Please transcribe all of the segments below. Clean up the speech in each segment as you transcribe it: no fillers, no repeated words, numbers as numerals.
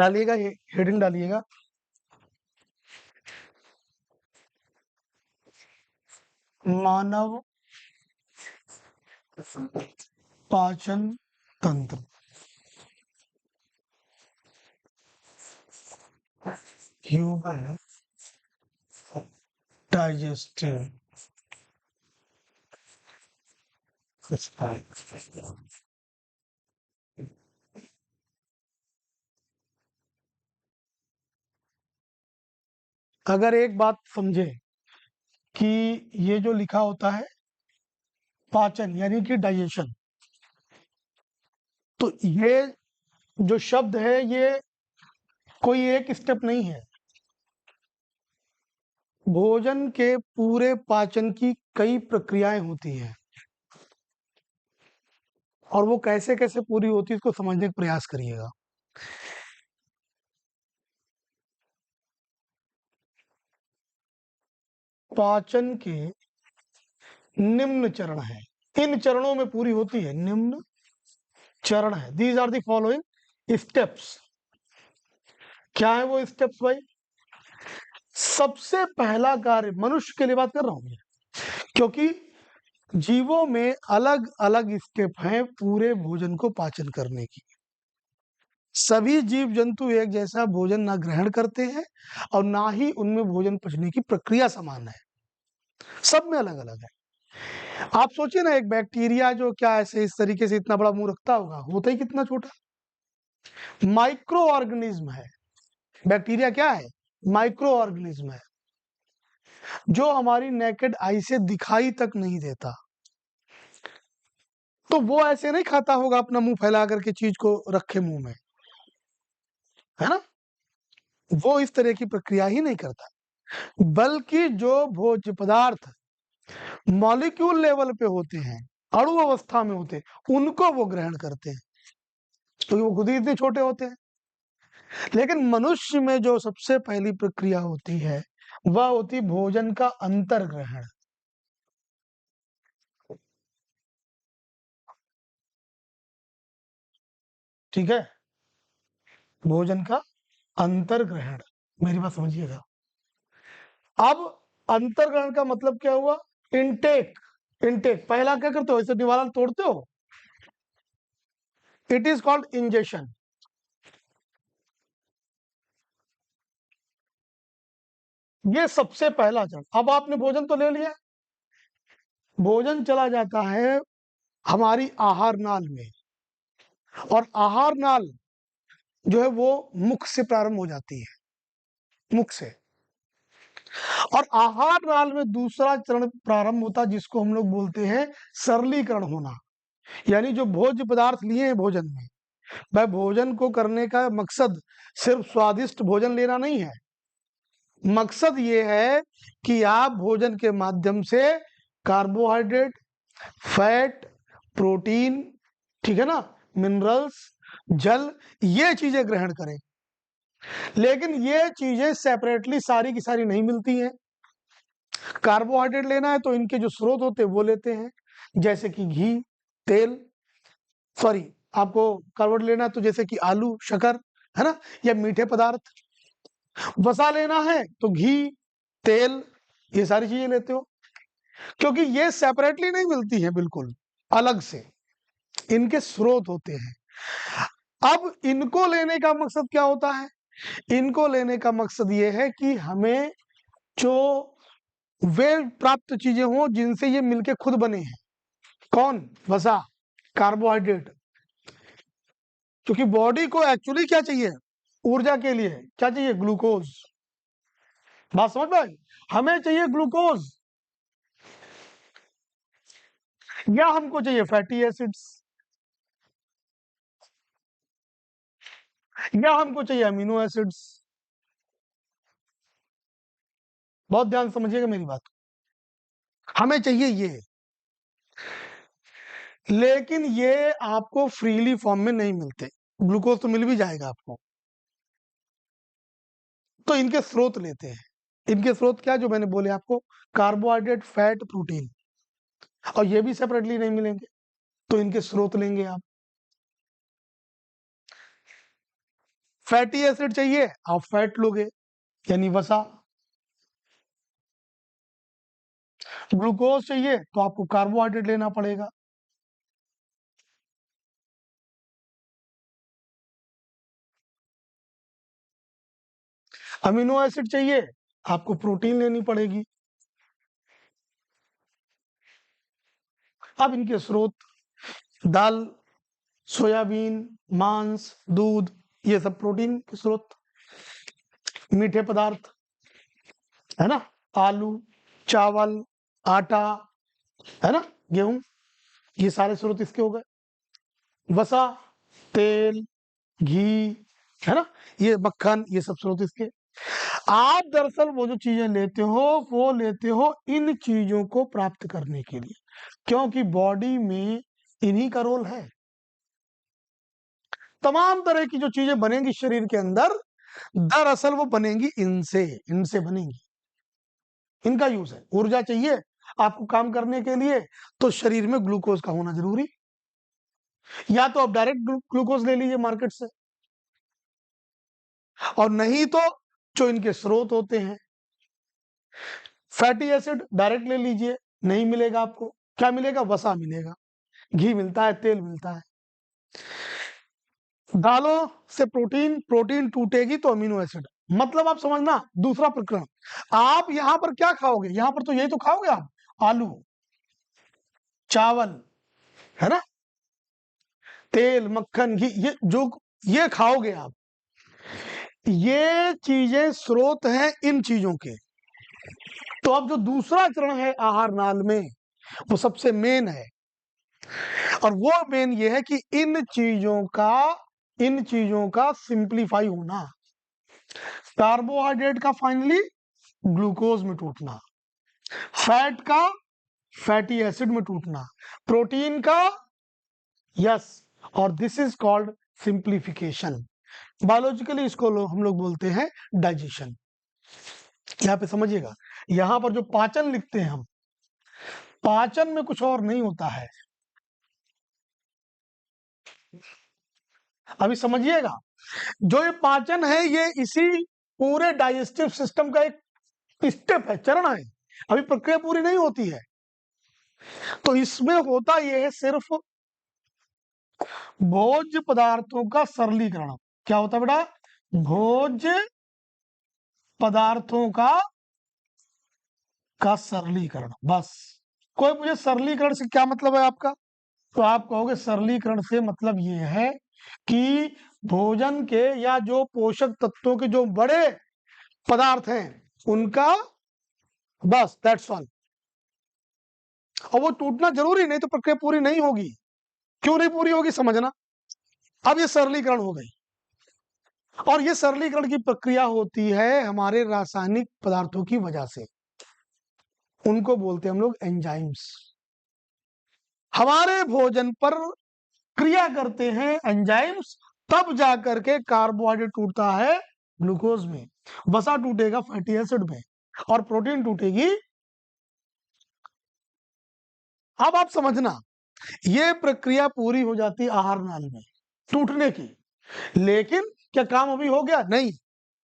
डालिएगा, ये हेडिंग डालिएगा। मानव पाचन तंत्र, ह्यूमन डाइजेस्टिव सिस्टम। अगर एक बात समझे कि ये जो लिखा होता है पाचन यानी कि डाइजेशन, तो ये जो शब्द है ये कोई एक स्टेप नहीं है। भोजन के पूरे पाचन की कई प्रक्रियाएं होती हैं और वो कैसे कैसे पूरी होती है इसको समझने का प्रयास करिएगा। पाचन के निम्न चरण है, इन चरणों में पूरी होती है। निम्न चरण है, these are the following steps. क्या है वो स्टेप्स भाई? सबसे पहला कार्य, मनुष्य के लिए बात कर रहा हूं मैं, क्योंकि जीवों में अलग अलग स्टेप हैं पूरे भोजन को पाचन करने की। सभी जीव जंतु एक जैसा भोजन ना ग्रहण करते हैं और ना ही उनमें भोजन पचने की प्रक्रिया समान है, सब में अलग अलग है। आप सोचिए ना, एक बैक्टीरिया जो क्या ऐसे इस तरीके से इतना बड़ा मुंह रखता होगा, होता ही कितना छोटा। माइक्रो ऑर्गेनिज्म है बैक्टीरिया। क्या है? माइक्रो ऑर्गेनिज्म है जो हमारी नेकेड आई से दिखाई तक नहीं देता। तो वो ऐसे नहीं खाता होगा अपना मुंह फैला करके चीज को रखे मुंह में, है ना? वो इस तरह की प्रक्रिया ही नहीं करता, बल्कि जो भोज्य पदार्थ मॉलिक्यूल लेवल पे होते हैं, अणु अवस्था में होते हैं, उनको वो ग्रहण करते हैं, क्योंकि वो खुद ही इतने छोटे होते हैं। लेकिन मनुष्य में जो सबसे पहली प्रक्रिया होती है वह होती भोजन का अंतर्ग्रहण। ठीक है, भोजन का अंतर्ग्रहण, मेरी बात समझिएगा। अब अंतर्ग्रहण का मतलब क्या हुआ? इनटेक। इनटेक पहला क्या करते हो? ऐसे दीवार तोड़ते हो, इट इज कॉल्ड इंजेशन। ये सबसे पहला चरण। अब आपने भोजन तो ले लिया, भोजन चला जाता है हमारी आहार नाल में, और आहार नाल जो है वो मुख से प्रारंभ हो जाती है, मुख से। और आहार नाल में दूसरा चरण प्रारंभ होता है जिसको हम लोग बोलते हैं सरलीकरण होना। यानी जो भोज्य पदार्थ लिए हैं भोजन में, वह भोजन को करने का मकसद सिर्फ स्वादिष्ट भोजन लेना नहीं है। मकसद ये है कि आप भोजन के माध्यम से कार्बोहाइड्रेट, फैट, प्रोटीन, ठीक है ना, मिनरल्स, जल, ये चीजें ग्रहण करें। लेकिन ये चीजें सेपरेटली सारी की सारी नहीं मिलती हैं। कार्बोहाइड्रेट लेना है तो इनके जो स्रोत होते हैं वो लेते हैं, जैसे कि घी, तेल, सॉरी, आपको कार्बोहाइड्रेट लेना है तो जैसे कि आलू, शक्कर, है ना, या मीठे पदार्थ। वसा लेना है तो घी, तेल, ये सारी चीजें लेते हो, क्योंकि ये सेपरेटली नहीं मिलती है, बिल्कुल अलग से इनके स्रोत होते हैं। अब इनको लेने का मकसद क्या होता है? इनको लेने का मकसद ये है कि हमें जो वे प्राप्त चीजें हो जिनसे ये मिलके खुद बने हैं। कौन? वसा, कार्बोहाइड्रेट। क्योंकि बॉडी को एक्चुअली क्या चाहिए? ऊर्जा के लिए क्या चाहिए? ग्लूकोज। बात समझ में आई? हमें चाहिए ग्लूकोज, या हमको चाहिए फैटी एसिड्स, या हमको चाहिए अमीनो एसिड्स। बहुत ध्यान से समझिएगा मेरी बात। हमें चाहिए ये, लेकिन ये आपको फ्रीली फॉर्म में नहीं मिलते। ग्लूकोज तो मिल भी जाएगा आपको, तो इनके स्रोत लेते हैं। इनके स्रोत क्या, जो मैंने बोले आपको, कार्बोहाइड्रेट, फैट, प्रोटीन, और ये भी सेपरेटली नहीं मिलेंगे, तो इनके स्रोत लेंगे आप। फैटी एसिड चाहिए, आप फैट लोगे यानी वसा। ग्लूकोज चाहिए तो आपको कार्बोहाइड्रेट लेना पड़ेगा। अमीनो एसिड चाहिए, आपको प्रोटीन लेनी पड़ेगी। अब इनके स्रोत दाल, सोयाबीन, मांस, दूध, ये सब प्रोटीन के स्रोत। मीठे पदार्थ है ना, आलू, चावल, आटा, है ना, गेहूं, ये सारे स्रोत इसके हो गए। वसा, तेल, घी, है ना, ये मक्खन, ये सब स्रोत इसके। आप दरअसल वो जो चीजें लेते हो वो लेते हो इन चीजों को प्राप्त करने के लिए, क्योंकि बॉडी में इन्हीं का रोल है। तमाम तरह की जो चीजें बनेंगी शरीर के अंदर, दरअसल वो बनेंगी इनसे, इनसे बनेंगी। इनका यूज है। ऊर्जा चाहिए आपको काम करने के लिए, तो शरीर में ग्लूकोज का होना जरूरी। या तो आप डायरेक्ट ग्लूकोज ले लीजिए मार्केट से, और नहीं तो जो इनके स्रोत होते हैं, फैटी एसिड डायरेक्ट ले लीजिए, नहीं मिलेगा आपको। क्या मिलेगा? वसा मिलेगा, घी मिलता है, तेल मिलता है। दालों से प्रोटीन, प्रोटीन टूटेगी तो अमीनो एसिड। मतलब आप समझना, दूसरा प्रकरण, आप यहां पर क्या खाओगे? यहां पर तो यही तो खाओगे आप, आलू, चावल, है ना, तेल, मक्खन, घी, ये खाओगे आप। ये चीजें स्रोत हैं इन चीजों के। तो अब जो दूसरा चरण है आहार नाल में, वो सबसे मेन है, और वो मेन ये है कि इन चीजों का सिंप्लीफाई होना। कार्बोहाइड्रेट का फाइनली ग्लूकोज में टूटना, फैट का फैटी एसिड में टूटना, प्रोटीन का, यस, और this is called simplification. Biologically इसको हम लोग बोलते हैं डाइजेशन। यहां पे समझिएगा, यहां पर जो पाचन लिखते हैं हम, पाचन में कुछ और नहीं होता है। अभी समझिएगा, जो ये पाचन है ये इसी पूरे डाइजेस्टिव सिस्टम का एक स्टेप है, चरण है। अभी प्रक्रिया पूरी नहीं होती है। तो इसमें होता यह है सिर्फ भोज्य पदार्थों का सरलीकरण। क्या होता है बेटा? भोज्य पदार्थों का सरलीकरण, बस। कोई मुझे सरलीकरण से क्या मतलब है आपका? तो आप कहोगे सरलीकरण से मतलब ये है कि भोजन के या जो पोषक तत्वों के जो बड़े पदार्थ हैं उनका, बस दैट्स ऑल। और वो टूटना जरूरी, नहीं तो प्रक्रिया पूरी नहीं होगी। क्यों नहीं पूरी होगी समझना। अब ये सरलीकरण हो गई, और ये सरलीकरण की प्रक्रिया होती है हमारे रासायनिक पदार्थों की वजह से। उनको बोलते हैं हम लोग एंजाइम्स। हमारे भोजन पर क्रिया करते हैं एंजाइम्स, तब जाकर के कार्बोहाइड्रेट टूटता है ग्लूकोज में, वसा टूटेगा फैटी एसिड में, और प्रोटीन टूटेगी। अब आप समझना, ये प्रक्रिया पूरी हो जाती है आहार नाल में टूटने की। लेकिन क्या काम अभी हो गया? नहीं,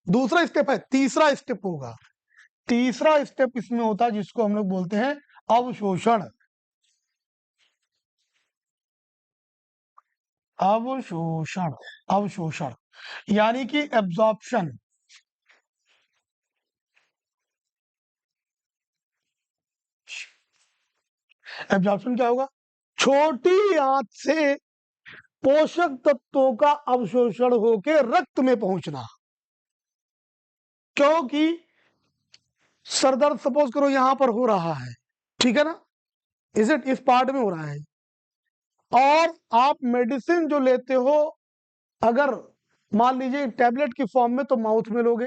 दूसरा स्टेप है, तीसरा स्टेप होगा। तीसरा स्टेप इसमें होता है जिसको हम लोग बोलते हैं अवशोषण। अवशोषण, अवशोषण यानी कि एब्जॉर्प्शन। एब्जॉर्प्शन क्या होगा? छोटी आंत से पोषक तत्वों का अवशोषण होकर रक्त में पहुंचना। क्योंकि सर दर्द सपोज करो यहां पर हो रहा है, ठीक है ना, इज इट, इस पार्ट में हो रहा है, और आप मेडिसिन जो लेते हो, अगर मान लीजिए टैबलेट की फॉर्म में, तो माउथ में लोगे।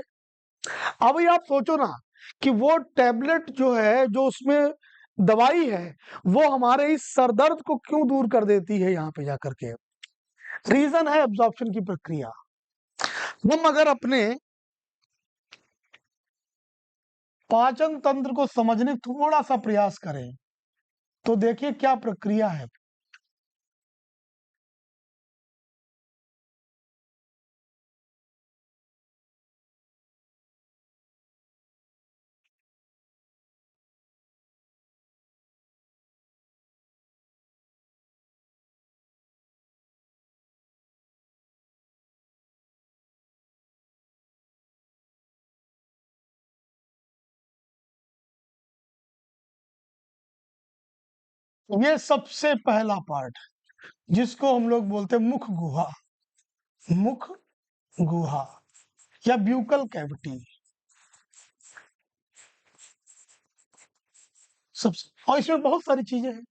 अभी आप सोचो ना कि वो टैबलेट जो है, जो उसमें दवाई है, वो हमारे इस सरदर्द को क्यों दूर कर देती है यहां पे जाकर के? रीजन है एब्जॉर्प्शन की प्रक्रिया। हम अगर अपने पाचन तंत्र को समझने थोड़ा सा प्रयास करें, तो देखिए क्या प्रक्रिया है। ये सबसे पहला पार्ट जिसको हम लोग बोलते हैं मुख गुहा, मुख गुहा या ब्यूकल कैविटी। सबसे, और इसमें बहुत सारी चीजें हैं।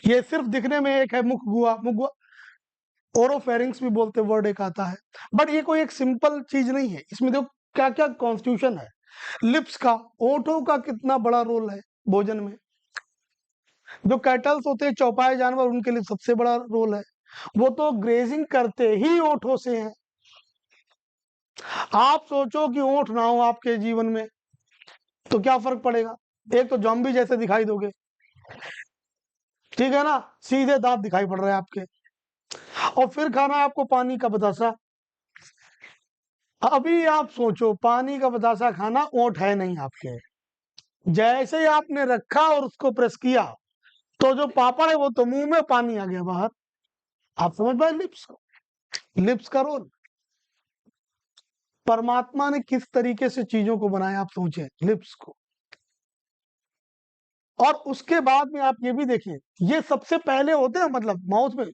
ये सिर्फ दिखने में एक है मुख गुहा, मुख गुहा ओरोफेरिंक्स भी बोलते वर्ड एक आता है, बट ये कोई एक सिंपल चीज नहीं है। इसमें देखो क्या क्या कॉन्स्टिट्यूशन है। लिप्स का, ओठों का कितना बड़ा रोल है भोजन में। जो कैटल्स होते हैं, चौपाए जानवर, उनके लिए सबसे बड़ा रोल है। वो तो ग्रेजिंग करते ही ओठों से हैं। आप सोचो कि ओठ ना हो आपके जीवन में तो क्या फर्क पड़ेगा। एक तो जॉम्बी जैसे दिखाई दोगे, ठीक है ना, सीधे दांत दिखाई पड़ रहे हैं आपके। और फिर खाना है आपको पानी का बतासा। अभी आप सोचो, पानी का बतासा खाना, ओठ है नहीं आपके, जैसे ही आपने रखा और उसको प्रेस किया तो जो पापड़ है वो तो मुंह में, पानी आ गया बाहर। आप समझ पाए लिप्स, लिप्स का रोल। परमात्मा ने किस तरीके से चीजों को बनाया, आप सोचे लिप्स को। और उसके बाद में आप ये भी देखिए, ये सबसे पहले होते हैं, मतलब माउथ में,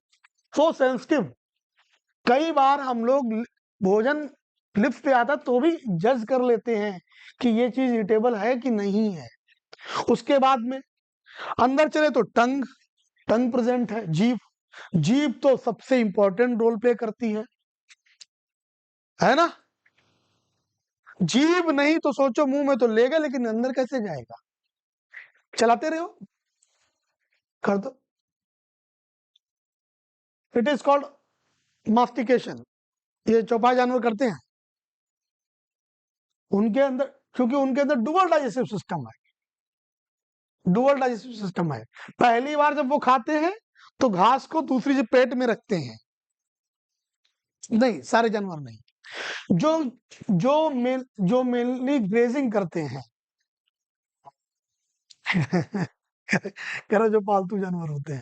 सो सेंसिटिव। कई बार हम लोग भोजन लिप्स पे आता तो भी जज कर लेते हैं कि ये चीज ईटेबल है कि नहीं है। उसके बाद में अंदर चले तो टंग, टंग प्रेजेंट है, जीभ, जीभ तो सबसे इंपॉर्टेंट रोल प्ले करती है ना। जीभ नहीं तो सोचो मुंह में तो लेगा, लेकिन अंदर कैसे जाएगा। चलाते रहो, कर दो। It is called mastication. ये चौपाई जानवर करते हैं। उनके अंदर, क्योंकि उनके अंदर डुअल डाइजेस्टिव सिस्टम है, डुअल डाइजेस्टिव सिस्टम है। पहली बार जब वो खाते हैं तो घास को दूसरी जो पेट में रखते हैं, नहीं सारे जानवर नहीं, जो जो मेनली ग्रेजिंग करते हैं करो, जो पालतू जानवर होते हैं।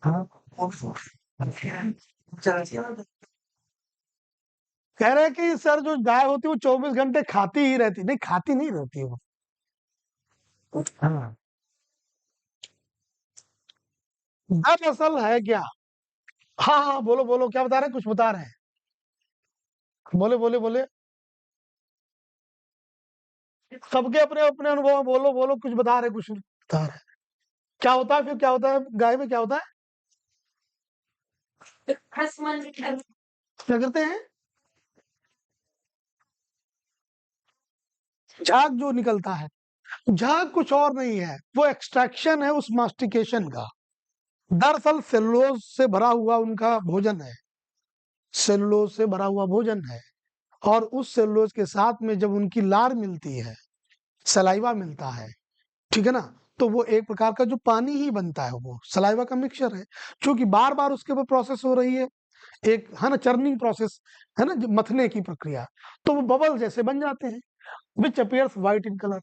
हाँ। कह रहे हैं कि सर जो गाय होती है वो 24 घंटे खाती ही रहती, नहीं खाती नहीं रहती वो। हाँ। दरअसल है क्या। हाँ हाँ, बोलो बोलो, क्या बता रहे हैं, कुछ बता रहे हैं। बोले बोले बोले, सबके अपने अपने अनुभव हैं, बोलो बोलो, कुछ बता रहे, कुछ बता रहे हैं। क्या होता है फिर, क्या होता है गाय में, क्या होता है, क्या करते हैं। झाग जो निकलता है, झाग कुछ और नहीं है, वो एक्सट्रैक्शन है उस मास्टिकेशन का। दरअसल सेलुलोज से भरा हुआ उनका भोजन है, सेलुलोज से भरा हुआ भोजन है। और उस सेलुलोज के साथ में जब उनकी लार मिलती है, सलाइवा मिलता है, ठीक है ना, तो वो एक प्रकार का जो पानी ही बनता है, वो सलाइवा का मिक्सचर है। क्योंकि बार बार उसके ऊपर प्रोसेस हो रही है, एक है ना चर्निंग प्रोसेस, है ना, जो मथने की प्रक्रिया, तो वो बबल जैसे बन जाते हैं, विच अपीयर्स व्हाइट इन कलर।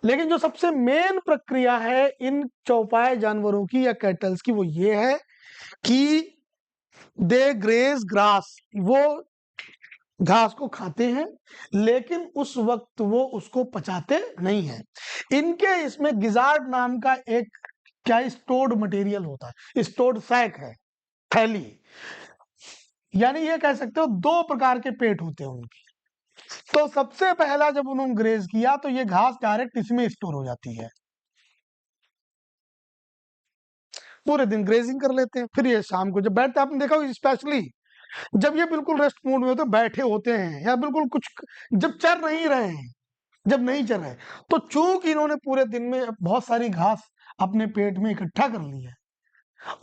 लेकिन जो सबसे मेन प्रक्रिया है इन चौपाए जानवरों की या कैटल्स की, वो ये है कि दे ग्रेज ग्रास, वो घास को खाते हैं, लेकिन उस वक्त वो उसको पचाते नहीं है। इनके इसमें गिजार्ड नाम का एक क्या स्टोर्ड मटेरियल होता है, स्टोर्ड सैक है, थैली। यानी ये कह सकते हो दो प्रकार के पेट होते हैं उनके। तो सबसे पहला जब उन्होंने ग्रेज किया तो ये घास डायरेक्ट इसमें स्टोर हो जाती है, पूरे दिन ग्रेजिंग कर लेते हैं। फिर ये शाम को जब बैठते हैं, आपने देखा होगा स्पेशली जब ये बिल्कुल रेस्ट मोड में होते हैं, बैठे होते हैं या बिल्कुल कुछ, जब चर नहीं रहे हैं, जब नहीं चर रहे, तो चूंकि इन्होंने पूरे दिन में बहुत सारी घास अपने पेट में इकट्ठा कर ली है,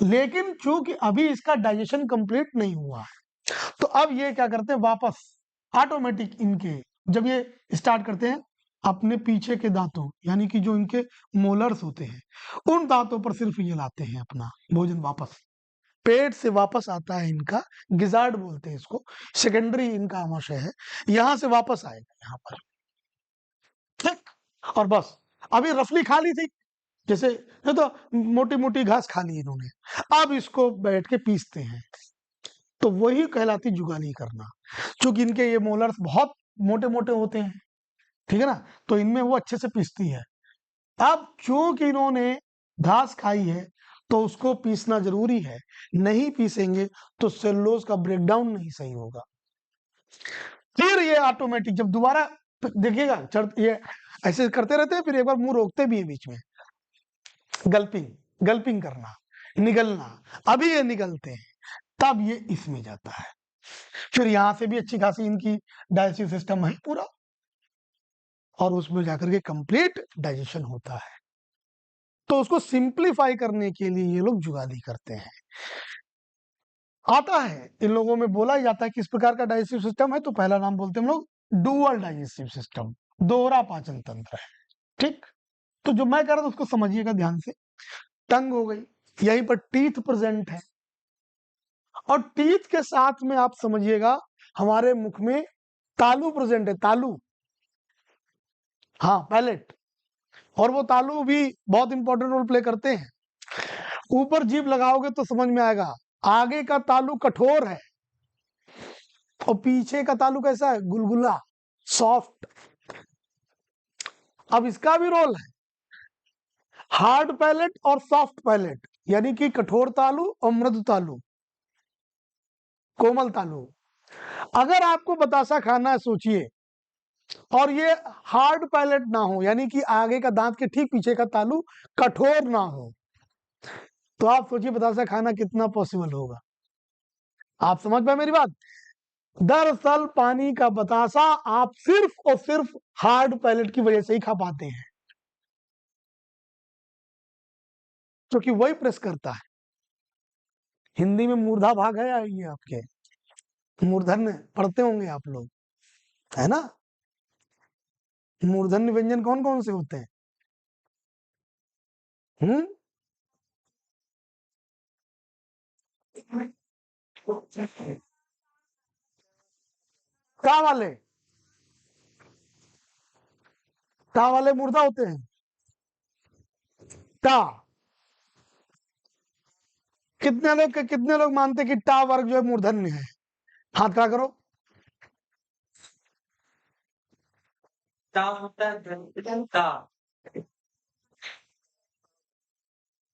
लेकिन चूंकि अभी इसका डाइजेशन कंप्लीट नहीं हुआ है, तो अब ये क्या करते हैं, वापस ऑटोमेटिक इनके, जब ये स्टार्ट करते हैं अपने पीछे के दांतों, यानी कि जो इनके मोलर्स होते हैं, उन दांतों पर सिर्फ ये लाते हैं अपना भोजन, वापस पेट से वापस आता है इनका, गिजार्ड बोलते हैं इसको, सेकेंडरी इनका आमाशय है, यहां से वापस आएगा यहाँ पर, ठीक। और बस अभी रफली खा ली थी, जैसे ये तो मोटी मोटी घास खा ली इन्होंने, अब इसको बैठ के पीसते हैं, तो वही कहलाती जुगाली करना। क्योंकि इनके ये मोलर्स बहुत मोटे मोटे होते हैं, ठीक है ना, तो इनमें वो अच्छे से पीसती है। अब चूंकि इन्होंने घास खाई है तो उसको पीसना जरूरी है, नहीं पीसेंगे तो सेलुलोज का ब्रेकडाउन नहीं सही होगा। फिर ये ऑटोमेटिक जब दोबारा देखिएगा चढ़ ये ऐसे करते रहते हैं, फिर एक बार मुंह रोकते भी है बीच में, गल्पिंग गल्पिंग करना, निगलना। अभी ये निगलते हैं तब ये इसमें जाता है, फिर यहां से भी अच्छी खासी इनकी डाइजेस्टिव सिस्टम है पूरा, और उसमें जाकर के कंप्लीट डाइजेशन होता है। तो उसको सिंप्लीफाई करने के लिए ये लोग जुगाली करते हैं। आता है इन लोगों में, बोला ही जाता है किस प्रकार का डाइजेस्टिव सिस्टम है, तो पहला नाम बोलते हैं हम लोग डुअल डाइजेस्टिव सिस्टम, दोहरा पाचन तंत्र है। ठीक, तो जो मैं कह रहा था उसको समझिएगा ध्यान से। टंग हो गई, यहीं पर टीथ प्रेजेंट है, और टीथ के साथ में आप समझिएगा हमारे मुख में तालू प्रेजेंट है, तालू, हाँ पैलेट, और वो तालू भी बहुत इंपॉर्टेंट रोल प्ले करते हैं। ऊपर जीभ लगाओगे तो समझ में आएगा, आगे का तालू कठोर है और पीछे का तालू कैसा है, गुलगुला, सॉफ्ट। अब इसका भी रोल है, हार्ड पैलेट और सॉफ्ट पैलेट, यानी कि कठोर तालू और मृदु तालू, कोमल तालू। अगर आपको बतासा खाना है, सोचिए, और ये हार्ड पैलेट ना हो, यानी कि आगे का दांत के ठीक पीछे का तालू कठोर ना हो, तो आप सोचिए बतासा खाना कितना पॉसिबल होगा। आप समझ पाए मेरी बात? दरअसल पानी का बतासा आप सिर्फ और सिर्फ हार्ड पैलेट की वजह से ही खा पाते हैं, क्योंकि वही प्रेस करता है। हिंदी में मूर्धा भाग है ये आपके, मूर्धन्य पढ़ते होंगे आप लोग, है ना? मूर्धन्य व्यंजन कौन कौन से होते हैं? हम्म, टा वाले, टा वाले मूर्धा होते हैं। टा, कितने लोग मानते हैं कि टा वर्ग जो है मूर्धन्य है? हाथ खड़ा करो। ता होता है ता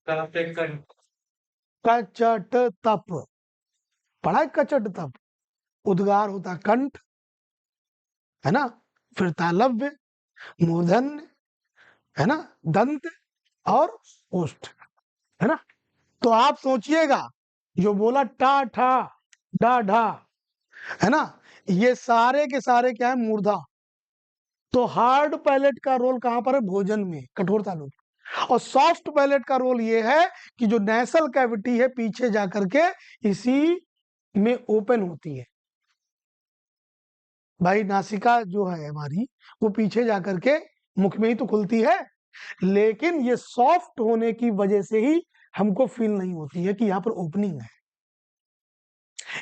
का पे कर कचट तप, पढ़ा है कचट तप? उद्गार होता है कंठ, है ना? फिर तालव्य, मूर्धन्य, है ना, दंत और ओष्ठ, है ना? तो आप सोचिएगा, जो बोला टा ठा डा ढा, है ना, ये सारे के सारे क्या है, मूर्धा। तो हार्ड पैलेट का रोल कहां पर है, भोजन में, कठोर तालु। और सॉफ्ट पैलेट का रोल ये है कि जो नेसल कैविटी है पीछे जाकर के इसी में ओपन होती है। भाई नासिका जो है हमारी, वो पीछे जाकर के मुख में ही तो खुलती है, लेकिन ये सॉफ्ट होने की वजह से ही हमको फील नहीं होती है कि यहाँ पर ओपनिंग है।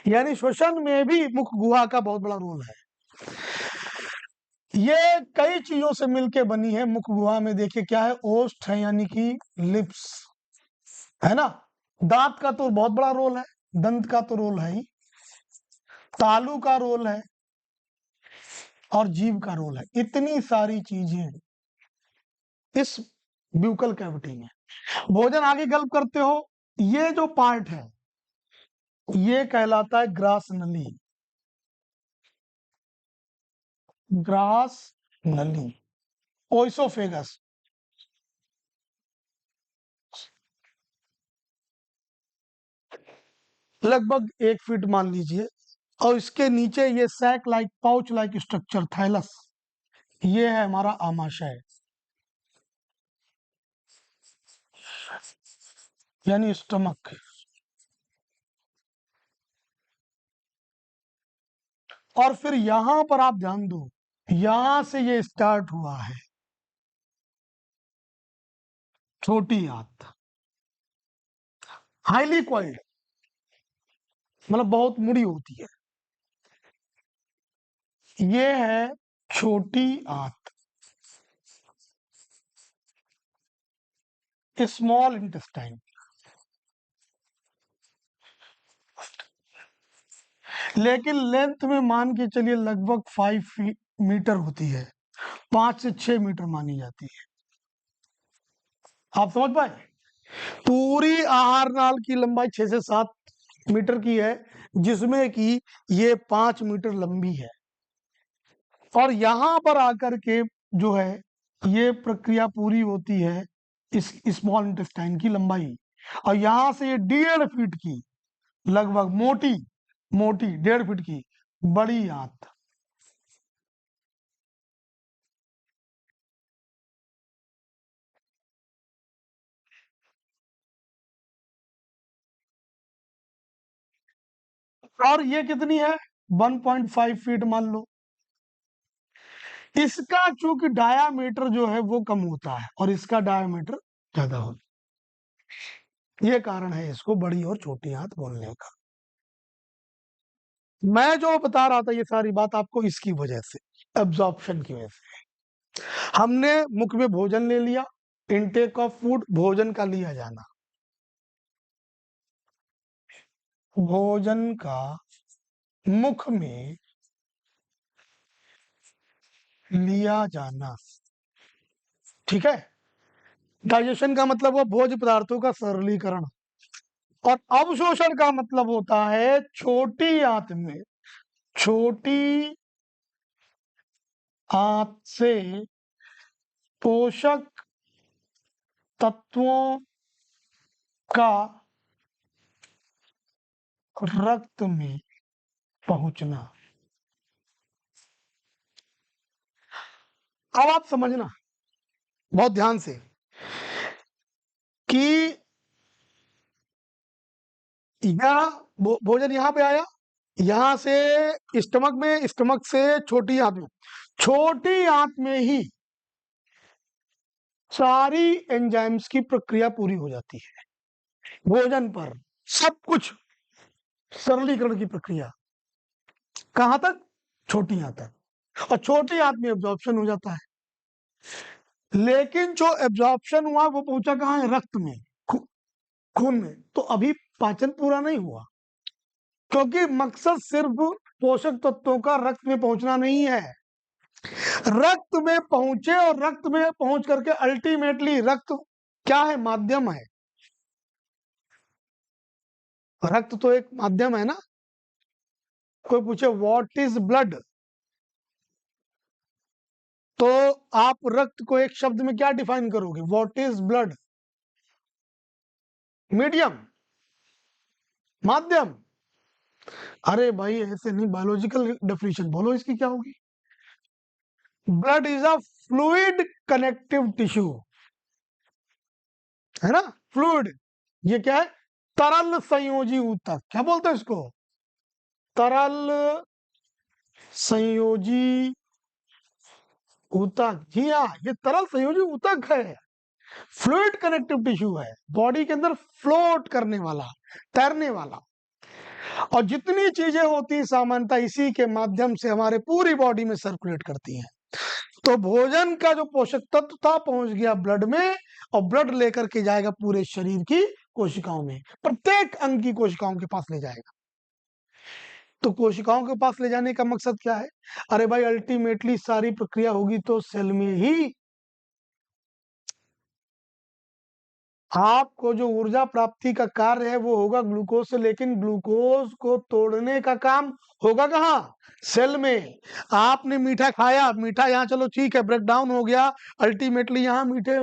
यानी श्वसन में भी मुख गुहा का बहुत बड़ा रोल है। ये कई चीजों से मिलके बनी है मुख गुहा में। देखिए क्या है, ओष्ठ है यानी कि लिप्स, है ना? दांत का तो बहुत बड़ा रोल है, दंत का तो रोल है ही, तालू का रोल है, और जीभ का रोल है। इतनी सारी चीजें इस ब्यूकल कैविटी में। भोजन आगे गल्प करते हो, ये जो पार्ट है ये कहलाता है ग्रास नली, ग्रास नली, ओइसोफेगस। लगभग 1 फीट मान लीजिए, और इसके नीचे ये sac like, pouch like structure, थाइलस, ये है हमारा आमाशय, यानी स्टमक। और फिर यहां पर आप ध्यान दो, यहां से ये स्टार्ट हुआ है छोटी आंत, हाईली क्वाइल्ड, मतलब बहुत मुड़ी होती है, ये है छोटी आंत, स्मॉल इंटेस्टाइन। लेकिन लेंथ में मान के चलिए लगभग 5 मीटर होती है, 5 से 6 मीटर मानी जाती है। आप समझ पाए? पूरी आहार नाल की लंबाई 6 से 7 मीटर की है, जिसमें कि ये 5 मीटर लंबी है, और यहां पर आकर के जो है ये प्रक्रिया पूरी होती है इस स्मॉल इंटेस्टाइन की लंबाई, और यहां से ये 1.5 फीट की लगभग मोटी मोटी 1.5 फीट की बड़ी आंत। और ये कितनी है? 1.5 फीट मान लो। इसका चूंकि डायामीटर जो है वो कम होता है और इसका डायामीटर ज्यादा होता है, ये कारण है इसको बड़ी और छोटी आंत बोलने का। मैं जो बता रहा था ये सारी बात आपको इसकी वजह से, एब्जॉर्प्शन की वजह से। हमने मुख में भोजन ले लिया, इनटेक ऑफ फूड, भोजन का लिया जाना, भोजन का मुख में लिया जाना, ठीक है। डाइजेशन का मतलब हुआ भोज्य पदार्थों का सरलीकरण, और अवशोषण का मतलब होता है छोटी आंत में, छोटी आंत से पोषक तत्वों का रक्त में पहुंचना। अब आप समझना बहुत ध्यान से कि भोजन यहां पे आया, यहां से स्टमक में, स्टमक से छोटी आंत में, छोटी आंत में ही सारी एंजाइम्स की प्रक्रिया पूरी हो जाती है। भोजन पर सब कुछ सरलीकरण की प्रक्रिया कहां तक? छोटी आंत तक, और छोटी आंत में एब्जॉर्प्शन हो जाता है। लेकिन जो एब्जॉर्प्शन हुआ वो पहुंचा कहां है? रक्त में, खून में। तो अभी पाचन पूरा नहीं हुआ, क्योंकि मकसद सिर्फ पोषक तत्वों का रक्त में पहुंचना नहीं है। रक्त में पहुंचे, और रक्त में पहुंच करके अल्टीमेटली रक्त क्या है? माध्यम है। रक्त तो एक माध्यम है ना। कोई पूछे व्हाट इज ब्लड, तो आप रक्त को एक शब्द में क्या डिफाइन करोगे? What is blood? मीडियम, माध्यम। अरे भाई ऐसे नहीं, बायोलॉजिकल डेफिनेशन बोलो इसकी क्या होगी? Blood is a fluid connective tissue, है ना। फ्लूइड, ये क्या है? तरल संयोजी ऊतक। क्या बोलते हैं इसको? तरल संयोजी ऊतक। जी हाँ, ये तरल संयोजी ऊतक है, फ्लूइड कनेक्टिव टिश्यू है, बॉडी के अंदर फ्लोट करने वाला, तैरने वाला। और जितनी चीजें होती सामान्यतः इसी के माध्यम से हमारे पूरी बॉडी में सर्कुलेट करती हैं। तो भोजन का जो पोषक तत्व था पहुंच गया ब्लड में, और ब्लड लेकर के जाएगा पूरे शरीर की कोशिकाओं में, प्रत्येक अंग की कोशिकाओं के पास ले जाएगा। तो कोशिकाओं के पास ले जाने का मकसद क्या है? अरे भाई अल्टीमेटली सारी प्रक्रिया होगी तो सेल में ही। आपको जो ऊर्जा प्राप्ति का कार्य है वो होगा ग्लूकोज से, लेकिन ग्लूकोज को तोड़ने का काम होगा कहाँ? सेल में। आपने मीठा खाया, मीठा यहाँ चलो ठीक है ब्रेक डाउन हो गया, अल्टीमेटली यहाँ मीठे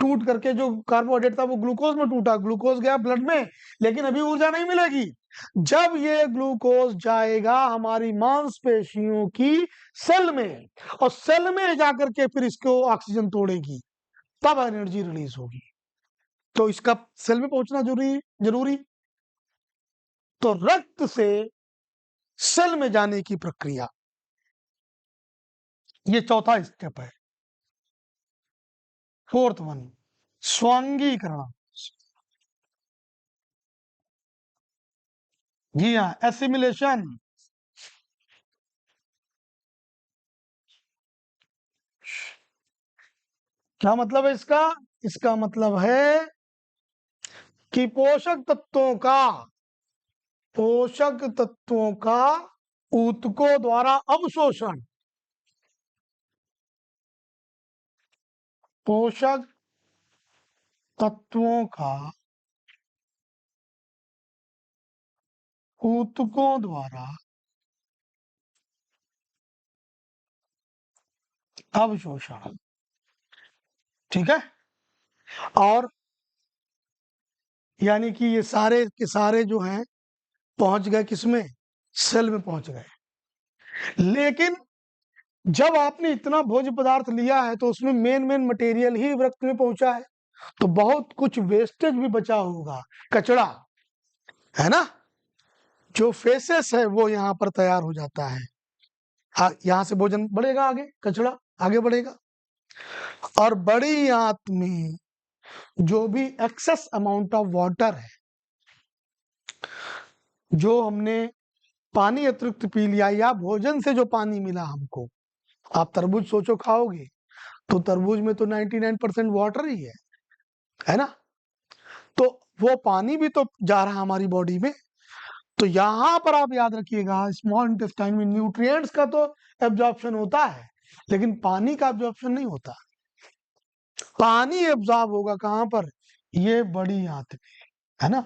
टूट करके जो कार्बोहाइड्रेट था वो ग्लूकोज में टूटा, ग्लूकोज गया ब्लड में, लेकिन अभी ऊर्जा नहीं मिलेगी। जब ये ग्लूकोज जाएगा हमारी मांसपेशियों की सेल में, और सेल में जाकर के फिर इसको ऑक्सीजन तोड़ेगी, तब एनर्जी रिलीज होगी। तो इसका सेल में पहुंचना जरूरी जरूरी। तो रक्त से सेल में जाने की प्रक्रिया, ये चौथा स्टेप है। Fourth one, स्वांगीकरण। जी हाँ, एसिमिलेशन। क्या मतलब है इसका? इसका मतलब है कि पोषक तत्वों का ऊतकों द्वारा अवशोषण, पोषक तत्वों का ऊतकों द्वारा अवशोषण। ठीक है। और यानी कि ये सारे के सारे जो हैं पहुंच गए किसमें, सेल में पहुंच गए। लेकिन जब आपने इतना भोज्य पदार्थ लिया है तो उसमें मेन मेन मटेरियल ही रक्त में पहुंचा है, तो बहुत कुछ वेस्टेज भी बचा होगा, कचरा, है ना। जो फेसेस है वो यहाँ पर तैयार हो जाता है। यहाँ से भोजन बढ़ेगा, आगे कचरा आगे बढ़ेगा। और बड़ी आंत में जो भी एक्सेस अमाउंट ऑफ वाटर है, जो हमने पानी अतिरिक्त पी लिया या भोजन से जो पानी मिला हमको, आप तरबूज सोचो खाओगे तो तरबूज में तो 99% वाटर ही है ना। तो वो पानी भी तो जा रहा है हमारी बॉडी में। तो यहां पर आप याद रखिएगा, स्मॉल इंटेस्टाइन में न्यूट्रिएंट्स का तो एब्जॉर्प्शन होता है, लेकिन पानी का एब्जॉर्प्शन नहीं होता। पानी एब्जॉर्ब होगा कहां पर, ये बड़ी आंत में, है ना।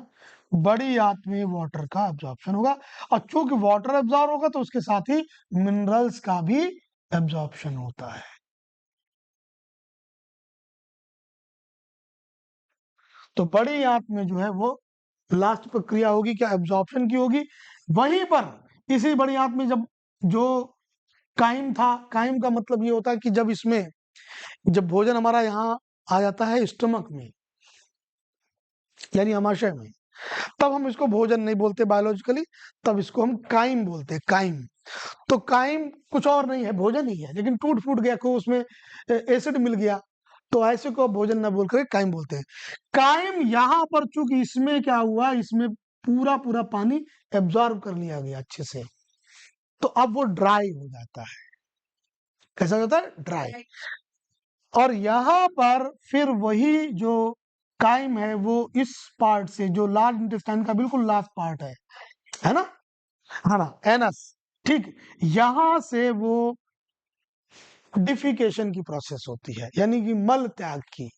बड़ी आंत में वाटर का एब्जॉर्प्शन होगा, और चूंकि वाटर एब्जॉर्ब होगा तो उसके साथ ही मिनरल्स का भी एब्जॉर्प्शन होता है। तो बड़ी आंत में जो है वो लास्ट प्रक्रिया होगी क्या, एब्जॉर्प्शन की होगी। वहीं पर इसी बड़ी आंत में जब जो काइम था, काइम का मतलब ये होता है कि जब इसमें जब भोजन हमारा यहाँ आ जाता है स्टमक में, यानी आमाशय में, तब हम इसको भोजन नहीं बोलते बायोलॉजिकली, तब इसको हम काइम बोलते हैं, काइम। तो काइम कुछ और नहीं है, भोजन ही है, लेकिन टूट फूट गया को उसमें एसिड मिल गया, तो ऐसे को भोजन ना बोल कर काइम बोलते हैं। काइम यहाँ पर चूंकि इसमें क्या हुआ, इसमें पूरा पूरा पानी एब्जॉर्ब कर लिया गया अच्छे से, तो अब वो ड्राई हो जाता है। कैसा हो जाता है, ड्राई। और यहाँ पर फिर वही जो काइम है वो इस पार्ट से, जो लार्ज इंटेस्टाइन का बिल्कुल लास्ट पार्ट है ना, है ना, एनस, ठीक, यहां से वो डिफिकेशन की प्रोसेस होती है, यानी कि मल त्याग की।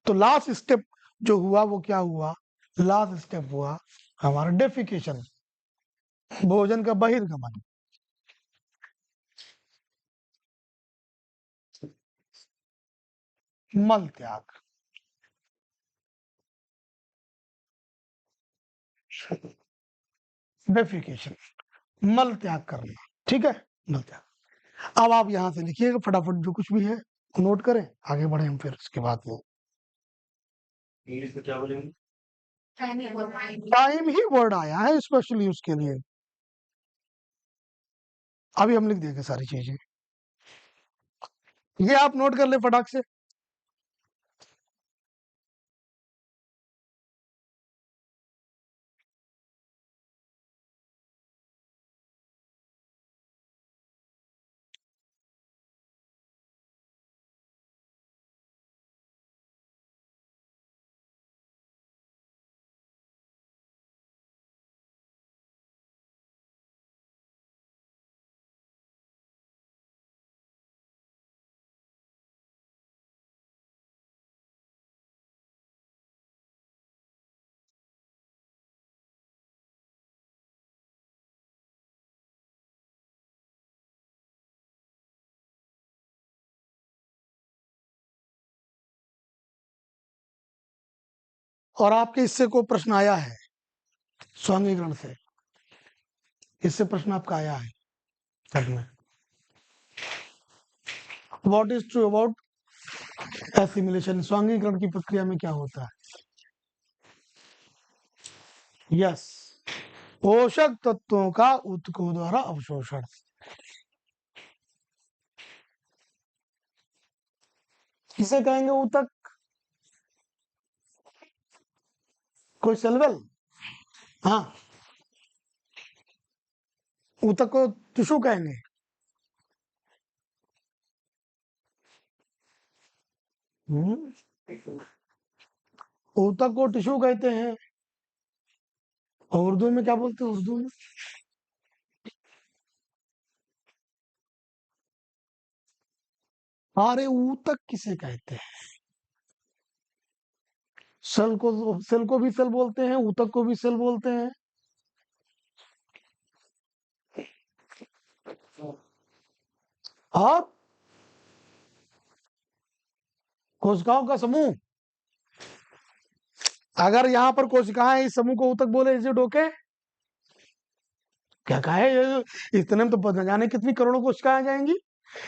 तो लास्ट स्टेप जो हुआ वो क्या हुआ, लास्ट स्टेप हुआ हमारा डेफिकेशन, भोजन का बहिर्गमन। मल त्याग, डेफिकेशन, मल त्याग करना। ठीक है, मल त्याग। अब आप यहां से लिखिएगा फटाफट जो कुछ भी है, नोट करें, आगे बढ़े हम फिर उसके बाद में। इंग्लिश में क्या बोलेंगे? टाइम ही वर्ड आया है स्पेशली उसके लिए, अभी हम लिख देंगे सारी चीजें, ये आप नोट कर ले फटाक से। और आपके इससे को प्रश्न आया है, स्वांगीकरण से, इससे प्रश्न आपका आया है तब में, what is true about assimilation, स्वांगीकरण की प्रक्रिया में क्या होता है। यस, पोषक तत्वों का ऊतकों द्वारा अवशोषण। किसे कहेंगे ऊतक, कोई सेलवेल, हाँ, ऊतक को टिश्यू कहेंगे। ऊतक को टिश्यू कहते हैं, और उर्दू में क्या बोलते हैं, उर्दू में अरे ऊतक किसे कहते हैं, सेल को भी सेल बोलते हैं, ऊतक को भी सेल बोलते हैं। और कोशिकाओं का समूह, अगर यहाँ पर कोशिकाएं इस समूह को ऊतक बोले, इसे डोके क्या कहा है, इतने में तो न जाने कितनी करोड़ों कोशिकाएं आ जाएंगी।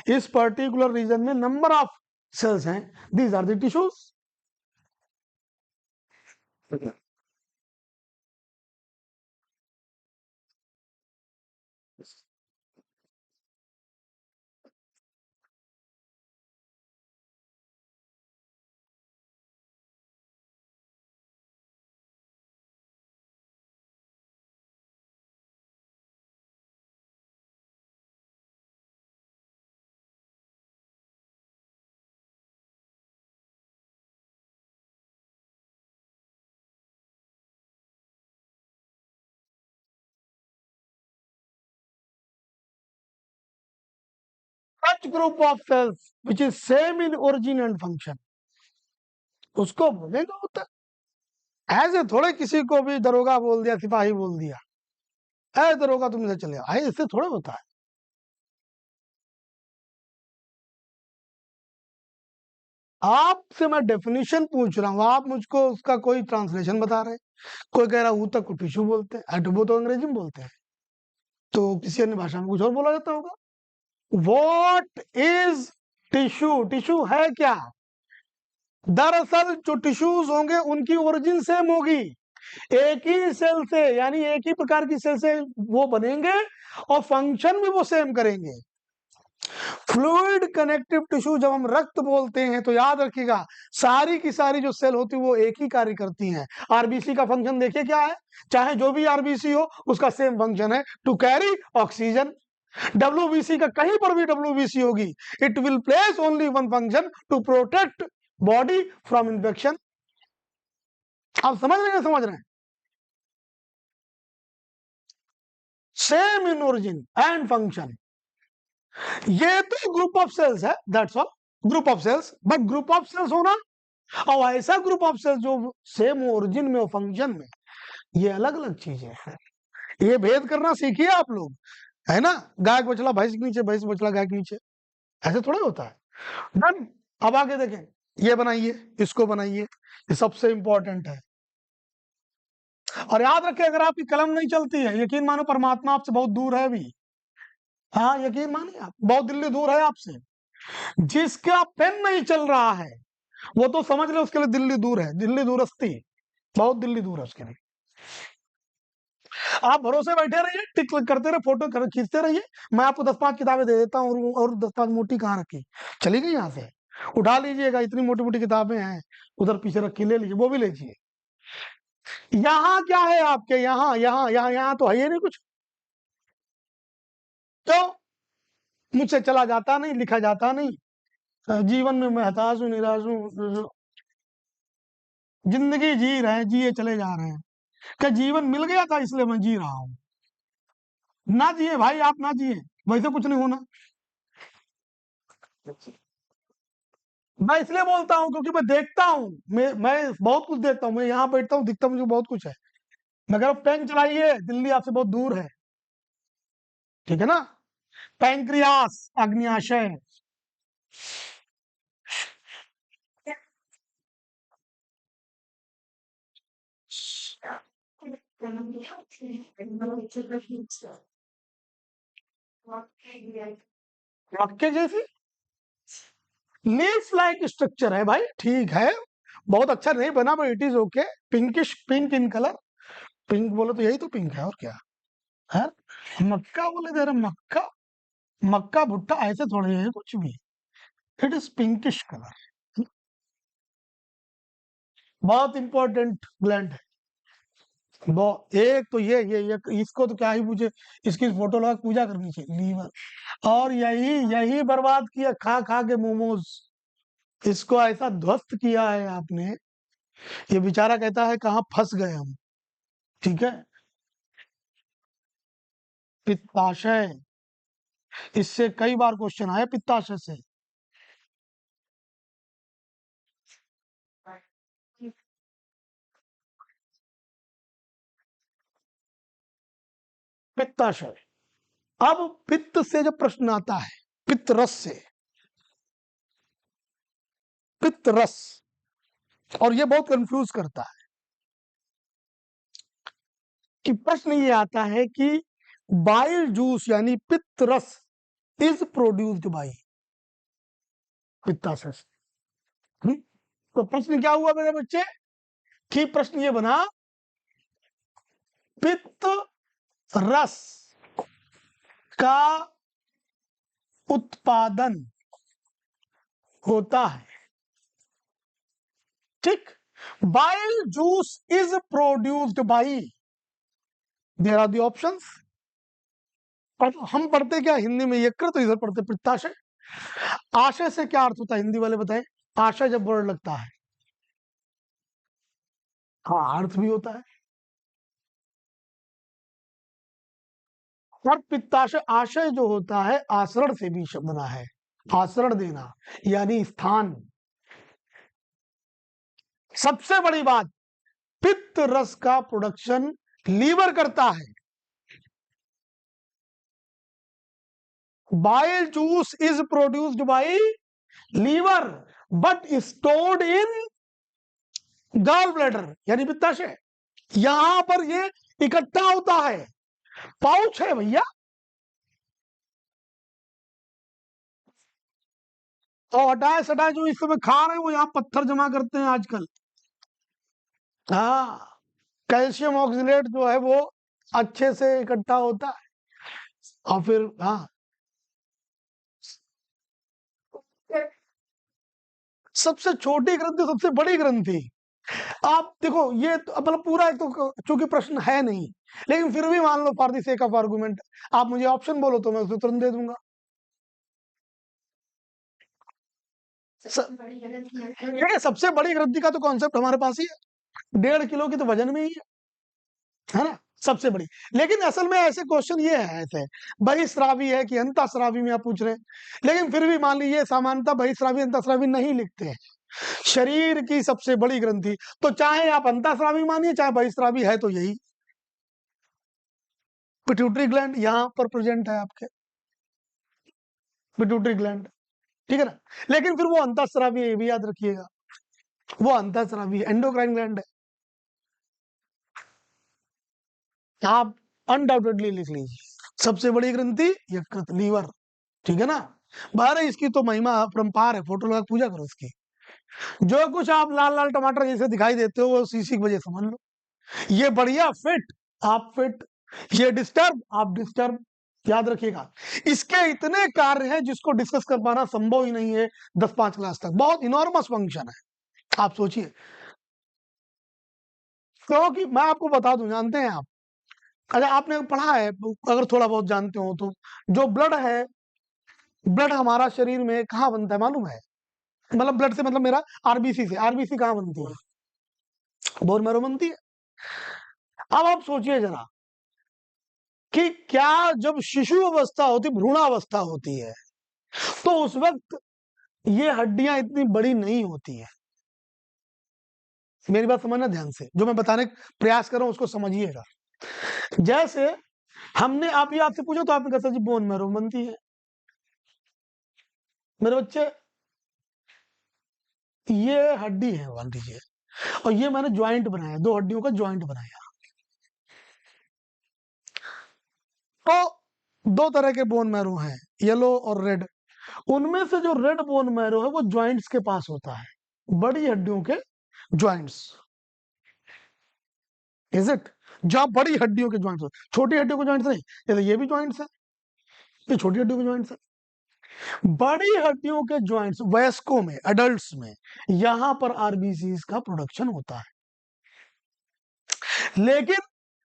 इस पर्टिकुलर रीजन में नंबर ऑफ सेल्स हैं, these are the tissues. Such group of cells which is same in origin and function, उसको बोलेगा ऊतक। ऐसे थोड़े किसी को भी दरोगा बोल दिया, सिपाही बोल दिया, ऐ दरोगा तुम इधर चले आओ, ऐसे थोड़ा होता है। आपसे मैं डेफिनेशन पूछ रहा हूं, आप मुझको उसका कोई ट्रांसलेशन बता रहे हैं। कोई कह रहा है ऊतक को टिश्यू बोलते हैं, वो तो अंग्रेजी में बोलते हैं, तो किसी अन्य भाषा में कुछ और बोला जाता होगा। What is tissue? टिश्यू है क्या? दरअसल जो टिश्यूज होंगे उनकी ओरिजिन सेम होगी, एक ही सेल से, यानी एक ही प्रकार की सेल से वो बनेंगे और फंक्शन भी वो सेम करेंगे। फ्लूइड कनेक्टिव टिश्यू, जब हम रक्त बोलते हैं तो याद रखिएगा सारी की सारी जो सेल होती है वो एक ही कार्य करती हैं। आरबीसी का फंक्शन देखिए क्या है, चाहे जो भी आरबीसी हो उसका सेम फंक्शन है, टू कैरी ऑक्सीजन। डब्ल्यूबीसी का कहीं पर भी डब्ल्यूबीसी होगी, it will place only one function, to protect body from infection. आप समझ रहे हैं, समझ रहे हैं? Same in origin and function. ये तो ग्रुप ऑफ सेल्स है, that's all, group of cells. But group of cells होना और ऐसा ग्रुप ऑफ सेल्स जो सेम ओरिजिन में और फंक्शन में, ये अलग अलग चीजें हैं। ये भेद करना सीखिए आप लोग, है ना। गाय को बछड़ा भैंस के नीचे, भैंस को बछड़ा गाय के नीचे, ऐसे थोड़ा होता है। डन। अब आगे देखें, ये बनाइए, इसको बनाइए, ये सबसे इंपॉर्टेंट है। और याद रखें, अगर आपकी कलम नहीं चलती है, यकीन मानो परमात्मा आपसे बहुत दूर है अभी। हाँ, यकीन मानिए, आप बहुत दिल्ली दूर है आपसे। जिसका पेन नहीं चल रहा है वो तो समझ लो उसके लिए दिल्ली दूर है, दिल्ली दूरस्ती, बहुत दिल्ली दूर है उसके लिए। आप भरोसे बैठे रहिए, टिक करते रहे, फोटो खींचते रहिए। मैं आपको 10-5 किताबें दे देता हूँ, और 10-5 मोटी कहाँ रखी, चली गई यहाँ से, उठा लीजिएगा, इतनी मोटी मोटी किताबें हैं उधर पीछे रखी, ले लीजिए, वो भी लीजिए। यहाँ क्या है आपके, यहाँ यहाँ यहाँ यहाँ तो है ही नहीं कुछ, तो मुझसे चला जाता नहीं, लिखा जाता नहीं। जीवन में मैं हताश हूँ, निराश हूँ, जिंदगी जी रहे हैं, जिए चले जा रहे हैं। क्या जीवन मिल गया था इसलिए मैं जी रहा हूँ? ना जिए भाई, आप ना जिए, वैसे कुछ नहीं होना। मैं इसलिए बोलता हूँ क्योंकि मैं देखता हूँ, मैं बहुत कुछ देखता हूँ, मैं यहाँ बैठता हूँ, दिखता मुझे बहुत कुछ है। मैं कह रहा हूँ पेन चलाइए, दिल्ली आपसे बहुत दूर है, ठीक है ना। पैंक्रियास, अग्न्याशय, मक्के जैसी लीफ लाइक स्ट्रक्चर है भाई, ठीक है, बहुत अच्छा नहीं बना, but it is okay. Pinkish, pink in colour, pink बोले तो यही तो पिंक है, और क्या है। मक्का बोले दे रहे, मक्का, मक्का भुट्टा ऐसे थोड़े है कुछ भी, इट इज पिंकिश कलर। बहुत इंपॉर्टेंट ग्लैंड है वो। एक तो ये इसको तो क्या ही पूछे, इसकी फोटो लगा के पूजा करनी चाहिए, लीवर। और यही यही बर्बाद किया खा खा के मोमोज, इसको ऐसा ध्वस्त किया है आपने, ये बेचारा कहता है कहाँ फंस गए हम, ठीक है। पित्ताशय, इससे कई बार क्वेश्चन आया पित्ताशय से। पित्ताशय। अब पित्त से जब प्रश्न आता है, पित्त रस से, पित्त रस, और ये बहुत कंफ्यूज करता है कि प्रश्न ये आता है कि बाइल जूस यानी पित्त रस इज प्रोड्यूस्ड बाई पित्ताशय से। तो प्रश्न क्या हुआ मेरे बच्चे कि प्रश्न ये बना, पित्त रस का उत्पादन होता है, ठीक, bile juice is produced by, there are the options. हम पढ़ते क्या हिंदी में यकृत, तो इधर पढ़ते पित्ताशय। आशय से क्या अर्थ होता है हिंदी वाले बताएं, आशय जब वर्ड लगता है, हाँ अर्थ भी होता है। और पित्ताशय, आशय जो होता है आसरण से भी शब्द बना है, आसरण देना यानी स्थान। सबसे बड़ी बात, पित्त रस का प्रोडक्शन लीवर करता है। Bile juice is produced by liver but stored in gall bladder यानी पित्ताशय। यहां पर ये इकट्ठा होता है, पाउच है भैया। और हटाए सटाए जो इस समय खा रहे हैं वो यहाँ पत्थर जमा करते हैं आजकल। हाँ, कैल्शियम ऑक्सीलेट जो है वो अच्छे से इकट्ठा होता है, और फिर हाँ सबसे छोटी ग्रंथि सबसे बड़ी ग्रंथि। आप देखो ये तो मतलब पूरा एक तो चूंकि प्रश्न है नहीं, लेकिन फिर भी मान लो for the sake of argument आप मुझे ऑप्शन बोलो तो मैं उसको तुरंत दे दूंगा। देखिए सबसे बड़ी ग्रंथि का तो कॉन्सेप्ट हमारे पास ही है, 1.5 किलो की तो वजन में ही है ना सबसे बड़ी। लेकिन असल में ऐसे क्वेश्चन ये है, ऐसे बहिस्रावी है कि अंतःस्रावी में आप पूछ रहे हैं, लेकिन फिर भी मान लीजिए सामान्यतः बहिस्रावी अंतःस्रावी नहीं लिखते हैं। शरीर की सबसे बड़ी ग्रंथि, तो चाहे आप अंतःस्रावी मानिए चाहे बहिस्रावी है तो यही पिट्यूटरी ग्लैंड यहां पर प्रेजेंट है आपके, पिट्यूटरी ग्लैंड, ठीक है ना। लेकिन फिर वो अंतःस्रावी है, ये भी याद रखिएगा, वो अंतःस्रावी एंडोक्राइन ग्लैंड है। आप अनडाउटेडली लिख लीजिए सबसे बड़ी ग्रंथि यकृत, लीवर, ठीक है ना। बाहर इसकी तो महिमा अपरंपार है, फोटो लगा पूजा करो इसकी। जो कुछ आप लाल लाल टमाटर जैसे दिखाई देते हो वो सीसी की वजह समझ लो। ये बढ़िया फिट, आप फिट, ये डिस्टर्ब, आप डिस्टर्ब, याद रखिएगा। इसके इतने कार्य हैं जिसको डिस्कस कर पाना संभव ही नहीं है 10-5 क्लास तक, बहुत इनॉर्मस फंक्शन है, आप सोचिए। क्योंकि मैं आपको बता दूं, जानते हैं आप, अगर आपने पढ़ा है, अगर थोड़ा बहुत जानते हो तो, जो ब्लड है, ब्लड हमारा शरीर में कहाँ बनता है मालूम है? मतलब ब्लड से मतलब मेरा आरबीसी से, आरबीसी कहाँ बनती है? बोन मैरो बनती है। अब आप सोचिए जरा कि क्या जब शिशु अवस्था होती, भ्रूणावस्था होती है, तो उस वक्त ये हड्डियां इतनी बड़ी नहीं होती है। मेरी बात समझना ध्यान से, जो मैं बताने का प्रयास कर रहा हूं उसको समझिएगा। जैसे हमने आप ये आपसे पूछा तो आपने कहा सर जी बोन मैरो बनती है। मेरे बच्चे ये हड्डी है मान लीजिए, और ये मैंने ज्वाइंट बनाया, 2 हड्डियों का ज्वाइंट बनाया। तो 2 तरह के बोन मैरो हैं, येलो और रेड। उनमें से जो रेड बोन मैरो है वो ज्वाइंट्स के पास होता है, बड़ी हड्डियों के ज्वाइंट्स, इज इट? जहां बड़ी हड्डियों के ज्वाइंट्स होते, छोटी हड्डियों के ज्वाइंट्स नहीं, जैसे ये भी ज्वाइंट्स है, ये छोटी हड्डियों के ज्वाइंट्स है। बड़ी हड्डियों के ज्वाइंट्स वयस्कों में, एडल्ट्स में, यहां पर आरबीसी का प्रोडक्शन होता है। लेकिन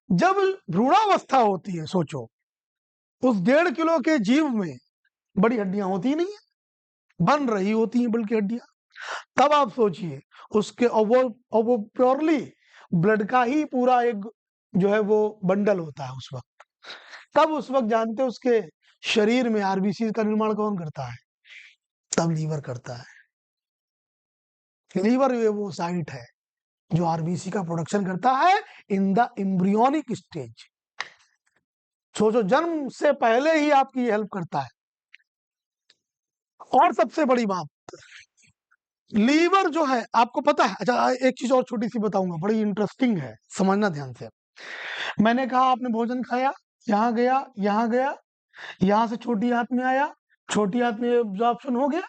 जब भ्रूणावस्था होती है, सोचो उस 1.5 किलो के जीव में बड़ी हड्डियां होती ही नहीं है, बन रही होती हैं बल्कि हड्डियां। तब आप सोचिए उसके, और वो प्योरली ब्लड का ही पूरा एक जो है वो बंडल होता है उस वक्त। तब उस वक्त जानते हो उसके शरीर में आरबीसी का निर्माण कौन करता है? तब लीवर करता है। लीवर ये वो साइट है जो आरबीसी का प्रोडक्शन करता है इन द एम्ब्रियोनिक स्टेज। सोचो, जन्म से पहले ही आपकी हेल्प करता है। और सबसे बड़ी बात, लीवर जो है, आपको पता है, अच्छा एक चीज और छोटी सी बताऊंगा, बड़ी इंटरेस्टिंग है, समझना ध्यान से। मैंने कहा आपने भोजन खाया, यहाँ गया, यहाँ गया, यहाँ से छोटी आंत में आया, छोटी आंत में एब्जॉर्प्शन हो गया।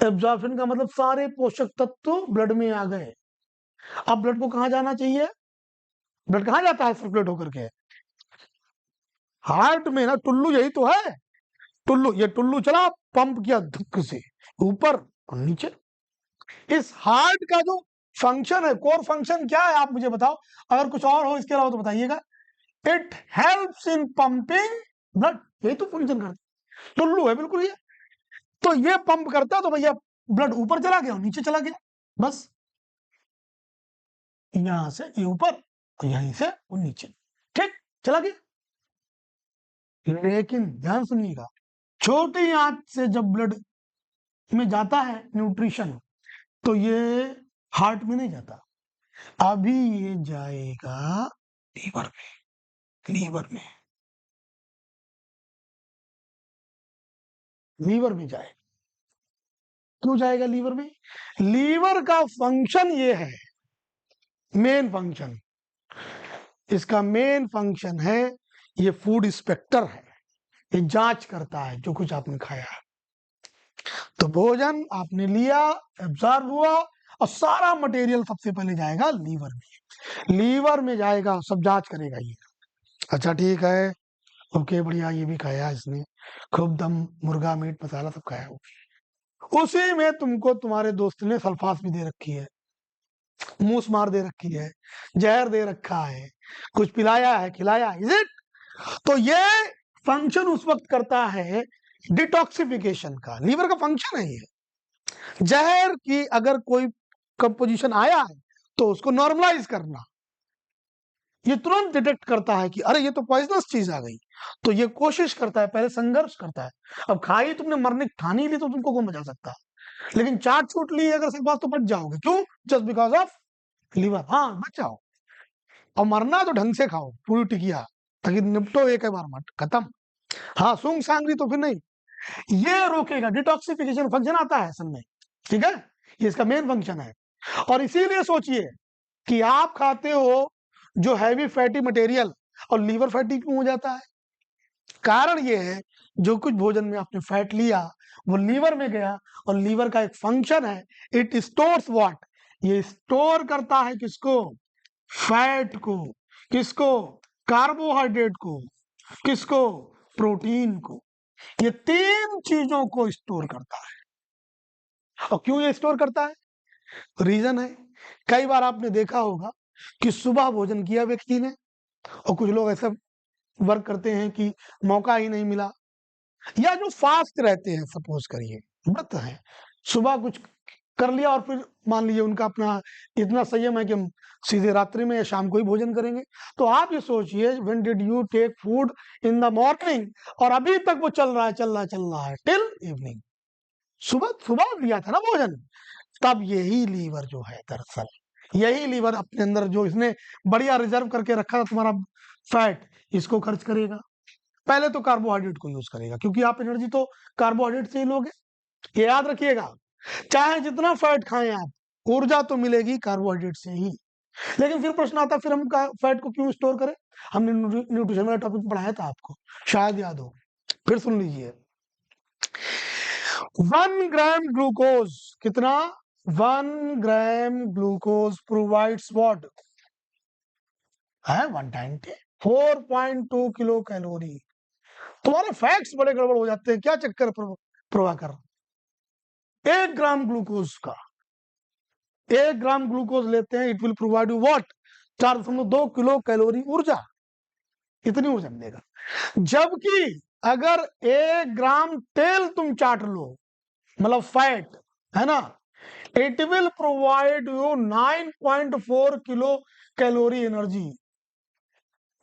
एब्जॉर्प्शन का मतलब सारे पोषक तत्व ब्लड में आ गए। अब ब्लड को कहाँ जाना चाहिए? ब्लड कहाँ जाता है सर्कुलेट होकर के? हार्ट में ना, टुल्लू यही तो है। टुल्लू, ये टुल्लू चला, पंप किया धक्के से ऊपर और नीचे। इस हार्ट का जो फंक्शन है, कोर फंक्शन क्या है आप मुझे बताओ, अगर कुछ और हो इसके अलावा तो बताइएगा। It helps in pumping blood, यही तो फंक्शन करता है, टुल्लू है बिल्कुल ये। तो ये पंप करता है तो भैया ब्लड ऊपर चला गया और नीचे चला गया, बस। यहां से ये ऊपर और यहीं से वो नीचे, ठीक, चला गया। लेकिन ध्यान सुनिएगा, छोटी आंत से जब ब्लड में जाता है न्यूट्रिशन, तो ये हार्ट में नहीं जाता, अभी ये जाएगा लीवर में। लीवर में जाएगा। क्यों जाएगा लीवर में? लीवर का फंक्शन ये है, मेन फंक्शन, इसका मेन फंक्शन है, ये फूड इंस्पेक्टर है, ये जांच करता है जो कुछ आपने खाया। तो भोजन आपने लिया, एब्जॉर्ब हुआ, और सारा मटेरियल सबसे पहले जाएगा लीवर में। लीवर में जाएगा, सब जांच करेगा ये। अच्छा ठीक है, ओके बढ़िया, ये भी खाया इसने, खूब दम मुर्गा मीट मसाला सब खाया। उसी में तुमको तुम्हारे दोस्त ने सल्फास भी दे रखी है, मूस मार दे रखी है, जहर दे रखा है, कुछ पिलाया है, खिलाया, इज इट? तो ये फंक्शन उस वक्त करता है डिटॉक्सिफिकेशन का, लीवर का फंक्शन है ये। जहर की अगर कोई कंपोजिशन आया है तो उसको नॉर्मलाइज करना। ये तुरंत डिटेक्ट करता है कि अरे ये तो पॉइजनस चीज आ गई, तो ये कोशिश करता है, पहले संघर्ष करता है। अब खाई तुमने, मरने ठानी ली, तो तुमको कौन बचा सकता? लेकिन चाट छूट ली अगर सिर्फ बात, तो बच जाओगे। क्यों? Just because of liver. हाँ, बच जाओ। और मरना तो ढंग से खाओ, पूरी टिकिया, ताकि निपटो एक बार, मत खत्म। हाँ, सूंघ सांगरी तो फिर नहीं। ये रोकेगा, डिटॉक्सिफिकेशन फंक्शन आता है असल में, ठीक है, ये इसका मेन फंक्शन है। और इसीलिए सोचिए कि आप खाते हो जो हैवी फैटी मटेरियल, और लीवर फैटी क्यों हो जाता है? कारण ये है, जो कुछ भोजन में आपने फैट लिया वो लीवर में गया, और लीवर का एक फंक्शन है, इट स्टोर्स व्हाट, ये स्टोर करता है किसको? फैट को। किसको? कार्बोहाइड्रेट को। किसको? प्रोटीन को। ये तीन चीजों को स्टोर करता है। और क्यों ये स्टोर करता है? रीजन है, कई बार आपने देखा होगा कि सुबह भोजन किया व्यक्ति ने, और कुछ लोग ऐसा वर्क करते हैं कि मौका ही नहीं मिला, या जो फास्ट रहते हैं, सपोज करिए व्रत है, सुबह कुछ कर लिया और फिर मान लीजिए उनका अपना इतना संयम है कि हम सीधे रात्रि में या शाम को ही भोजन करेंगे। तो आप ये सोचिए, when did you take food in the morning, और अभी तक वो चल रहा है टिल इवनिंग, सुबह सुबह लिया था ना भोजन। तब यही लीवर जो है, दरअसल यही लीवर अपने अंदर जो इसने बढ़िया रिजर्व करके रखा था तुम्हारा फैट, इसको खर्च करेगा। पहले तो कार्बोहाइड्रेट को यूज करेगा, क्योंकि आप एनर्जी तो कार्बोहाइड्रेट से ही लोगे, ये याद रखिएगा। चाहे जितना फैट खाएं आप, ऊर्जा तो मिलेगी कार्बोहाइड्रेट से ही। लेकिन फिर प्रश्न आता है, फिर हम फैट को क्यों स्टोर करें? हमने न्यूट्रिशन वाला टॉपिक पढ़ाया था आपको, शायद याद हो, फिर सुन लीजिए। 1 ग्राम ग्लूकोज, कितना? 1 ग्राम ग्लूकोज प्रोवाइड्स व्हाट है? 190, 4.2 किलो कैलोरी। तुम्हारे फैक्ट्स बड़े गड़बड़ हो जाते हैं, क्या चक्कर प्रभाकर? 1 ग्राम ग्लूकोज का, 1 ग्राम ग्लूकोज लेते हैं, it will provide you what? 4.2 kilo calorie ऊर्जा, इतनी ऊर्जा मिलेगा। जबकि अगर 1 ग्राम तेल तुम चाट लो, मतलब फैट है ना, it will provide you 9.4 kilo calorie energy,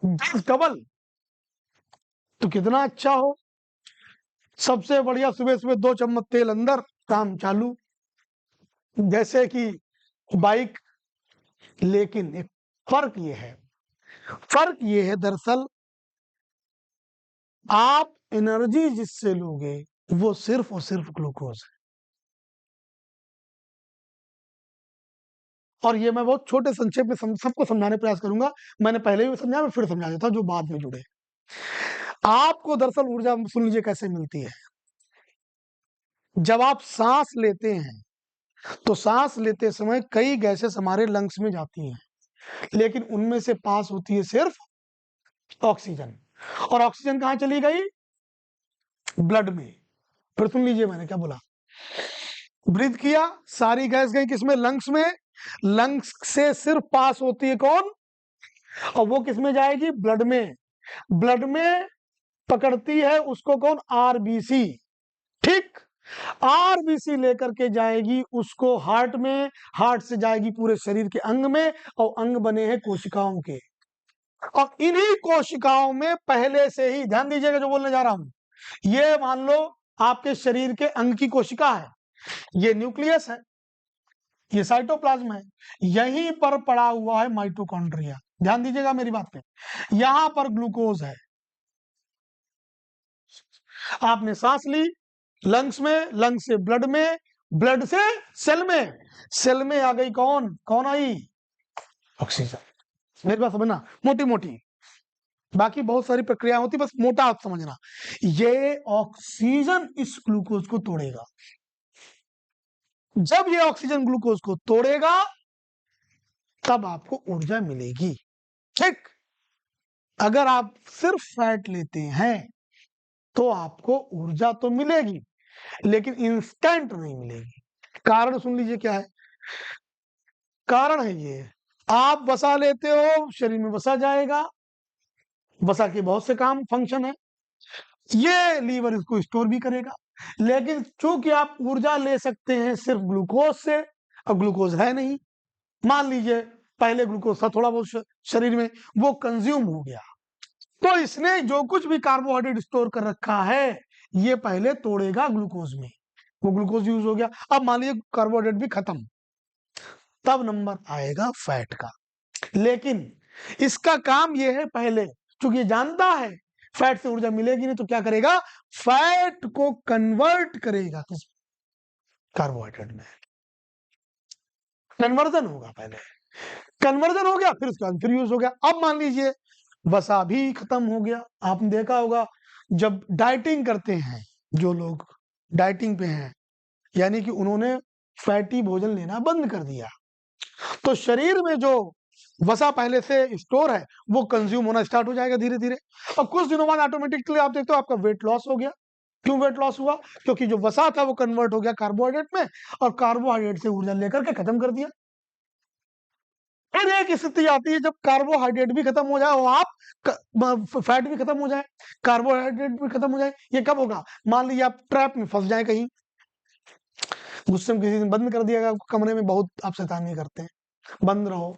double. तो कितना अच्छा हो। सबसे बढ़िया, सुबह सुबह 2 चम्मच तेल अंदर, काम चालू, जैसे कि बाइक। लेकिन एक फर्क ये है, दरअसल आप एनर्जी जिससे लोगे वो सिर्फ और सिर्फ ग्लूकोज है। और ये मैं बहुत छोटे संक्षेप में सबको समझाने प्रयास करूंगा। मैंने पहले भी समझाया, मैं फिर समझा देता हूं जो बाद में जुड़े। आपको दरअसल ऊर्जा सुन लीजिए कैसे मिलती है। जब आप सांस लेते हैं तो सांस लेते समय कई गैसेस हमारे लंग्स में जाती हैं, लेकिन उनमें से पास होती है सिर्फ ऑक्सीजन। और ऑक्सीजन कहां चली गई? ब्लड में। फिर सुन लीजिए मैंने क्या बोला। ब्रीथ किया, सारी गैस गई किसमें? लंग्स में। लंग्स से सिर्फ पास होती है कौन? और वो किसमें जाएगी? ब्लड में। ब्लड में पकड़ती है उसको कौन? आरबीसी। ठीक। आरबीसी लेकर के जाएगी उसको हार्ट में, हार्ट से जाएगी पूरे शरीर के अंग में, और अंग बने हैं कोशिकाओं के। और इन्हीं कोशिकाओं में पहले से ही, ध्यान दीजिएगा जो बोलने जा रहा हूं, ये मान लो आपके शरीर के अंग की कोशिका है, ये न्यूक्लियस है, ये साइटोप्लाज्म है, यहीं पर पड़ा हुआ है माइटोकॉन्ड्रिया। ध्यान दीजिएगा मेरी बात पे, यहां पर ग्लूकोज है। आपने सांस ली, लंग्स में, लंग्स से ब्लड में, ब्लड से सेल में, सेल में आ गई कौन? कौन आई? ऑक्सीजन। मेरी बात समझना, मोटी मोटी, बाकी बहुत सारी प्रक्रिया होती, बस मोटा आप समझना। ये ऑक्सीजन इस ग्लूकोज को तोड़ेगा। जब ये ऑक्सीजन ग्लूकोज को तोड़ेगा तब आपको ऊर्जा मिलेगी। ठीक। अगर आप सिर्फ फैट लेते हैं तो आपको ऊर्जा तो मिलेगी, लेकिन इंस्टेंट नहीं मिलेगी। कारण सुन लीजिए क्या है। कारण है ये, आप वसा लेते हो, शरीर में वसा जाएगा, वसा के बहुत से काम फंक्शन है, ये लीवर इसको स्टोर भी करेगा, लेकिन चूंकि आप ऊर्जा ले सकते हैं सिर्फ ग्लूकोज से, और ग्लूकोज है नहीं, मान लीजिए पहले ग्लूकोज था थोड़ा बहुत शरीर में, वो कंज्यूम हो गया, तो इसने जो कुछ भी कार्बोहाइड्रेट स्टोर कर रखा है ये पहले तोड़ेगा ग्लूकोज में, वो ग्लूकोज यूज हो गया। अब मान लीजिए कार्बोहाइड्रेट भी खत्म, तब नंबर आएगा फैट का। लेकिन इसका काम ये है, पहले चूंकि ये जानता है फैट से ऊर्जा मिलेगी नहीं, तो क्या करेगा? फैट को कन्वर्ट करेगा किस? कार्बोहाइड्रेट में। कन्वर्जन होगा पहले, कन्वर्जन हो गया, फिर उसके बाद फिर यूज हो गया। अब मान लीजिए वसा भी खत्म हो गया। आपने देखा होगा जब डाइटिंग करते हैं, जो लोग डाइटिंग पे हैं, यानी कि उन्होंने फैटी भोजन लेना बंद कर दिया, तो शरीर में जो वसा पहले से स्टोर है वो कंज्यूम होना स्टार्ट हो जाएगा धीरे धीरे, और कुछ दिनों बाद ऑटोमेटिकली आप देखते हो आपका वेट लॉस हो गया। क्यों वेट लॉस हुआ? क्योंकि जो वसा था वो कन्वर्ट हो गया कार्बोहाइड्रेट में, और कार्बोहाइड्रेट से ऊर्जा लेकर के खत्म कर दिया। फिर एक स्थिति आती है जब कार्बोहाइड्रेट भी खत्म हो जाए और आप फैट भी खत्म हो जाए, कार्बोहाइड्रेट भी खत्म हो जाए। ये कब होगा? मान लीजिए आप ट्रैप में फंस जाए कहीं, गुस्से में किसी दिन बंद कर दिया कमरे में, बहुत आप शैतानी करते हैं, बंद रहो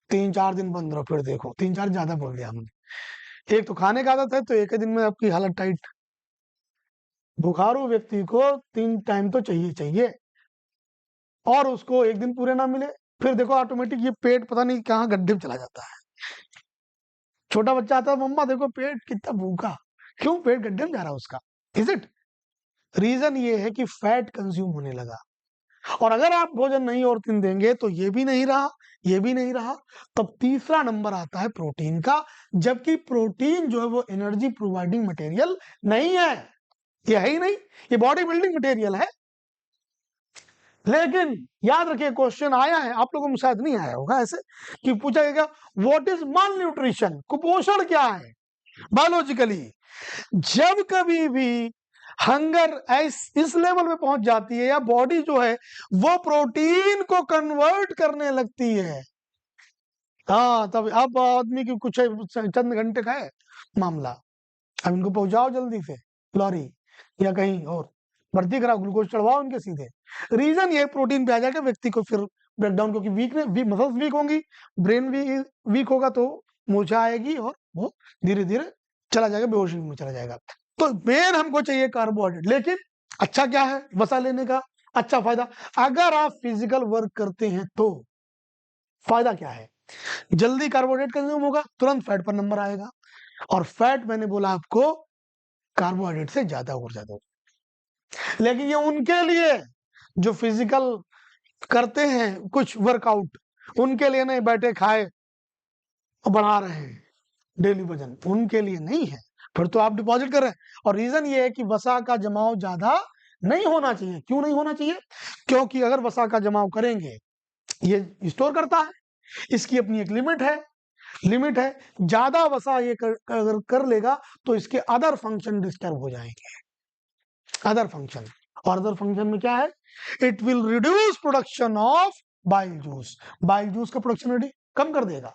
3-4 दिन, बंद रहो, फिर देखो 3-4 ज्यादा बोल दिया हमने। एक तो खाने का आदत है तो एक ही दिन में आपकी हालत टाइट। बुखारू व्यक्ति को 3 टाइम तो चाहिए चाहिए, और उसको एक दिन पूरे ना मिले, फिर देखो ऑटोमेटिक ये पेट पता नहीं कहाँ गड्ढे में चला जाता है। छोटा बच्चा आता है, मम्मा देखो पेट कितना भूखा, क्यों? पेट गड्ढे में जा रहा है उसका। Is it? रीजन ये है कि फैट कंज्यूम होने लगा। और अगर आप भोजन नहीं और दिन देंगे तो ये भी नहीं रहा, ये भी नहीं रहा, तब तीसरा नंबर आता है प्रोटीन का। जबकि प्रोटीन जो है वो एनर्जी प्रोवाइडिंग मटेरियल नहीं है, ये है ही नहीं, ये बॉडी बिल्डिंग मटेरियल है। लेकिन याद रखिए क्वेश्चन आया है, आप लोगों में शायद नहीं आया होगा ऐसे, कि पूछा गया व्हाट इज माल न्यूट्रिशन, कुपोषण क्या है बायोलॉजिकली। जब कभी भी हंगर इस लेवल पे पहुंच जाती है, या बॉडी जो है वो प्रोटीन को कन्वर्ट करने लगती है, हाँ, तब अब आदमी की कुछ चंद घंटे का है मामला, अब इनको पहुंचाओ जल्दी से लॉरी या कहीं और, भर्ती कराओ, ग्लूकोज चढ़वाओ उनके सीधे। रीजन ये प्रोटीन पे आ जाएगा व्यक्ति को फिर ब्रेकडाउन, क्योंकि मसल्स वीक होंगी, ब्रेन भी वीक होगा, तो मूर्छा आएगी और वो धीरे धीरे चला जाएगा, बेहोशी में चला जाएगा। तो मेन हमको चाहिए कार्बोहाइड्रेट, लेकिन अच्छा क्या है वसा लेने का? अच्छा फायदा, अगर आप फिजिकल वर्क करते हैं तो फायदा क्या है? जल्दी कार्बोहाइड्रेट कंज्यूम होगा, तुरंत फैट पर नंबर आएगा। और फैट मैंने बोला आपको कार्बोहाइड्रेट से ज्यादा ऊर्जा देगा। लेकिन ये उनके लिए जो फिजिकल करते हैं कुछ वर्कआउट, उनके लिए नहीं, बैठे खाए और बढ़ा रहे हैं डेली वजन, उनके लिए नहीं है। फिर तो आप डिपॉजिट कर रहे हैं। और रीजन ये है कि वसा का जमाव ज्यादा नहीं होना चाहिए। क्यों नहीं होना चाहिए? क्योंकि अगर वसा का जमाव करेंगे, ये स्टोर करता है, इसकी अपनी एक लिमिट है, ज्यादा वसा ये अगर कर लेगा तो इसके अदर फंक्शन डिस्टर्ब हो जाएंगे। अदर फंक्शन, और अदर फंक्शन में क्या है? It will reduce production of bile juice. Bile juice का प्रोडक्शन कम कर देगा,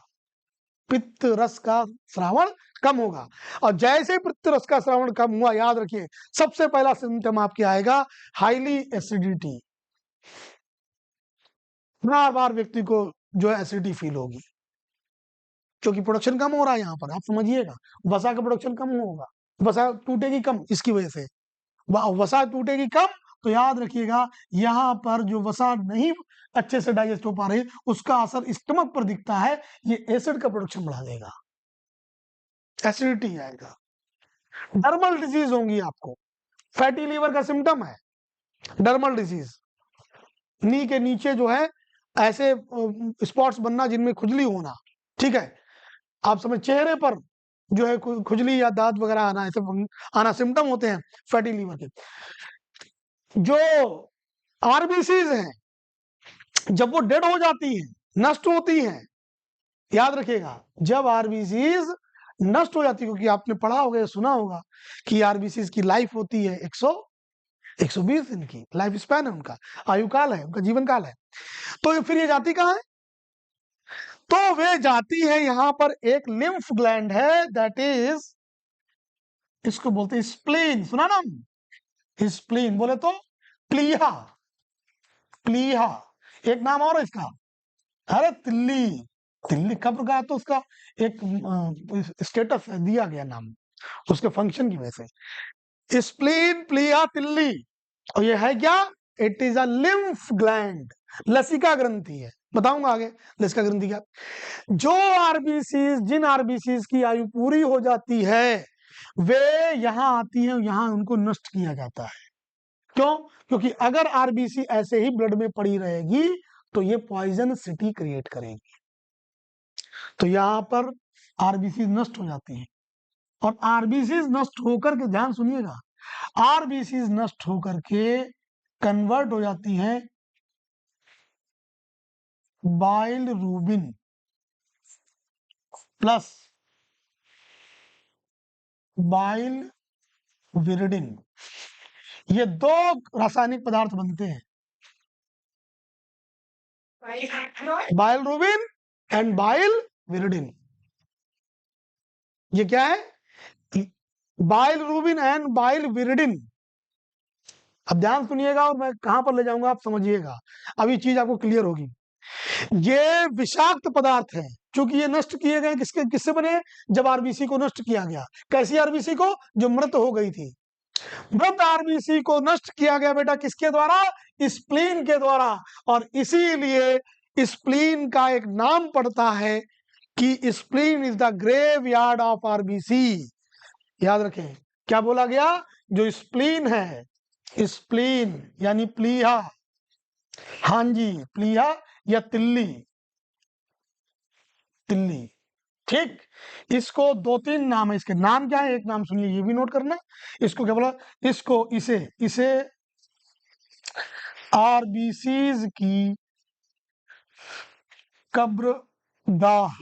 पित्त रस का श्रावण कम होगा। और जैसे पित्त रस का श्रावण कम हुआ, याद रखिए सबसे पहला सिम्टम आपके आएगा हाईली एसिडिटी। बार बार व्यक्ति को जो है एसिडिटी फील होगी, क्योंकि प्रोडक्शन कम हो रहा है। यहाँ पर आप समझिएगा, वसा का प्रोडक्शन कम होगा, वसा टूटेगी कम, इसकी वजह से वसा टूटेगी कम। तो याद रखिएगा, यहाँ पर जो वसा नहीं अच्छे से डाइजेस्ट हो पा रही, उसका असर स्टमक पर दिखता है, ये एसिड का प्रोडक्शन बढ़ा देगा, एसिडिटी आएगा। डर्मल डिजीज होंगी आपको, फैटी लीवर का सिम्टम है डर्मल डिजीज। नी के नीचे जो है ऐसे स्पॉट्स बनना जिनमें खुजली होना, ठीक है, आप समझ, चेहरे पर जो है खुजली या दांत वगैरह आना, ऐसे आना सिम्टम होते हैं फैटी लीवर के। जो आरबीसीज हैं, जब वो डेड हो जाती हैं, नष्ट होती हैं, याद रखिएगा, जब आरबीसीज नष्ट हो जाती है, क्योंकि आपने पढ़ा होगा, सुना होगा कि आरबीसीज की लाइफ होती है 120 दिन की लाइफ स्पैन है, उनका आयु काल है, उनका जीवन काल है। तो फिर ये जाती कहाँ है? तो वे जाती है, यहां पर एक लिम्फ ग्लैंड है, दैट इज, इसको बोलते हैं स्प्लीन। सुना नाम? स्प्लीन बोले तो प्लीहा, प्लीहा एक नाम और है इसका। अरे तिल्ली, तिल्ली कब का, तो उसका एक स्टेटस दिया गया नाम उसके फंक्शन की वजह से, स्प्लीन, प्लीहा, तिल्ली। और ये है क्या? It is a lymph gland, लसिका ग्रंथि है, बताऊंगा आगे लसिका ग्रंथि क्या। जो आरबीसीज, जिन आरबीसीज की आयु पूरी हो जाती है, वे यहां आती हैं, यहां उनको नष्ट किया जाता है। क्यों? क्योंकि अगर आरबीसी ऐसे ही ब्लड में पड़ी रहेगी तो ये पॉइजन सिटी क्रिएट करेगी। तो यहां पर आरबीसी नष्ट हो जाती हैं, और आरबीसी नष्ट होकर के, ध्यान सुनिएगा, आरबीसी नष्ट होकर के कन्वर्ट हो जाती हैं bilirubin plus biliverdin. ये दो रासायनिक पदार्थ बनते हैं, bilirubin and biliverdin. ये क्या है? Bilirubin and biliverdin. अब ध्यान सुनिएगा, और मैं कहां पर ले जाऊंगा आप समझिएगा, अभी चीज आपको क्लियर होगी। ये विषाक्त पदार्थ है, क्योंकि ये नष्ट किए गए किससे बने? जब आरबीसी को नष्ट किया गया। कैसी आरबीसी को? जो मृत हो गई थी। मृत आरबीसी को नष्ट किया गया बेटा किसके द्वारा? स्प्लीन के द्वारा। और इसीलिए स्प्लीन का एक नाम पड़ता है कि spleen is the graveyard of RBC. याद रखें, क्या बोला गया? जो स्प्लीन है, स्प्लीन यानी प्लीहा, हाँ जी, प्लीहा या तिल्ली, तिल्ली, ठीक। इसको दो तीन नाम है, इसके नाम क्या है? एक नाम सुनिए, ये भी नोट करना। इसको क्या बोला? इसको इसे आरबीसीज की कब्रगाह,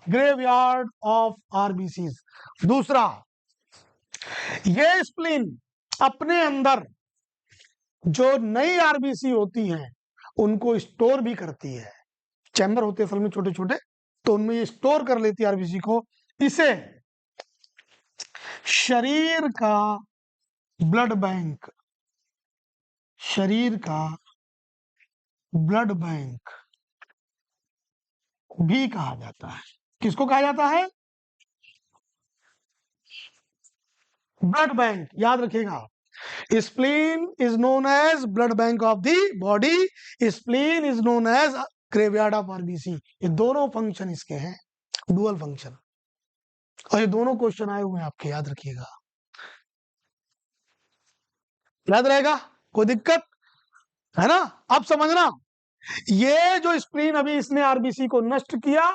ग्रेवयार्ड ऑफ आरबीसीज। दूसरा, ये स्प्लीन अपने अंदर जो नई आरबीसी होती हैं उनको स्टोर भी करती है। चैम्बर होते हैं असल में छोटे छोटे, तो उनमें ये स्टोर कर लेती है आरबीसी को। इसे शरीर का ब्लड बैंक, शरीर का ब्लड बैंक भी कहा जाता है। किसको कहा जाता है? Blood bank. याद रखिएगा, spleen is known as blood bank of the body, spleen is known as graveyard of RBC. ये दोनों फंक्शन इसके हैं, डुअल फंक्शन। और ये दोनों क्वेश्चन आए हुए हैं आपके, याद रखिएगा, याद रहेगा, कोई दिक्कत है ना? अब समझना, ये जो स्प्लीन अभी इसने आरबीसी को नष्ट किया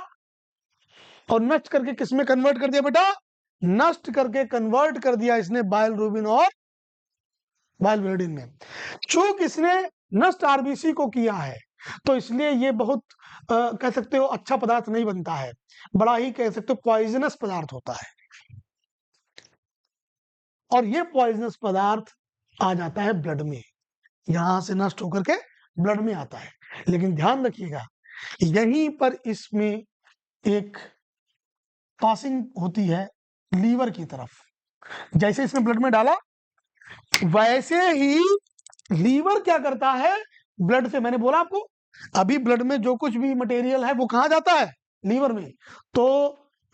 और नष्ट करके किसमें कन्वर्ट कर दिया बेटा? नष्ट करके कन्वर्ट कर दिया इसने बाइलरुबिन और बाइलरुबिन में। चूंकि इसने नष्ट आरबीसी को किया है तो इसलिए ये बहुत कह सकते हो अच्छा पदार्थ नहीं बनता है, बड़ा ही कह सकते हो पॉइजनस पदार्थ होता है, और ये पॉइजनस पदार्थ आ जाता है ब्लड में, यहां से नष्ट होकर के ब्लड में आता है। लेकिन ध्यान रखिएगा, यहीं पर इसमें एक पासिंग होती है लीवर की तरफ, जैसे इसने ब्लड में डाला वैसे ही लीवर क्या करता है, ब्लड से, मैंने बोला आपको अभी ब्लड में जो कुछ भी मटेरियल है वो कहां जाता है? लीवर में। तो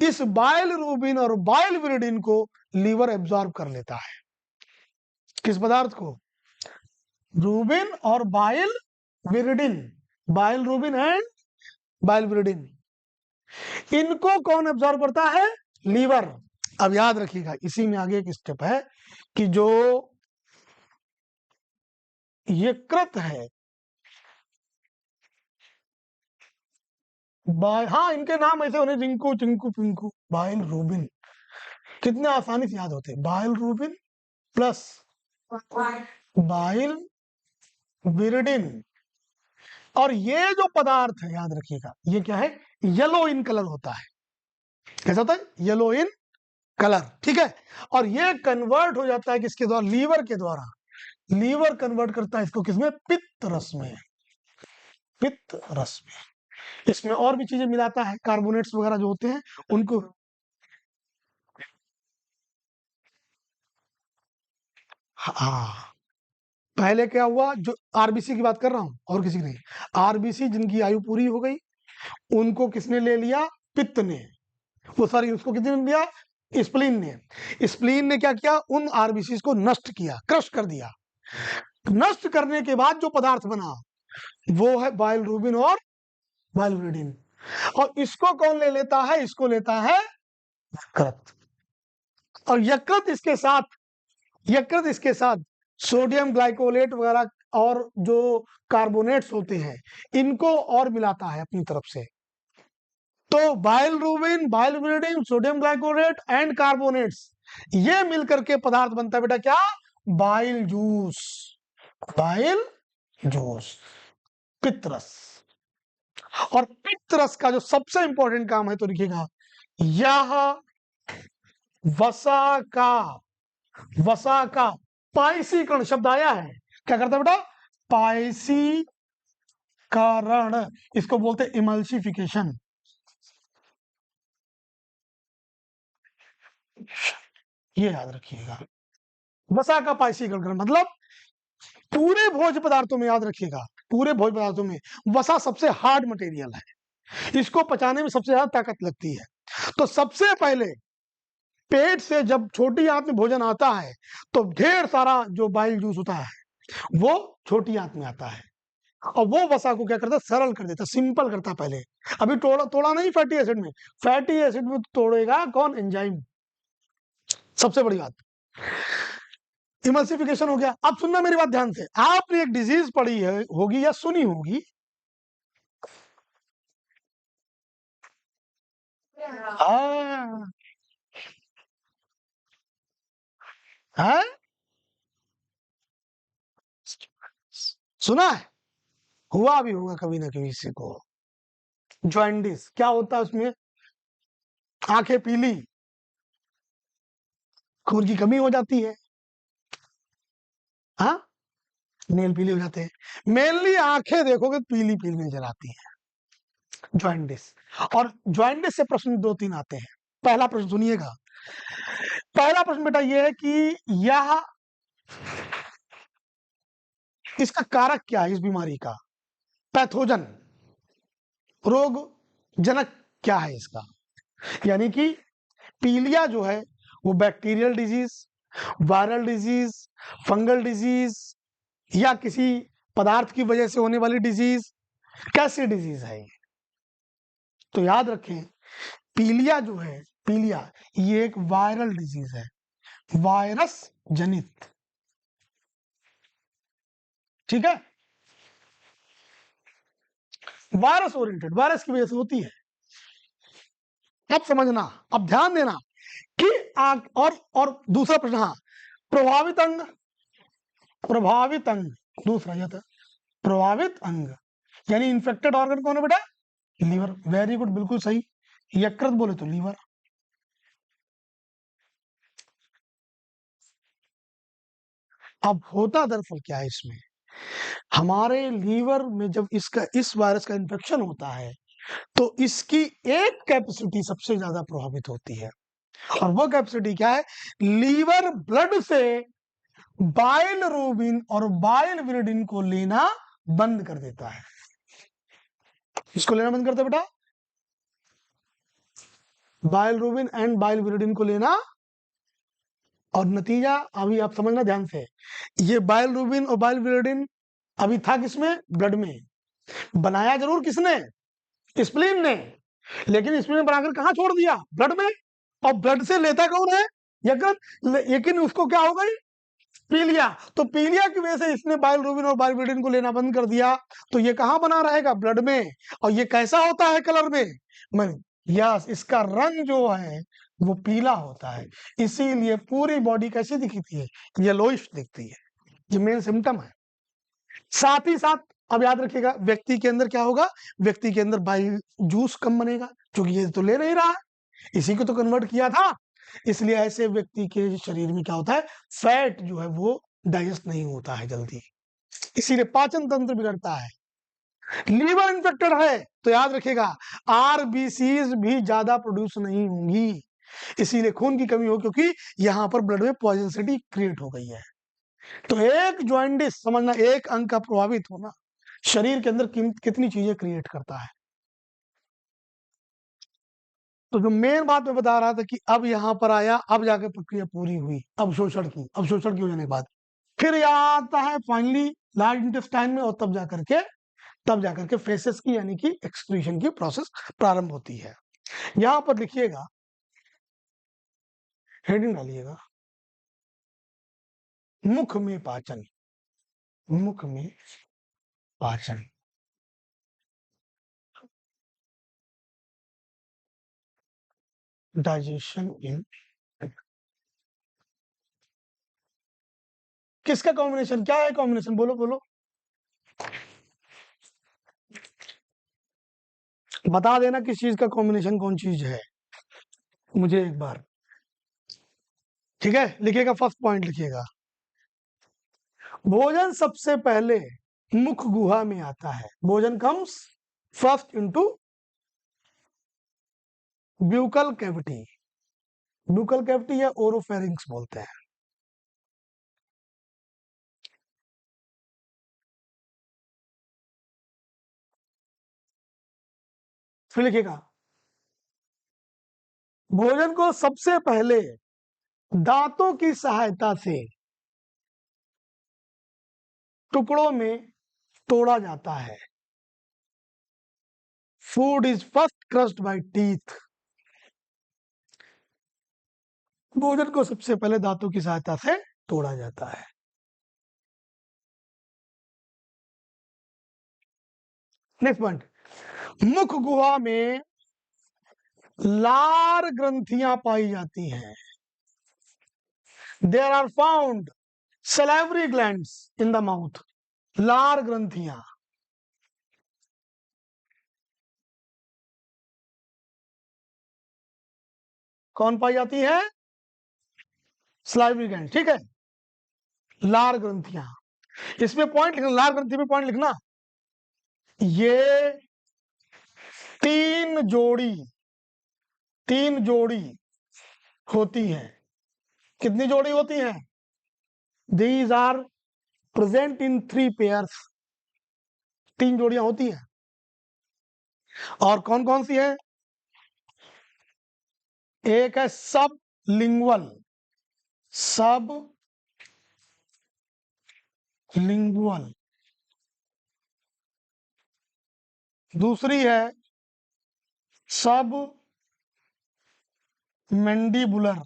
इस बाइलरुबिन और बाइलविरिडिन को लीवर एब्जॉर्ब कर लेता है। किस पदार्थ को? रूबिन और बाइलविरिडिन, बाइलरुबिन एंड बाइलविरिडिन, इनको कौन एब्जॉर्ब करता है? लीवर। अब याद रखिएगा, इसी में आगे एक स्टेप है कि जो यकृत है, हाँ इनके नाम ऐसे होने, रिंकू चिंकू पिंकू, बाइलरुबिन, कितने आसानी से याद होते हैं, बाइलरुबिन प्लस बाइलविरिडिन। और ये जो पदार्थ है याद रखिएगा, ये क्या है? येलो इन कलर होता है। कैसा होता है? येलो इन कलर, ठीक है। और ये कन्वर्ट हो जाता है किसके द्वारा? लीवर के द्वारा। लीवर कन्वर्ट करता है इसको किसमें? पित्त रस में, पित्त रस में। इसमें और भी चीजें मिलाता है, कार्बोनेट्स वगैरह जो होते हैं उनको। हाँ, पहले क्या हुआ, जो आरबीसी की बात कर रहा हूं और किसी की नहीं, आरबीसी जिनकी आयु पूरी हो गई उनको किसने ले लिया? पित्त ने, वो सॉरी उसको किसने ले लिया? स्प्लीन ने। स्प्लीन ने क्या किया? उन आरबीसी को नष्ट किया, क्रश कर दिया। नष्ट करने के बाद जो पदार्थ बना वो है बाइलरुबिन और बाइलविरिडिन। और इसको कौन ले लेता है? इसको लेता है यकृत। और यकृत इसके साथ सोडियम ग्लाइकोलेट वगैरह और जो कार्बोनेट्स होते हैं इनको और मिलाता है अपनी तरफ से। तो bilirubin, biliverdin, sodium glycolate and carbonates, ये मिलकर के पदार्थ बनता है बेटा क्या? बाइल जूस, बाइल जूस, पित्तरस। और पित्तरस का जो सबसे इंपॉर्टेंट काम है तो लिखिएगा, यह वसा का पाइसीकरण शब्द आया है, क्या करता है बेटा? पाइसीकरण, इसको बोलते हैं इमल्सिफिकेशन। ये याद रखिएगा, वसा का पाइसीकरण मतलब पूरे भोज्य पदार्थों में, याद रखिएगा पूरे भोज्य पदार्थों में वसा सबसे हार्ड मटेरियल है, इसको पचाने में सबसे ज्यादा ताकत लगती है। तो सबसे पहले पेट से जब छोटी आंत में भोजन आता है तो ढेर सारा जो बाइल जूस होता है वो छोटी आंत में आता है, और वो वसा को क्या करता है? सरल कर देता, सिंपल करता पहले। अभी तोड़ा नहीं फैटी एसिड में, फैटी एसिड में तोड़ेगा कौन? एंजाइम। सबसे बड़ी बात इमल्सिफिकेशन हो गया। अब सुनना मेरी बात ध्यान से, आपने एक डिजीज पढ़ी है होगी या सुनी होगी, है? सुना है? हुआ भी होगा कभी ना कभी किसी को। जॉइंडिस क्या होता है उसमें? आंखें पीली, खून की कमी हो जाती है, हाँ, नेल पीली हो जाते हैं। मेनली आंखें देखोगे पीली पीली नजर आती है, जॉइंडिस। और जॉइंडिस से प्रश्न 2-3 आते हैं। पहला प्रश्न सुनिएगा, पहला प्रश्न बेटा ये है कि यह, इसका कारक क्या है? इस बीमारी का पैथोजन, रोग जनक क्या है इसका? यानी कि पीलिया जो है वो bacterial disease, viral disease, fungal disease, या किसी पदार्थ की वजह से होने वाली डिजीज, कैसी डिजीज है ये? तो याद रखें, पीलिया जो है पीलिया, ये एक वायरल डिजीज है, वायरस जनित, ठीक है, वायरस ओरिएंटेड, वायरस की वजह से होती है। अब समझना, अब ध्यान देना कि और दूसरा प्रश्न, हाँ, प्रभावित अंग, प्रभावित अंग, दूसरा यह था प्रभावित अंग, यानी इन्फेक्टेड ऑर्गन कौन है बेटा? लीवर, वेरी गुड, बिल्कुल सही, यकृत बोले तो लीवर। अब होता दरअसल क्या है इसमें, हमारे लीवर में जब इस वायरस का इन्फेक्शन होता है तो इसकी एक कैपेसिटी सबसे ज्यादा प्रभावित होती है, और वो कैपेसिटी क्या है? लीवर ब्लड से बाइल रूबिन और बाइल विरिडिन को लेना बंद कर देता है। इसको लेना बंद करता है बेटा, बाइल रूबिन एंड बाइल विरिडिन को लेना, और नतीजा अभी आप समझना ध्यान से, ये बाइल रूबिन और बाइल विरिडिन अभी था किसमें? ब्लड में। बनाया जरूर किसने? स्प्लीन ने, लेकिन स्प्लीन बनाकर कहां छोड़ दिया? ब्लड में। और ब्लड से लेता कौन है? यकृत। लेकिन उसको क्या हो गई? पीलिया। तो पीलिया की वजह से इसने बाइल रूबिन और बाइल विरिडिन को लेना बंद कर दिया, तो ये कहां बना रहेगा? ब्लड में। और ये कैसा होता है कलर में? यस, इसका रंग जो है वो पीला होता है, इसीलिए पूरी बॉडी कैसी दिखती है? येलोइश दिखती है। ये मेन सिम्टम है। साथ ही साथ अब याद रखिएगा, व्यक्ति के अंदर क्या होगा? व्यक्ति के अंदर बाइल जूस कम बनेगा, क्योंकि ये तो ले नहीं रहा है, इसी को तो कन्वर्ट किया था। इसलिए ऐसे व्यक्ति के शरीर में क्या होता है? फैट जो है वो डाइजेस्ट नहीं होता है जल्दी, इसीलिए पाचन तंत्र बिगड़ता है। लीवर इन्फेक्टेड है तो याद रखिएगा, आरबीसीज भी ज्यादा प्रोड्यूस नहीं होंगी, इसीलिए खून की कमी हो, क्योंकि यहां पर ब्लड में पॉइजनसिटी क्रिएट हो गई है। तो एक जॉइंटिस समझना, एक अंग का प्रभावित होना शरीर के अंदर कितनी चीजें क्रिएट करता है। तो जो मेन बात मैं बता रहा था कि अब यहां पर आया, अब जाके प्रक्रिया पूरी हुई, अब शोषण की, अब शोषण की हो जाने के बाद फिर यह आता है फाइनली लार्ज इंटेस्टाइन में, और तब जाकर के फेसेस की यानी कि एक्सक्रीशन की प्रोसेस प्रारंभ होती है। यहां पर लिखिएगा, हेडिंग डालिएगा, मुख में पाचन, मुख में पाचन। डाइजेशन इन, किसका कॉम्बिनेशन, क्या है कॉम्बिनेशन? बोलो बोलो, बता देना किस चीज का कॉम्बिनेशन, कौन चीज है मुझे एक बार, ठीक है? लिखिएगा, फर्स्ट पॉइंट लिखिएगा, भोजन सबसे पहले मुख गुहा में आता है। भोजन comes first into buccal cavity, buccal cavity या ओरोफेरिंक्स बोलते हैं। फिर लिखिएगा, भोजन को सबसे पहले दांतों की सहायता से टुकड़ों में तोड़ा जाता है। Food is first crushed by teeth, भोजन को सबसे पहले दांतों की सहायता से तोड़ा जाता है। नेक्स्ट पॉइंट, मुख गुहा में लार ग्रंथियां पाई जाती हैं। There are found salivary glands in the mouth, लार ग्रंथियां। कौन पाई जाती है? salivary glands, ठीक है, लार ग्रंथियां। इसमें पॉइंट लिखना, लार ग्रंथि में पॉइंट लिखना, ये तीन जोड़ी होती है। कितनी जोड़ी होती है? These are present in 3 pairs, 3 जोड़ियां होती हैं। और कौन कौन सी है? एक है सब लिंगुअल, दूसरी है सब मैंडिबुलर,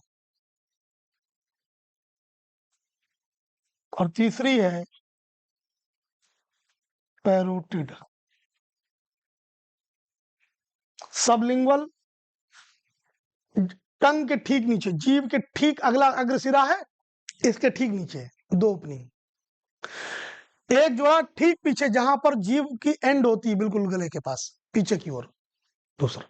और तीसरी है पैरोटिड। सबलिंगुअल टंग के ठीक नीचे, जीभ के ठीक अगला अग्रसिरा है, इसके ठीक नीचे दो ओपनिंग, एक जोड़ा ठीक पीछे जहां पर जीभ की एंड होती है बिल्कुल गले के पास पीछे की ओर, दूसरा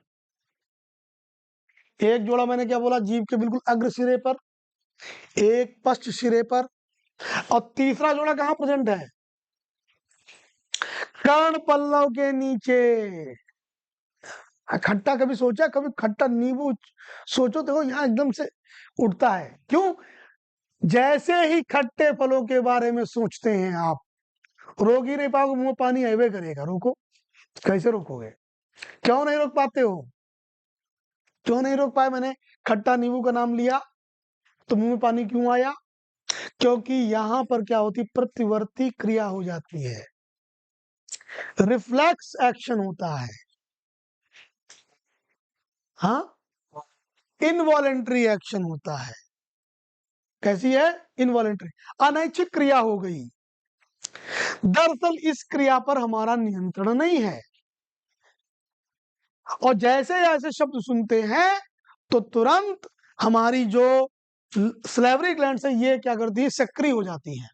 एक जोड़ा मैंने क्या बोला, जीभ के बिल्कुल अग्र सिरे पर, एक पश्च सिरे पर, और तीसरा जोड़ा कहां प्रेजेंट है, कर्ण पल्लव के नीचे। खट्टा कभी सोचा, कभी खट्टा नींबू सोचो, देखो यहाँ एकदम से उठता है, क्यों? जैसे ही खट्टे फलों के बारे में सोचते हैं आप, रोक ही नहीं पाओगे, मुंह में पानी आवे करेगा। रोको, कैसे रोकोगे? क्यों नहीं रोक पाते हो? क्यों नहीं रोक पाए? मैंने खट्टा नींबू का नाम लिया तो मुंह में पानी क्यों आया? क्योंकि यहां पर क्या होती, प्रतिवर्ती क्रिया हो जाती है, रिफ्लेक्स एक्शन होता है। हाँ, इनवॉलेंट्री एक्शन होता है। कैसी है? इनवॉलेंट्री, अनैच्छिक क्रिया हो गई। दरअसल इस क्रिया पर हमारा नियंत्रण नहीं है, और जैसे जैसे शब्द सुनते हैं तो तुरंत हमारी जो सलेवरी ग्लैंड है ये क्या करती है, सक्रिय हो जाती है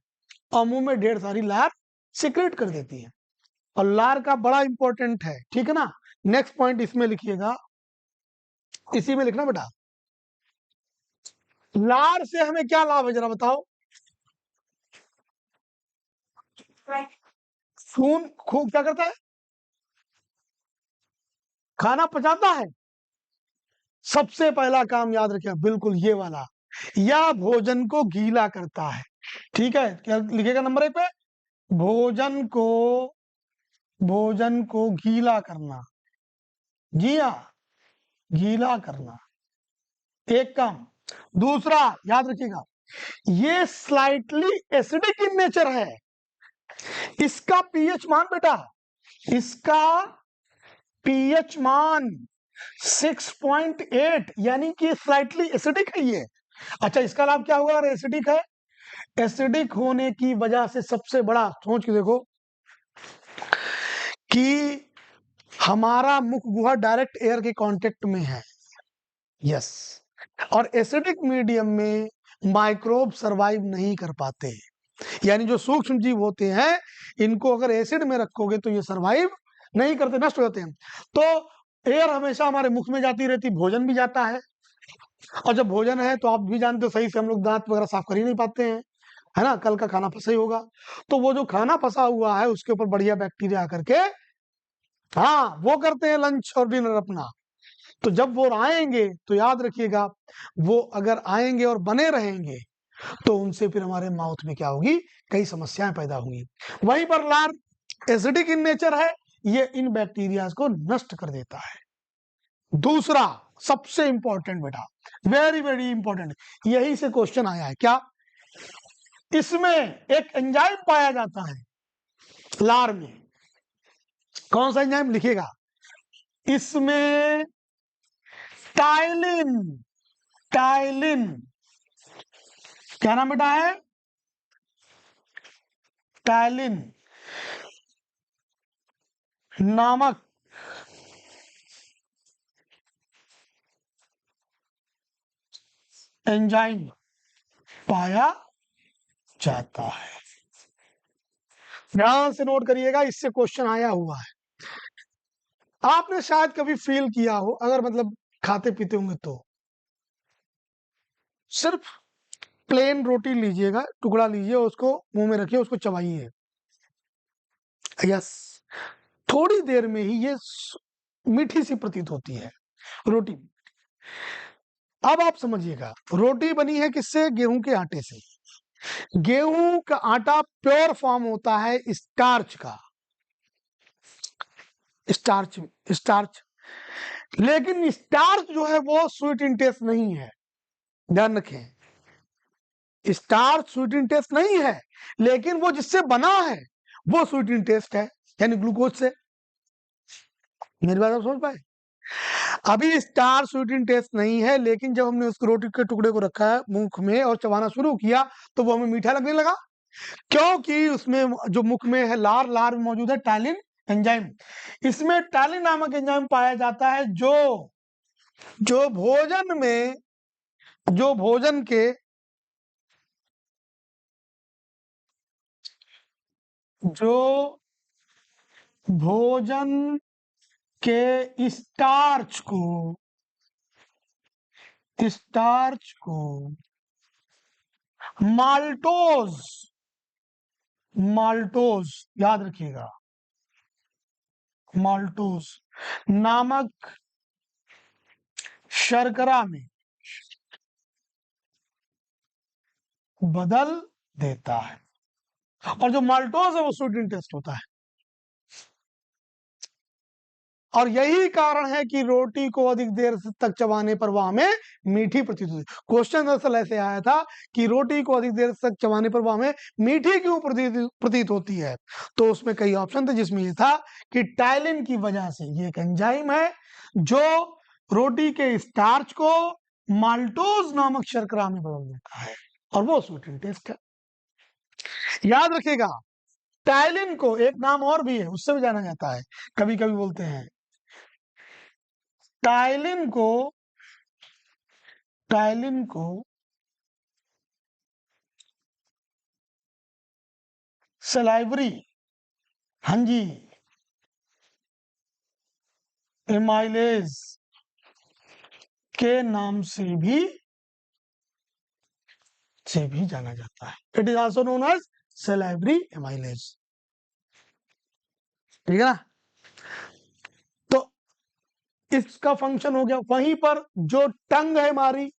और मुंह में ढेर सारी लार सिक्रेट कर देती है, और लार का बड़ा इंपॉर्टेंट है, ठीक है ना। नेक्स्ट पॉइंट इसमें लिखिएगा, इसी में लिखना बेटा। लार से हमें क्या लाभ है जरा बताओ? खून, खून क्या करता है? खाना पचाता है। सबसे पहला काम याद रखिए, बिल्कुल ये वाला, या भोजन को गीला करता है। ठीक है, क्या लिखेगा नंबर 1 पे? भोजन को, भोजन को गीला करना, जी हाँ, गीला करना एक काम। दूसरा याद रखिएगा, ये स्लाइटली एसिडिक इन नेचर है। इसका पीएच मान बेटा, इसका पीएच मान 6.8, यानी कि स्लाइटली एसिडिक है ये। अच्छा, इसका लाभ क्या होगा अगर एसिडिक है? एसिडिक होने की वजह से सबसे बड़ा, सोच के देखो कि हमारा मुख गुहा डायरेक्ट एयर के कांटेक्ट में है, यस, और एसिडिक मीडियम में माइक्रोब सरवाइव नहीं कर पाते, यानी जो सूक्ष्म जीव होते हैं इनको अगर एसिड में रखोगे तो ये सरवाइव नहीं करते, नष्ट हो जाते हैं। तो एयर हमेशा हमारे मुख में जाती रहती, भोजन भी जाता है, और जब भोजन है तो आप भी जानते हो सही से हम लोग दांत वगैरह साफ कर ही नहीं पाते हैं, है ना, कल का खाना फंसा ही होगा। तो वो जो खाना फंसा हुआ है उसके ऊपर बढ़िया बैक्टीरिया आकर के, हाँ, वो करते हैं लंच और डिनर अपना। तो जब वो आएंगे तो याद रखिएगा, वो अगर आएंगे और बने रहेंगे तो उनसे फिर हमारे माउथ में क्या होगी, कई समस्याएं पैदा होंगी। वहीं पर लार एसिडिक इन नेचर है, ये इन बैक्टीरिया को नष्ट कर देता है। दूसरा सबसे इंपॉर्टेंट बेटा, वेरी वेरी इंपॉर्टेंट, यही से क्वेश्चन आया है, क्या? इसमें एक एंजाइम पाया जाता है लार में। कौन सा एंजाइम लिखेगा? इसमें टाइलिन, टाइलिन, क्या नाम बेटा है? टाइलिन नामक एंजाइम पाया जाता है। ध्यान से नोट करिएगा, इससे क्वेश्चन आया हुआ है। आपने शायद कभी फील किया हो, अगर मतलब खाते पीते होंगे तो, सिर्फ प्लेन रोटी लीजिएगा, टुकड़ा लीजिए, उसको मुंह में रखिए, उसको चबाइए, यस, थोड़ी देर में ही ये मीठी सी प्रतीत होती है रोटी। अब आप समझिएगा, रोटी बनी है किससे? गेहूं के आटे से। गेहूं का आटा प्योर फॉर्म होता है स्टार्च का, स्टार्च, स्टार्च, लेकिन स्टार्च जो है वो स्वीट इन टेस्ट नहीं है, ध्यान रखें। स्टार्च स्वीट इन टेस्ट नहीं है, लेकिन वो जिससे बना है वो स्वीट इन टेस्ट है, यानी ग्लूकोज से। मेरी बात आप समझ पाए? अभी स्टार स्वीटिंग टेस्ट नहीं है, लेकिन जब हमने उस रोटी के टुकड़े को रखा है मुख में और चबाना शुरू किया तो वो हमें मीठा लगने लगा, क्योंकि उसमें जो मुख में है लार, लार में मौजूद है टैलिन एंजाइम। इसमें टैलिन नामक एंजाइम पाया जाता है जो भोजन में, जो भोजन के जो भोजन के स्टार्च को माल्टोज, माल्टोज याद रखिएगा, माल्टोज नामक शर्करा में बदल देता है, और जो माल्टोज है वो स्वीटिंग टेस्ट होता है। और यही कारण है कि रोटी को अधिक देर तक चबाने पर वह हमें मीठी प्रतीत होती है। क्वेश्चन दरअसल ऐसे आया था कि रोटी को अधिक देर तक चबाने पर वह हमें मीठी क्यों प्रतीत होती है, तो उसमें कई ऑप्शन थे, जिसमें ये था कि टाइलिन की वजह से, ये एक एंजाइम है जो रोटी के स्टार्च को माल्टोज नामक शर्करा में बदल देता है, और वो स्वीटिंग टेस्ट है। याद रखिएगा, टाइलिन को एक नाम और भी है, उससे भी जाना जाता है, कभी कभी बोलते हैं टाइलिन को सलाइवरी, हाँ जी, एमाइलेज के नाम से भी जाना जाता है। It is also known as salivary amylase, ठीक है ना। तो इसका फंक्शन हो गया। वहीं पर जो टंग है हमारी,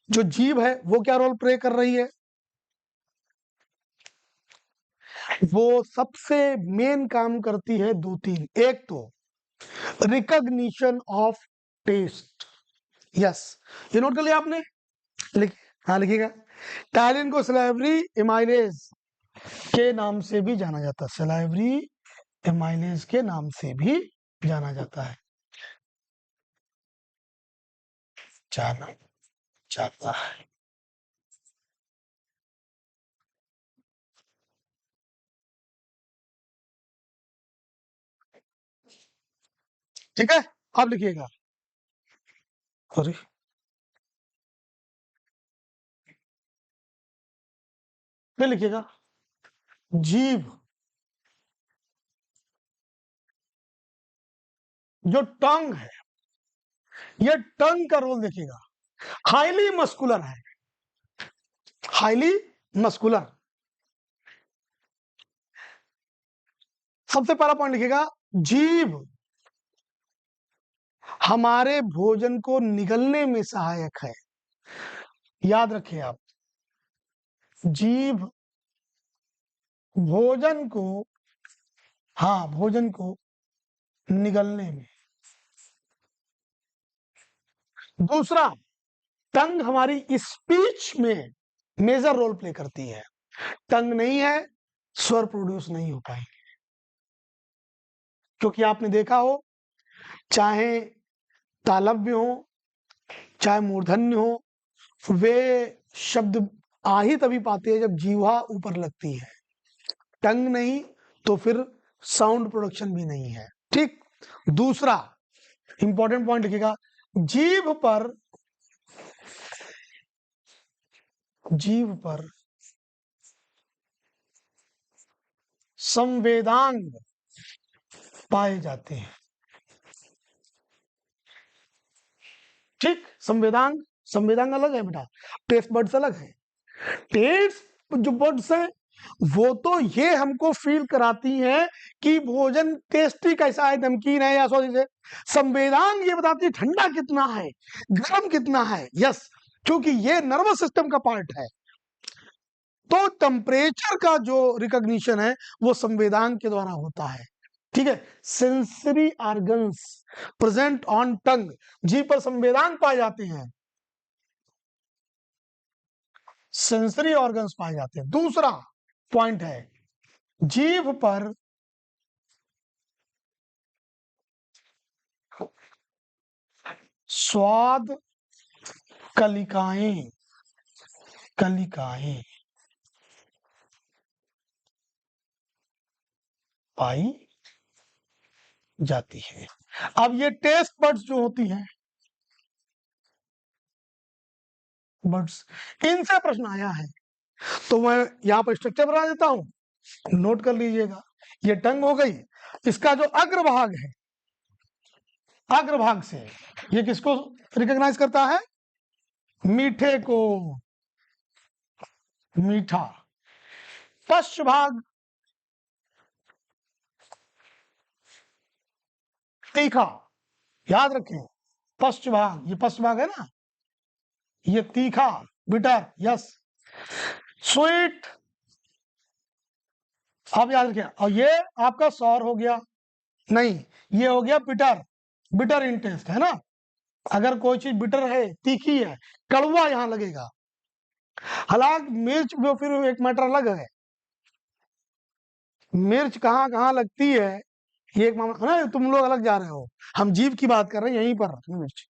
जो जीभ है, वो क्या रोल प्ले कर रही है, वो सबसे मेन काम करती है दो तीन। एक तो रिकॉग्निशन ऑफ टेस्ट, यस, ये नोट कर लिया आपने, हाँ लिखिएगा। टाइलिन को सलाइवरी एमाइलेज के नाम से भी जाना जाता है, सलाइवरी एमाइलेज के नाम से भी जाना जाता है, जाना जाता है। ठीक है, अब लिखिएगा, सॉरी, फिर लिखिएगा जीभ, जो टंग है, ये टंग का रोल देखिएगा, हाईली मस्कुलर है, हाईली मस्कुलर। सबसे पहला पॉइंट लिखिएगा, जीभ हमारे भोजन को निगलने में सहायक है। याद रखिए आप, जीभ भोजन को, हाँ, भोजन को निगलने में। दूसरा, टंग हमारी स्पीच में मेजर रोल प्ले करती है। टंग नहीं है, स्वर प्रोड्यूस नहीं हो पाएंगे, क्योंकि आपने देखा हो, चाहे तालव्य हो चाहे मूर्धन्य हो, वे शब्द आ ही तभी पाते हैं जब जीवा ऊपर लगती है। टंग नहीं तो फिर साउंड प्रोडक्शन भी नहीं है, ठीक। दूसरा इंपॉर्टेंट पॉइंट लिखिएगा, जीभ पर संवेदांग पाए जाते हैं, ठीक। संवेदांग अलग है बेटा, टेस्ट बर्ड्स अलग है। टेस्ट जो बर्ड्स हैं वो तो ये हमको फील कराती हैं कि भोजन टेस्टी कैसा है, नमकीन है या सॉरी से। संवेदांग ये बताती है ठंडा कितना है, गर्म कितना है, यस, क्योंकि ये नर्वस सिस्टम का पार्ट है। तो टेम्परेचर का जो रिकॉग्निशन है वो संवेदांग के द्वारा होता है, ठीक है। सेंसरी ऑर्गन्स प्रेजेंट ऑन टंग, जीभ पर संवेदांग पाए जाते हैं, सेंसरी ऑर्गन्स पाए जाते हैं। दूसरा पॉइंट है, जीभ पर स्वाद कलिकाएं कलिकाएं पाई जाती है। अब ये टेस्ट बड्स जो होती हैं, बड्स, इनसे प्रश्न आया है, तो मैं यहाँ पर स्ट्रक्चर बना देता हूं, नोट कर लीजिएगा। ये टंग हो गई, इसका जो अग्रभाग है, अग्रभाग से ये किसको रिकॉग्नाइज करता है? मीठे को, मीठा। पश्च भाग तीखा, याद रखें, पश्च भाग, ये पश्च भाग है ना, ये तीखा, बिटर, यस। स्वीट, आप याद रखें। और ये आपका सौर हो गया, नहीं, ये हो गया बिटर, बिटर इन टेस्ट, है ना। अगर कोई चीज बिटर है, तीखी है, कड़वा यहां लगेगा। हालांकि मिर्च जो फिर एक मैटर अलग है, मिर्च कहाँ कहाँ लगती है ये एक मामला है ना, तुम लोग अलग जा रहे हो, हम जीभ की बात कर रहे हैं, यहीं पर मिर्च।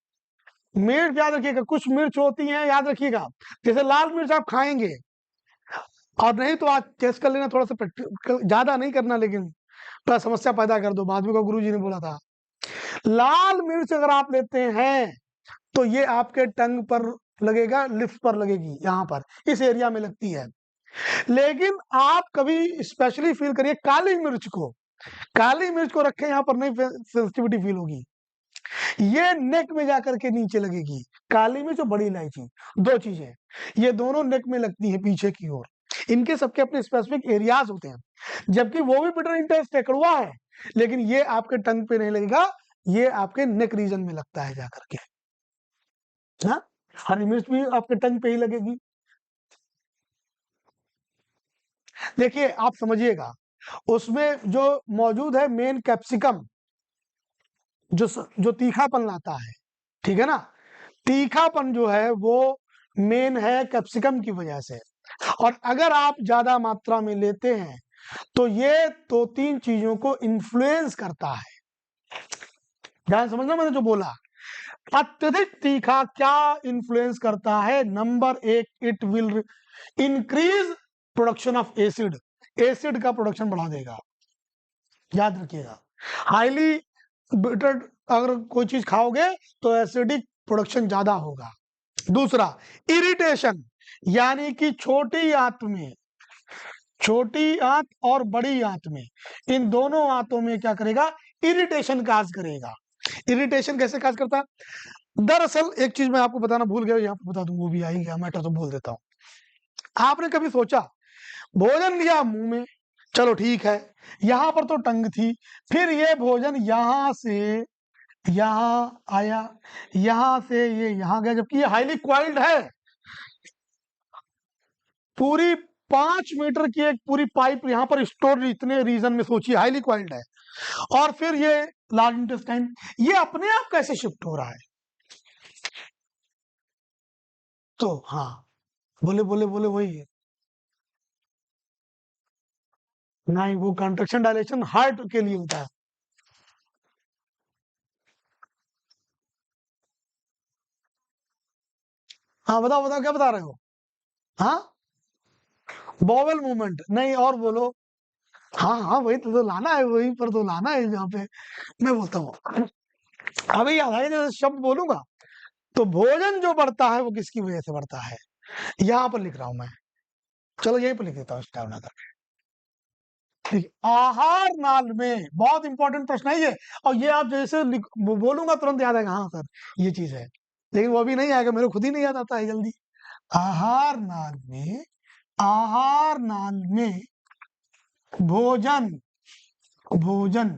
मिर्च याद रखिएगा, कुछ मिर्च होती हैं, याद रखिएगा, जैसे लाल मिर्च आप खाएंगे, और नहीं तो आज टेस्ट कर लेना, थोड़ा सा ज्यादा नहीं करना, लेकिन थोड़ा समस्या पैदा कर दो, बाद में गुरु जी ने बोला था। लाल मिर्च अगर आप लेते हैं तो ये आपके टंग पर लगेगा, लिप्स पर लगेगी, यहाँ पर इस एरिया में लगती है। लेकिन आप कभी स्पेशली फील करिए काली मिर्च को, काली मिर्च को रखें यहाँ पर, नहीं सेंसिटिविटी फील होगी। ये नेक में जाकर के नीचे लगेगी, काली मिर्च और बड़ी इलायची, दो चीजें, ये दोनों नेक में लगती है पीछे की ओर। इनके सबके अपने स्पेसिफिक एरियाज होते हैं, जबकि वो भी बिटर इंटेस्ट कड़वा है, लेकिन ये आपके टंग पे नहीं लगेगा, ये आपके नेक रीजन में लगता है जाकर के। हाँ, हरी मिर्च भी आपके टंग पे ही लगेगी। देखिए आप समझिएगा, उसमें जो मौजूद है मेन कैप्सिकम, जो तीखापन लाता है, ठीक है ना, तीखापन जो है वो मेन है कैप्सिकम की वजह से। और अगर आप ज्यादा मात्रा में लेते हैं तो ये दो तीन चीजों को इन्फ्लुएंस करता है। ध्यान समझना मैंने जो बोला, अत्यधिक तीखा क्या इन्फ्लुएंस करता है? नंबर एक, it will increase production of acid, acid का प्रोडक्शन बढ़ा देगा, याद रखिएगा। हाईली बिटर अगर कोई चीज खाओगे तो एसिडिक प्रोडक्शन ज्यादा होगा। दूसरा, इरिटेशन, यानी कि छोटी आंत में, छोटी आंत और बड़ी आंत में, इन दोनों आंतों में क्या करेगा? इरिटेशन काज करेगा। इरिटेशन कैसे काज करता है? दरअसल एक चीज मैं आपको बताना भूल गया, यहाँ पे बता दूं, वो भी आ ही गया, मैटर तो बोल देता हूं। आपने कभी सोचा, भोजन लिया मुंह में, चलो ठीक है, यहां पर तो टंग थी, फिर ये भोजन यहां से यहां आया, यहां से ये यहां गया, जबकि ये हाईली क्वाइल्ड है, पूरी 5 मीटर की एक पूरी पाइप यहां पर स्टोर, इतने रीजन में सोचिए, हाईली क्वाइल्ड है। और फिर ये लार्ज इंटेस्टाइन, ये अपने आप कैसे शिफ्ट हो रहा है? तो हाँ, बोले बोले बोले वही है, नहीं, वो कंट्रक्शन डायलेशन हार्ट के लिए होता है। हाँ बताओ बताओ, क्या बता रहे हो? हाँ, बॉवेल मूवमेंट, नहीं और बोलो। हाँ हाँ, वही तो लाना है, वही पर तो लाना है जहाँ पे मैं बोलता हूँ। अभी याद आया, जैसे शब्द बोलूंगा तो भोजन जो बढ़ता है वो किसकी वजह से बढ़ता है, यहाँ पर लिख रहा हूं मैं, चलो यहीं पर लिख देता हूँ इसका बना। ठीक, आहार नाल में बहुत इंपॉर्टेंट प्रश्न है ये, और ये आप जैसे बोलूंगा तुरंत याद आएगा, हाँ सर ये चीज है, लेकिन वो भी नहीं आएगा, मेरे खुद ही नहीं याद आता है जल्दी। आहार नाल में, आहार नाल में भोजन, भोजन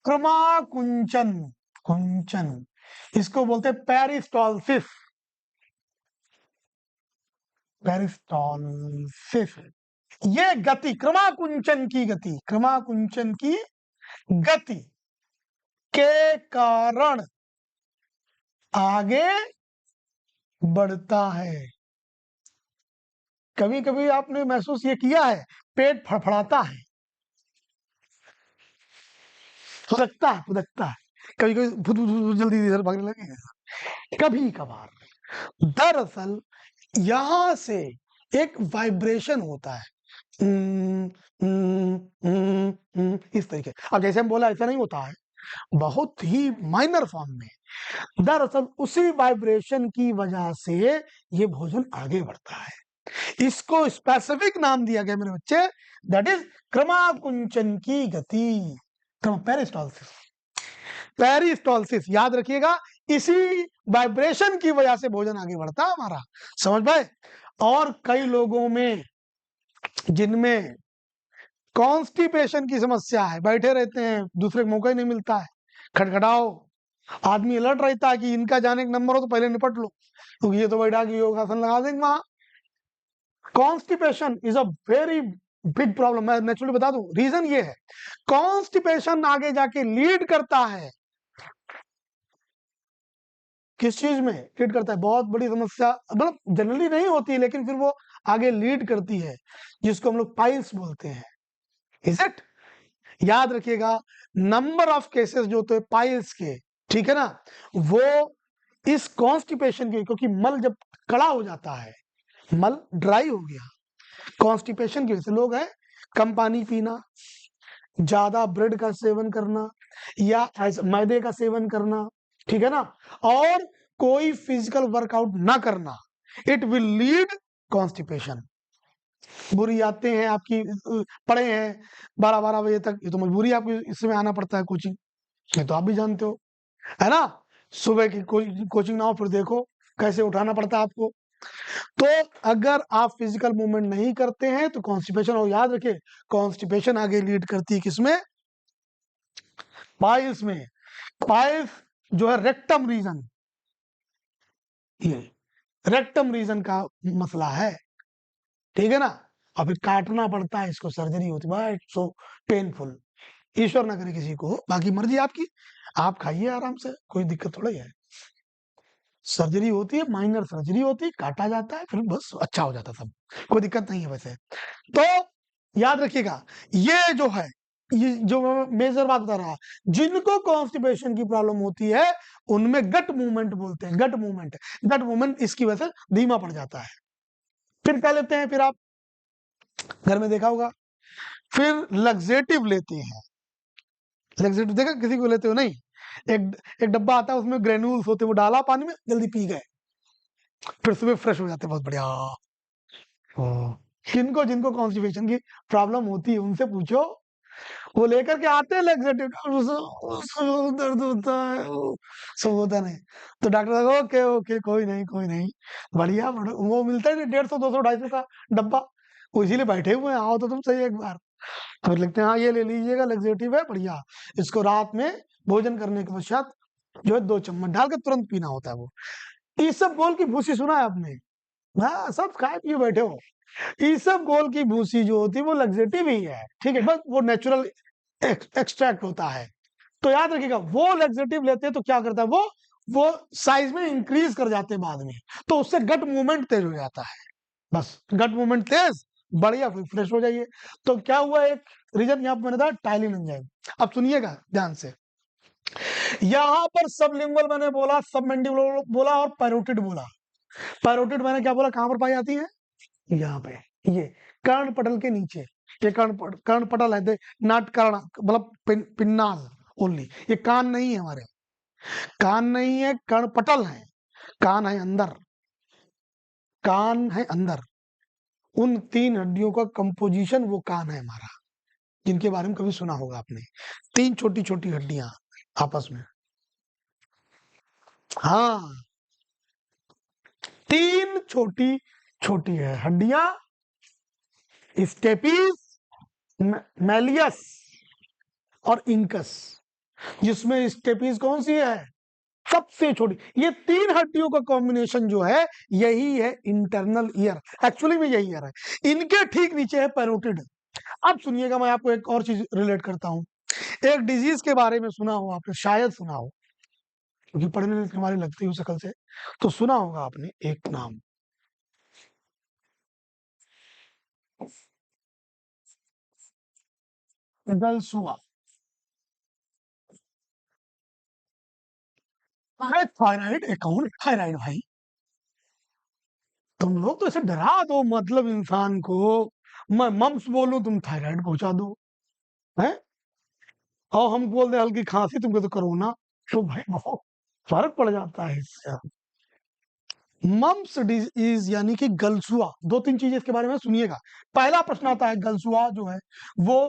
क्रमाकुंचन, कुंचन, इसको बोलते हैं पेरिस्टॉल्सिस, पेरिस्टॉल्सिस। ये गति, क्रमाकुंचन की गति, क्रमाकुंचन की गति के कारण आगे बढ़ता है। कभी कभी आपने महसूस ये किया है, पेट फड़फड़ाता है, फुदकता है, फुदकता है, कभी कभी जल्दी इधर भागने लगे, कभी कभार। दरअसल यहां से एक वाइब्रेशन होता है, इस तरीके। अब जैसे हम बोला ऐसा नहीं होता है, बहुत ही माइनर फॉर्म में। दरअसल उसी वाइब्रेशन की वजह से ये भोजन आगे बढ़ता है। इसको स्पेसिफिक नाम दिया गया मेरे बच्चे, दैट इज क्रमाकुंचन की गति, पेरिस्टॉल्सिस। पेरिस्टॉल्सिस याद रखिएगा, इसी वाइब्रेशन की वजह से भोजन आगे बढ़ता है हमारा, समझ पाए। और कई लोगों में जिनमें कॉन्स्टिपेशन की समस्या है, बैठे रहते हैं, दूसरे को मौका ही नहीं मिलता है, खटखटाओ, आदमी अलर्ट रहता है कि इनका जाने का नंबर हो तो पहले निपट लो, क्योंकि ये तो बैठा कि योगासन लगा देंगे वहां। Constipation is a very big problem. मैं नेचुरली बता दूं, रीजन ये है, कॉन्स्टिपेशन आगे जाके लीड करता है किस चीज में, लीड करता है, बहुत बड़ी समस्या, मतलब जनरली नहीं होती है लेकिन फिर वो आगे लीड करती है, जिसको हम लोग पाइल्स बोलते हैं। Is it? याद रखिएगा, नंबर ऑफ केसेस जो होते हैं पाइल्स के, ठीक है ना, वो इस कॉन्स्टिपेशन के, क्योंकि मल जब कड़ा हो जाता है, मल ड्राई हो गया, कॉन्स्टिपेशन की वजह से लोग हैं कम पानी पीना, ज्यादा ब्रेड का सेवन करना, या मैदे का सेवन करना, ठीक है ना, और कोई फिजिकल वर्कआउट ना करना, इट विल लीड कॉन्स्टिपेशन। बुरी आते हैं आपकी, पढ़े हैं 12-12 बजे तक, ये तो मजबूरी आपकी, इसमें आना पड़ता है कोचिंग, ये तो आप भी जानते हो, है ना। सुबह की कोचिंग ना हो, फिर देखो कैसे उठाना पड़ता है आपको। तो अगर आप फिजिकल मूवमेंट नहीं करते हैं तो कॉन्स्टिपेशन, और याद रखिए कॉन्स्टिपेशन आगे लीड करती है किसमें, पाइल्स में। पाइल्स जो है रेक्टम रीजन, ये रेक्टम रीजन का मसला है, ठीक है ना। और फिर काटना पड़ता है इसको, सर्जरी होती है, सो पेनफुल। ईश्वर ना करे किसी को हो, बाकी मर्जी आपकी, आप खाइए आराम से, कोई दिक्कत थोड़ा ही है। सर्जरी होती है, माइनर सर्जरी होती है, काटा जाता है, फिर बस अच्छा हो जाता है सब, कोई दिक्कत नहीं है वैसे। तो याद रखिएगा, ये जो है, ये जो मेजर बात बता रहा, जिनको कॉन्स्टिपेशन की प्रॉब्लम होती है उनमें गट मूवमेंट बोलते हैं, गट मूवमेंट, गट मूवमेंट इसकी वजह से धीमा पड़ जाता है। फिर क्या लेते हैं, फिर आप घर में देखा होगा, फिर लग्जेटिव लेते हैं। लग्जेटिव देखा किसी को लेते हो नहीं, एक एक डब्बा आता है उसमें ग्रेन्यूल्स होते हैं, वो डाला पानी में, जल्दी पी गए, फिर सुबह फ्रेश हो जाते हैं, बहुत बढ़िया। जिनको जिनको कॉन्स्टिपेशन की प्रॉब्लम होती है उनसे पूछो, वो लेकर के आते हैं लग्जेटिव, दर्द होता है, सब होता नहीं, तो डॉक्टर साहब ओके ओके कोई नहीं कोई नहीं, बढ़िया वो मिलता है 150, 200, 250 का डब्बा, वो इसीलिए बैठे हुए हैं, आओ तो तुम सही एक बार। फिर लिखते हैं हाँ ये ले लीजिएगा, लग्जेटिव है बढ़िया, इसको रात में भोजन करने के पश्चात जो है 2 चम्मच डाल के तुरंत पीना होता है वो। इसबगोल की भूसी सुना है आपने? हाँ, सब खाए पिए बैठे हो। इसबगोल की भूसी जो होती है वो लग्जेटिव ही है, ठीक है, बस वो नेचुरल एक्सट्रैक्ट होता है। तो याद रखिएगा, वो लग्जेटिव लेते हैं तो क्या करता है, वो साइज में इंक्रीज कर जाते हैं बाद में, तो उससे गट मूवमेंट तेज हो जाता है, बस गट मूवमेंट तेज, बढ़िया, फिर फ्रेश हो जाइए। तो क्या हुआ, एक रीजन यहाँ पर मैंने था टाइलिन एंजाइम। अब सुनिएगा ध्यान से, यहां पर सबलिंगुअल मैंने बोला, सबमेंडिबुलर बोला और पैरोटिड बोला। पैरोटिड मैंने क्या बोला, कहां पर पाई जाती है, यहाँ पे, ये कर्ण पटल के नीचे, ये कर्ण पटल है, नॉट कर्ण, मतलब पिन्नाल ओनली, ये कान नहीं है हमारे, कान नहीं है, कर्ण पटल है, कान है अंदर, कान है अंदर, उन 3 हड्डियों का कंपोजिशन वो कान है हमारा, जिनके बारे में कभी सुना होगा आपने, 3 छोटी छोटी हड्डियां आपस में, हाँ 3 छोटी छोटी है हड्डियां, स्टेपीज, मैलियस और इंकस, जिसमें स्टेपीज कौन सी है, सबसे छोटी। ये 3 हड्डियों का कॉम्बिनेशन जो है, यही है इंटरनल ईयर, एक्चुअली में यही ईयर है, इनके ठीक नीचे है पैरोटिड। अब सुनिएगा, मैं आपको एक और चीज रिलेट करता हूं, एक डिजीज के बारे में सुना हो आपने, शायद सुना हो, क्योंकि पढ़ने लिखने वाले लगती हो शकल से, तो सुना होगा आपने एक नाम, गलसुआ। अरे थायराइड, कौन थायराइड भाई? तुम लोग तो ऐसे डरा दो मतलब इंसान को, मैं मम्स बोलूं तुम थायराइड पहुंचा दो है, और हम बोल दे हल्की खांसी तुमको तो कोरोना, तो भाई बहुत फर्क पड़ जाता है इससे। मम्स डिजीज यानी कि गलसुआ, दो तीन चीजें इसके बारे में सुनिएगा। पहला प्रश्न आता है गलसुआ जो है वो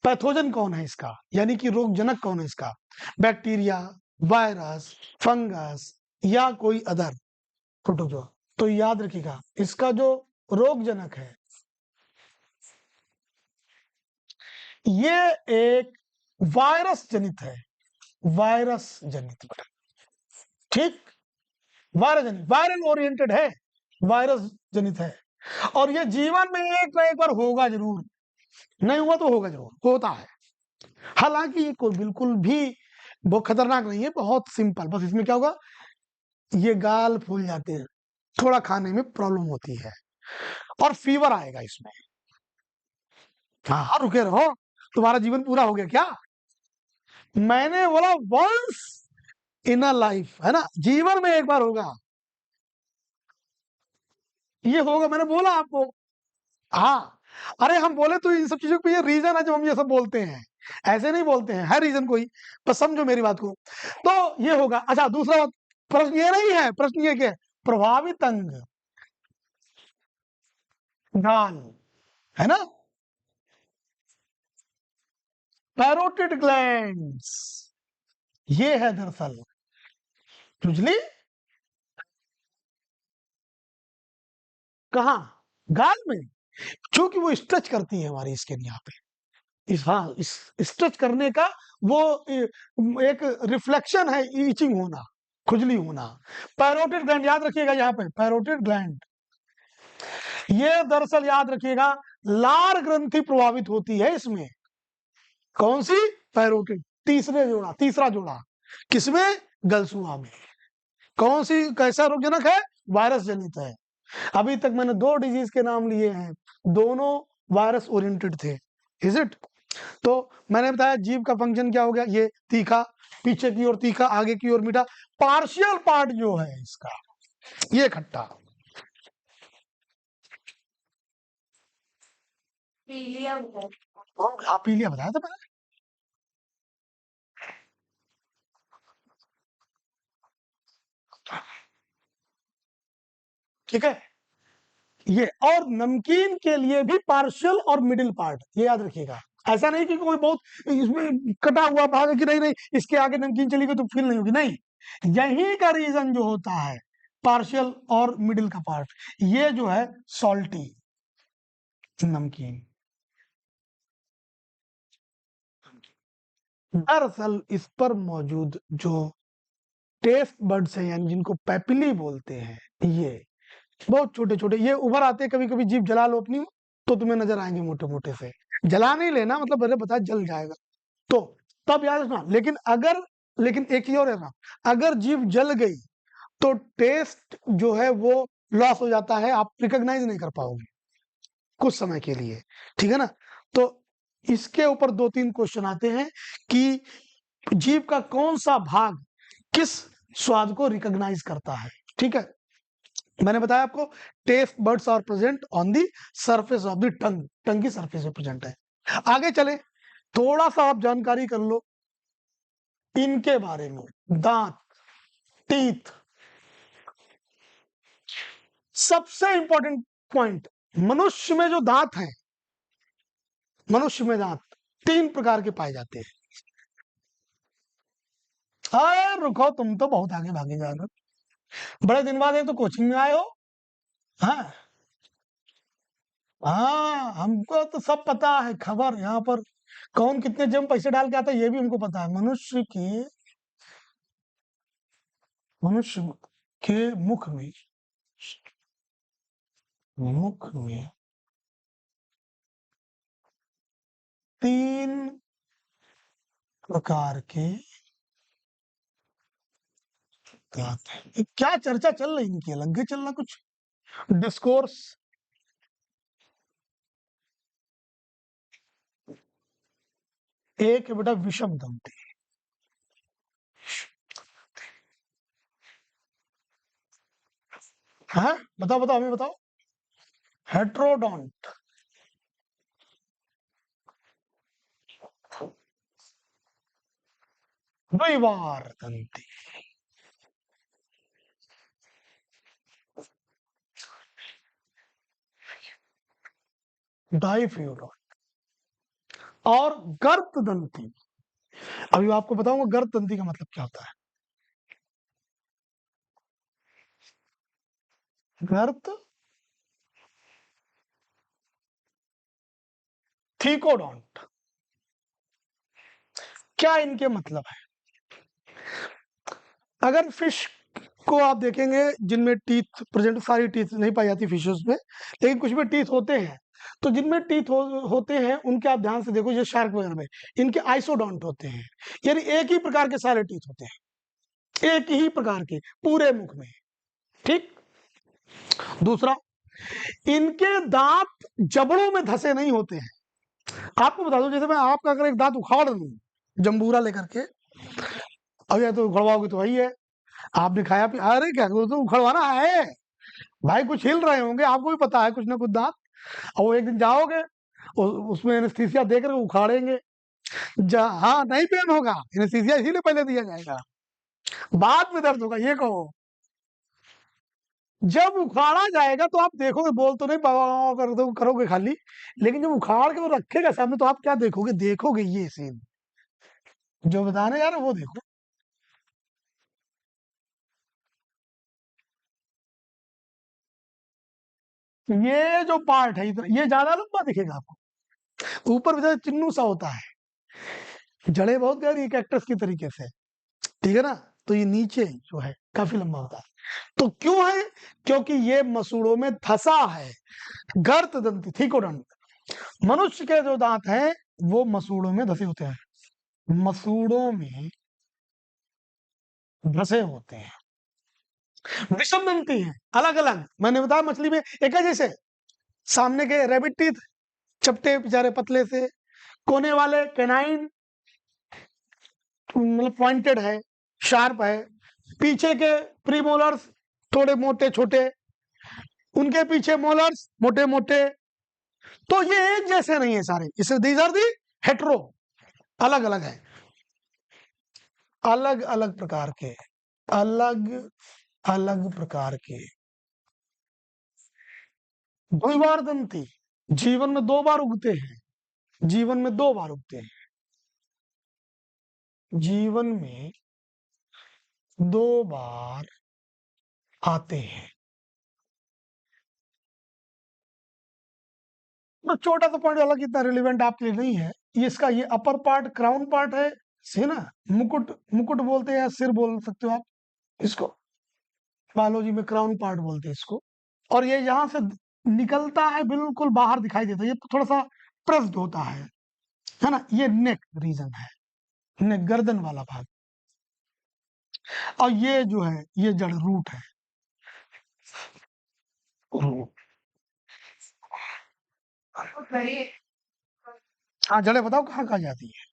पैथोजन कौन है इसका, यानी कि रोगजनक कौन है इसका, बैक्टीरिया, वायरस, फंगस या कोई अदर प्रोटोजोआ। तो याद रखिएगा इसका जो रोगजनक है ये एक वायरस जनित है, वायरस जनित बेटा, ठीक, वायरस जनित, वायरल ओरिएंटेड है, वायरस जनित है, और ये जीवन में एक ना एक बार होगा जरूर, नहीं हुआ तो होगा जरूर, होता है। हालांकि ये कोई बिल्कुल भी बहुत खतरनाक नहीं है, बहुत सिंपल, बस इसमें क्या होगा, ये गाल फूल जाते हैं, थोड़ा खाने में प्रॉब्लम होती है, और फीवर आएगा इसमें। हाँ हाँ रुके रहो, तुम्हारा जीवन पूरा हो गया क्या? मैंने बोला वंस इन अ लाइफ, है ना, जीवन में एक बार होगा, ये होगा, मैंने बोला आपको। हाँ, अरे हम बोले तो इन सब चीजों के ये रीजन है जब हम ये सब बोलते हैं, ऐसे नहीं बोलते हैं, है रीजन कोई, बस समझो मेरी बात को। तो ये होगा। अच्छा दूसरा बात, प्रश्न ये नहीं है, प्रश्न ये क्या है, प्रभावित अंग गाल, है ना, पैरोटिड ग्लैंड्स, ये है दरअसल खुजली, कहाँ, गाल में, क्योंकि वो स्ट्रेच करती है हमारी स्किन यहाँ पे, इस, हाँ, इस स्ट्रेच करने का वो एक रिफ्लेक्शन है, ईचिंग होना, खुजली होना। पैरोटिड ग्लैंड याद रखिएगा, यहाँ पे पैरोटिड ग्लैंड, ये दरअसल याद रखिएगा लार ग्रंथि प्रभावित होती है इसमें, कौन सी, पैरोटिड, तीसरा जोड़ा किसमें, गलसुआ में। कौन सी, कैसा रोगजनक है, वायरस जनित है। अभी तक मैंने दो डिजीज के नाम लिए हैं, दोनों वायरस ओरिएंटेड थे, इज इट। तो मैंने बताया जीभ का फंक्शन क्या हो गया, ये तीखा, पीछे की ओर तीखा, आगे की ओर मीठा, पार्शियल पार्ट जो है इसका ये खट्टा। आप पीलिया बताया था मैंने, ठीक है। ये और नमकीन के लिए भी पार्शियल और मिडिल पार्ट, ये याद रखिएगा। ऐसा नहीं कि कोई बहुत इसमें कटा हुआ भाग है कि नहीं नहीं इसके आगे नमकीन चली गई तो फील नहीं होगी, नहीं, यही का रीजन जो होता है पार्शियल और मिडिल का पार्ट, ये जो है सॉल्टी नमकीन। दरअसल इस पर मौजूद जो टेस्ट बड्स हैं, यानी जिनको पैपिली बोलते हैं, ये बहुत छोटे छोटे ये उभर आते हैं, कभी कभी जीभ जला लो अपनी तो तुम्हें नजर आएंगे मोटे मोटे से, जला नहीं लेना मतलब मैंने बताया जल जाएगा, तो तब याद रखना। लेकिन एक ही और है ना, अगर जीभ जल गई तो टेस्ट जो है वो लॉस हो जाता है, आप रिकॉग्नाइज नहीं कर पाओगे कुछ समय के लिए, ठीक है ना। तो इसके ऊपर दो तीन क्वेश्चन आते हैं कि जीभ का कौन सा भाग किस स्वाद को रिकॉग्नाइज करता है, ठीक है। मैंने बताया आपको taste buds are present on the surface of the tongue, tongue की सरफेस पे प्रेजेंट है। आगे चले, थोड़ा सा आप जानकारी कर लो इनके बारे में, दांत, टीथ, सबसे इंपॉर्टेंट पॉइंट, मनुष्य में जो दांत है, मनुष्य में दांत तीन प्रकार के पाए जाते हैं। अरे रुको, तुम तो बहुत आगे भागे जा रहे हो, बड़े दिन बाद एक तो कोचिंग में आए हो। हाँ हाँ, हमको तो सब पता है, खबर यहाँ पर कौन कितने जम पैसे डाल के आता है ये भी हमको पता है। मनुष्य के मुख में तीन प्रकार के दांत हैं। ये क्या चर्चा चल रही इनकी, अलग ही चल रहा कुछ डिस्कोर्स। एक है बेटा विषम दंती, है? बताओ बताओ, हमें बताओ। हेट्रोडोंट। द्विवार दंती। डाइफ्यूडोंट। और गर्त दंती। अभी आपको बताऊंगा गर्त दंती का मतलब क्या होता है। गर्त थीकोडोंट। क्या इनके मतलब है? अगर फिश को आप देखेंगे जिनमें टीथ प्रेजेंट, सारी टीथ नहीं पाई जाती फिशेस में, लेकिन कुछ में टीथ होते हैं, तो जिनमें टीथ होते हैं उनके आप ध्यान से देखो, ये शार्क वगैरह में इनके आइसोडोंट होते हैं, यानी एक ही प्रकार के सारे टीथ होते हैं, एक ही प्रकार के पूरे मुख में। ठीक। दूसरा, इनके दांत जबड़ों में धसे नहीं होते हैं। आपको बता दो, जैसे मैं आपका अगर एक दांत उखाड़ दूं जंबूरा लेकर के, अब या तो उखड़वाओगे तो वही है, आपने खाया पिया, अरे क्या करो, तो उखड़वाना है भाई, कुछ हिल रहे होंगे, आपको भी पता है कुछ ना कुछ दांत, और वो एक दिन जाओगे उसमें एनेस्थीसिया देकर उखाड़ेंगे। हाँ, नहीं पेन होगा, एनेस्थीसिया इसीलिए पहले दिया जाएगा, बाद में दर्द होगा, ये कहो। जब उखाड़ा जाएगा तो आप देखोगे, बोल तो नहीं कर दो करोगे खाली, लेकिन जब उखाड़ के वो रखेगा सामने तो आप क्या देखोगे? देखोगे ये सीन जो बताने जा रहे हो, वो देखो। ये जो पार्ट है इधर, ये ज्यादा लंबा दिखेगा आपको, ऊपर भी चिन्नू सा होता है, जड़ें बहुत गहरी कैक्टस की तरीके से, ठीक है ना? तो ये नीचे जो है काफी लंबा होता है। तो क्यों है? क्योंकि ये मसूड़ों में धसा है। गर्त दंती थीकोडंत। मनुष्य के जो दांत हैं वो मसूड़ों में धसे होते हैं, मसूड़ों में धसे होते हैं। विषम दंती है, अलग अलग, मैंने बताया मछली में एक है, जैसे सामने के रैबिट टीथ चपटे बेचारे पतले से, कोने वाले कैनाइन मतलब पॉइंटेड है, शार्प है, पीछे के प्रीमोलर्स थोड़े मोटे छोटे, उनके पीछे मोलर्स मोटे मोटे। तो ये एक जैसे नहीं है सारे, इससे दीज आर दी हेट्रो, अलग अलग है, अलग अलग प्रकार के, अलग अलग प्रकार के। द्विवार दंती जीवन में 2 बार उगते हैं, जीवन में 2 बार उगते हैं, जीवन में 2 बार आते हैं। तो छोटा सा पॉइंट, अलग इतना रिलेवेंट आपके लिए नहीं है। ये इसका ये अपर पार्ट क्राउन पार्ट है, है ना? मुकुट, मुकुट बोलते हैं या सिर बोल सकते हो आप इसको, बायोलॉजी में क्राउन पार्ट बोलते हैं इसको। और ये यहाँ से निकलता है, बिल्कुल बाहर दिखाई देता है, ये थोड़ा सा प्रेस्ड होता है ना? ये नेक रीजन है, नेक गर्दन वाला भाग। और ये जो है ये जड़ रूट है, रूट। हाँ, जड़ें बताओ कहाँ कहाँ जाती है।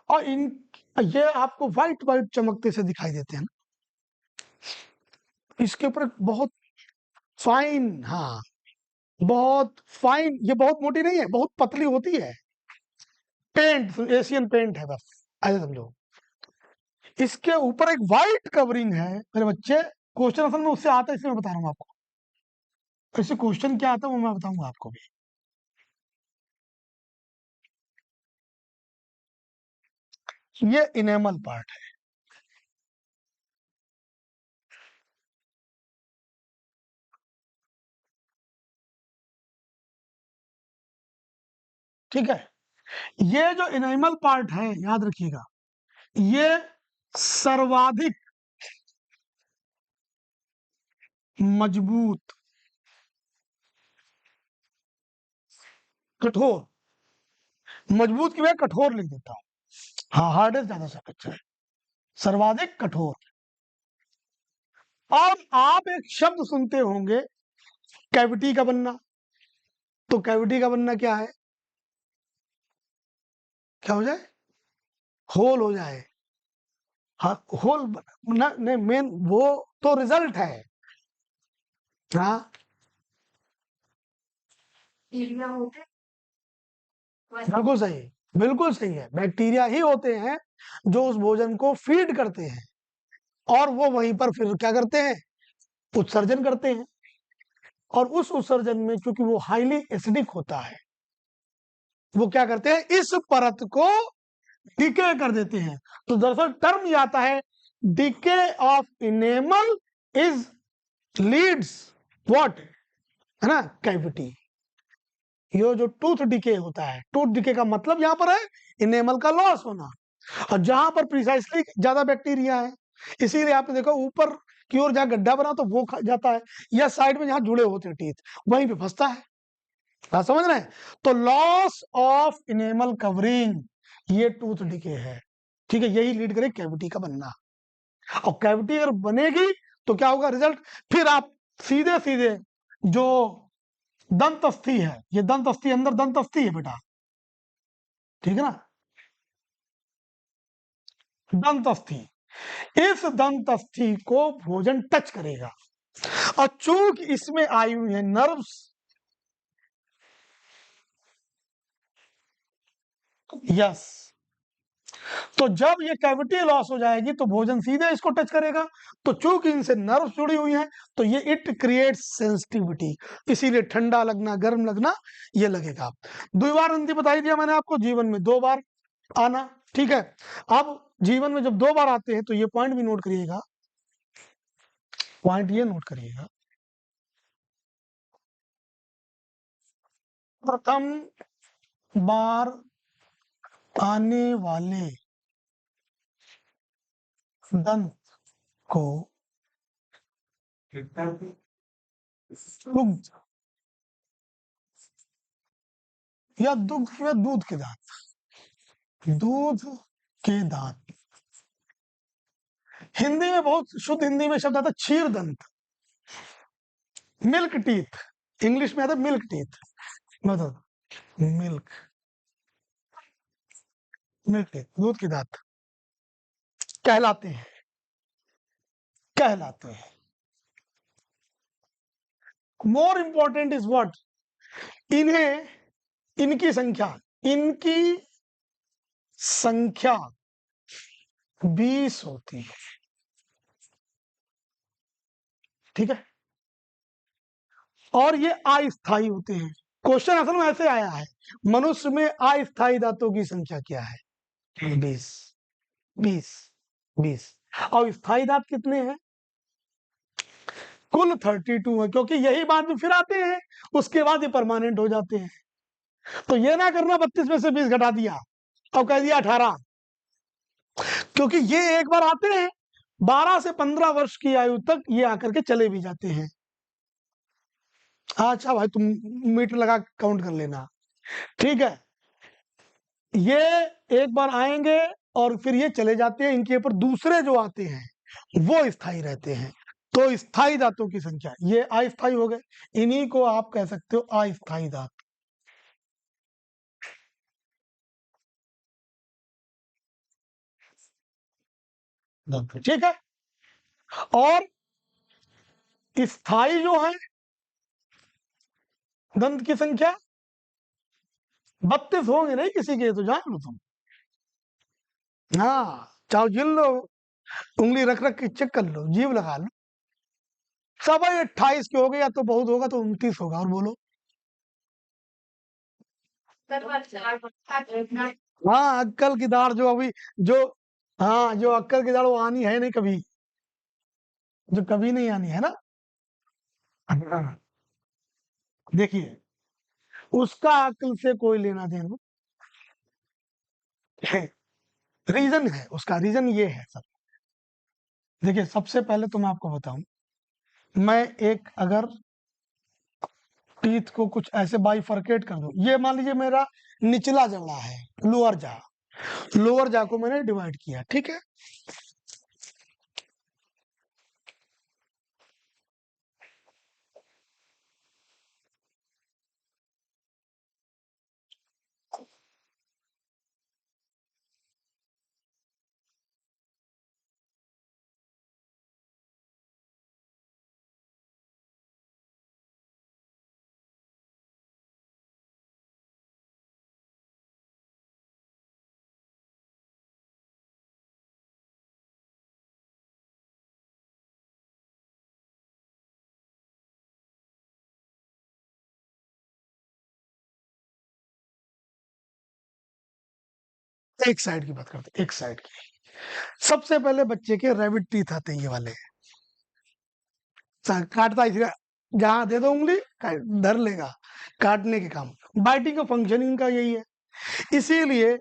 और इन ये आपको व्हाइट व्हाइट चमकते से दिखाई देते हैं ना, इसके ऊपर बहुत फाइन, हाँ बहुत फाइन, ये बहुत मोटी नहीं है, बहुत पतली होती है, पेंट एशियन पेंट है बस, ऐसे समझो। इसके ऊपर एक व्हाइट कवरिंग है मेरे बच्चे, क्वेश्चन असल में उससे आता है, इसलिए मैं बता रहा हूँ आपको, इससे क्वेश्चन क्या आता है वो मैं बताऊंगा आपको भी। ये इनेमल पार्ट है, ठीक है? ये जो इनेमल पार्ट है, याद रखिएगा, ये सर्वाधिक मजबूत, कठोर, मजबूत की मैं कठोर लिख देता हूं, हाँ हार्डेस्ट ज्यादा सा अच्छा है, सर्वाधिक कठोर। और आप एक शब्द सुनते होंगे, कैविटी का बनना, तो कैविटी का बनना क्या है? क्या हो जाए? होल हो जाए, हाँ, होल नहीं, मेन वो तो रिजल्ट है। हाँ, बैक्टीरिया होते बिल्कुल सही, बिल्कुल सही है। बैक्टीरिया ही होते हैं जो उस भोजन को फीड करते हैं और वो वहीं पर फिर क्या करते हैं, उत्सर्जन करते हैं। और उस उत्सर्जन में क्योंकि वो हाईली एसिडिक होता है, वो क्या करते हैं, इस परत को डिके कर देते हैं। तो दरअसल टर्म ये आता है, decay of enamel is Leeds what, है ना, कैविटी। ये जो टूथ डिके होता है, टूथ डिके का मतलब यहां पर है इनेमल का लॉस होना। और जहां पर प्रिसाइसली ज्यादा बैक्टीरिया है, इसीलिए आपने देखो ऊपर की ओर जहां गड्ढा बना तो वो खा जाता है, या साइड में जहां जुड़े होते हैं टीथ वहीं पे फंसता है। बात समझ रहे हैं? तो लॉस ऑफ इनेमल कवरिंग ये टूथ डिके है। ठीक है, यही लीड करे कैविटी का बनना। और कैविटी अगर बनेगी तो क्या होगा रिजल्ट, फिर आप सीधे सीधे जो दंत अस्थि है, ये दंत अस्थि अंदर दंत अस्थि है बेटा, ठीक है ना, दंत अस्थि, इस दंत अस्थि को भोजन टच करेगा। और चूंकि इसमें आई हुई है नर्व्स, यस, तो जब ये कैविटी लॉस हो जाएगी तो भोजन सीधे इसको टच करेगा। तो चूंकि इनसे नर्व्स जुड़ी हुई हैं तो ये इट क्रिएट्स सेंसिटिविटी, इसीलिए ठंडा लगना, गर्म लगना ये लगेगा। द्विवारंती बताई दिया मैंने आपको, जीवन में 2 बार आना। ठीक है, अब जीवन में जब 2 बार आते हैं तो ये पॉइंट भी नोट करिएगा, पॉइंट ये नोट करिएगा। प्रथम बार आने वाले दंत को दुग्ध या दुग्ध या दूध के दांत, दूध के दांत, हिंदी में बहुत शुद्ध हिंदी में शब्द आता है क्षीर दंत, मिल्क टीथ, इंग्लिश में आता है मिल्क टीथ, मतलब मिल्क, मिल्क टीथ, दूध के दांत कहलाते हैं, कहलाते हैं। मोर इंपॉर्टेंट इज व्हाट, इन्हें, इनकी संख्या, इनकी संख्या 20 होती है। ठीक है, और ये अस्थायी होते हैं। क्वेश्चन असल में ऐसे आया है, मनुष्य में अस्थायी दांतों की संख्या क्या है, 20, 20, 20। और स्थायी दांत कितने हैं, कुल 32 है, क्योंकि यही बाद में फिर आते हैं, उसके बाद ये परमानेंट हो जाते हैं। तो ये ना करना 32 में से 20 घटा दिया और कह दिया 18, क्योंकि ये एक बार आते हैं, 12 से 15 वर्ष की आयु तक ये आकर के चले भी जाते हैं। अच्छा भाई, तुम मीटर लगा काउंट कर लेना। ठीक है, ये एक बार आएंगे और फिर ये चले जाते हैं, इनके ऊपर दूसरे जो आते हैं वो स्थायी रहते हैं। तो स्थायी दांतों की संख्या, ये अस्थायी हो गए, इन्हीं को आप कह सकते हो अस्थायी दांत। ठीक है, और स्थायी जो है दंत की संख्या 32 होंगे नहीं किसी के, तो जान लो तुम। हाँ, चाहो गिन लो, उंगली रख रख के चेक कर लो, जीव लगा लो। सब 28 के हो गए, या तो बहुत होगा तो 29 होगा। और बोलो। हाँ, अक्कल की दाढ़ जो अभी, जो, हाँ, जो अक्कल की दाढ़ वो आनी है नहीं कभी, जो कभी नहीं आनी है ना। हाँ, देखिए, उसका अक्ल से कोई लेना देना है, रीजन है उसका, रीजन ये है सर। देखिए, सबसे पहले तो मैं आपको बताऊं, मैं एक अगर टीथ को कुछ ऐसे बाइफरकेट कर दूं, ये मान लीजिए मेरा निचला जबड़ा है, लोअर जा को मैंने डिवाइड किया, ठीक है। एक साइड की बात करते हैं, एक साइड की। सबसे पहले बच्चे के रैबिट टीथ आते हैं, ये वाले काटता इसलिए जहां दे दो उंगली धर लेगा, काटने के काम। बाइटिंग का फंक्शन इनका यही है, इसीलिए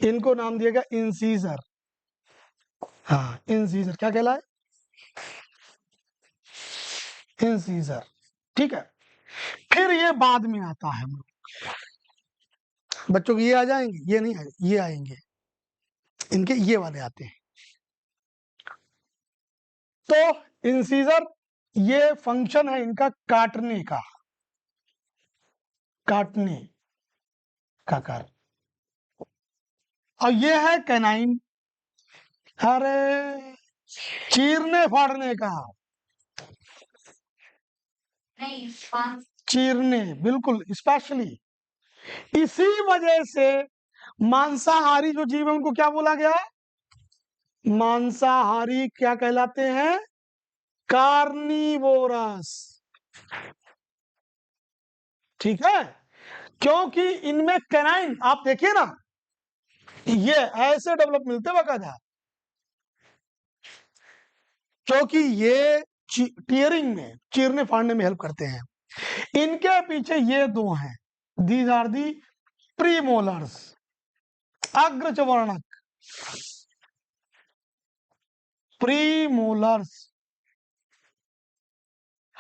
इनको नाम दिया गया इंसीजर। हाँ, इंसीजर क्या कहलाए? इंसीजर, ठीक है। फिर ये बाद में आता है, बच्चों के ये आ जाएंगे, ये नहीं आएंगे, ये आएंगे, इनके ये वाले आते हैं। तो इंसीजर ये फंक्शन है इनका काटने का, काटने का कार्य। और ये है कैनाइन, अरे चीरने फाड़ने का, चीरने, बिल्कुल स्पेशली। इसी वजह से मांसाहारी जो जीव है उनको क्या बोला गया? मांसाहारी क्या कहलाते हैं? कार्निवोरस, ठीक है। क्योंकि इनमें कैनाइन, आप देखिए ना, ये ऐसे डेवलप मिलते बकायदा, क्योंकि ये टीयरिंग में, चीरने फाड़ने में हेल्प करते हैं। इनके पीछे ये दो हैं, दीज आर दी प्रीमोलर्स, अग्रचवर्णक, प्रीमोलर्स।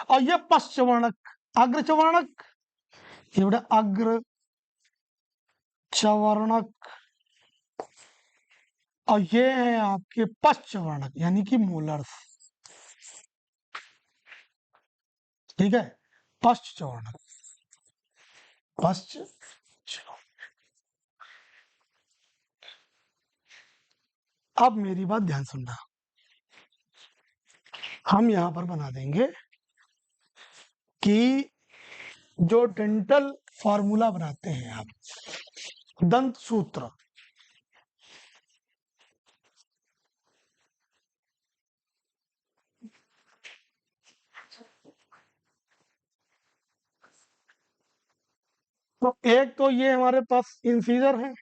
और ये पश्चवर्णक, अग्रचवर्णक, ये बेटा अग्रचवर्णक। और ये है आपके पश्चवर्णक यानी कि मोलर्स, ठीक है, पश्चवर्णक, पश्च। अब मेरी बात ध्यान सुनना, हम यहां पर बना देंगे कि जो डेंटल फॉर्मूला बनाते हैं आप, दंत सूत्र, तो एक तो ये हमारे पास इंसीजर है,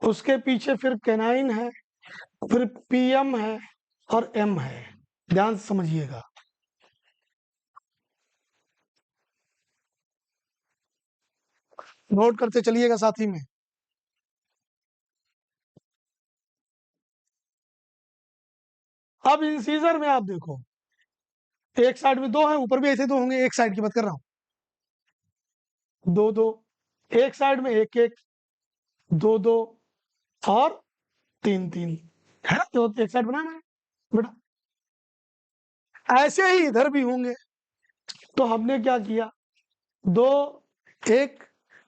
उसके पीछे फिर कैनाइन है, फिर पीएम है और एम है। ध्यान से समझिएगा, नोट करते चलिएगा साथी में। अब इंसीजर में आप देखो, एक साइड में दो हैं, ऊपर भी ऐसे दो होंगे, एक साइड की बात कर रहा हूं, दो दो, एक साइड में एक एक, दो दो और तीन तीन, है ना? तो एक साइड बनाना है बेटा, ऐसे ही इधर भी होंगे। तो हमने क्या किया, दो एक,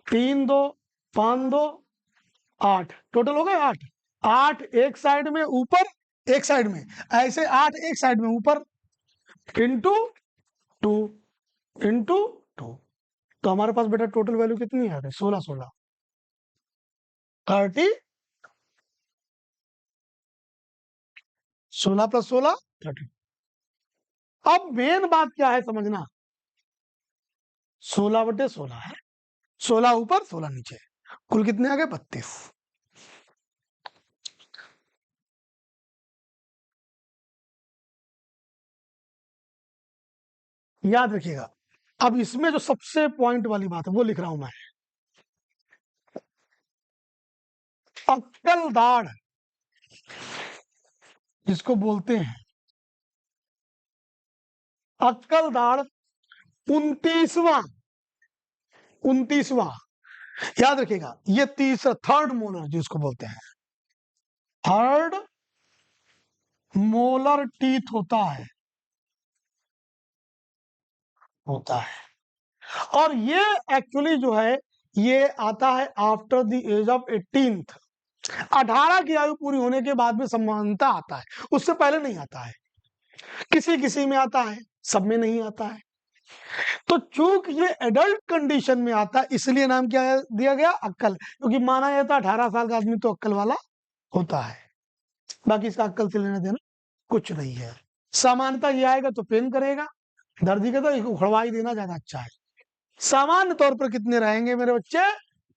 तीन दो, पांच दो, 8, टोटल हो गए 8। 8 एक साइड में ऊपर, एक साइड में, ऐसे 8 एक साइड में ऊपर, इंटू 2 इंटू 2। तो हमारे पास बेटा टोटल वैल्यू कितनी आ गई? 16 16 30, 16 + 16 30। अब मेन बात क्या है समझना, 16/16 है, 16 ऊपर 16 नीचे, कुल कितने आ गए? 32। याद रखिएगा। अब इसमें जो सबसे पॉइंट वाली बात है वो लिख रहा हूं मैं, अक्कल दाढ़ जिसको बोलते हैं, अक्कल दाढ़ 29वां, 29वां, याद रखिएगा, ये तीसरा, थर्ड मोलर जिसको बोलते हैं, थर्ड मोलर टीथ होता है। और ये एक्चुअली जो है ये आता है after the age of 18th, 18 की आयु पूरी होने के बाद में समानता आता है, उससे पहले नहीं आता है। किसी किसी में आता है, सब में नहीं आता है। तो चूंकि ये एडल्ट कंडीशन में आता है, इसलिए नाम क्या दिया गया? अक्कल, क्योंकि माना जाता है 18 साल का आदमी तो अक्कल वाला होता है, बाकी इसका अक्कल से लेना देना कुछ नहीं है। सामान्यता ये आएगा तो पेन करेगा, दर्दी का तो उखड़वाई देना ज्यादा अच्छा है। सामान्य तौर पर कितने रहेंगे मेरे बच्चे?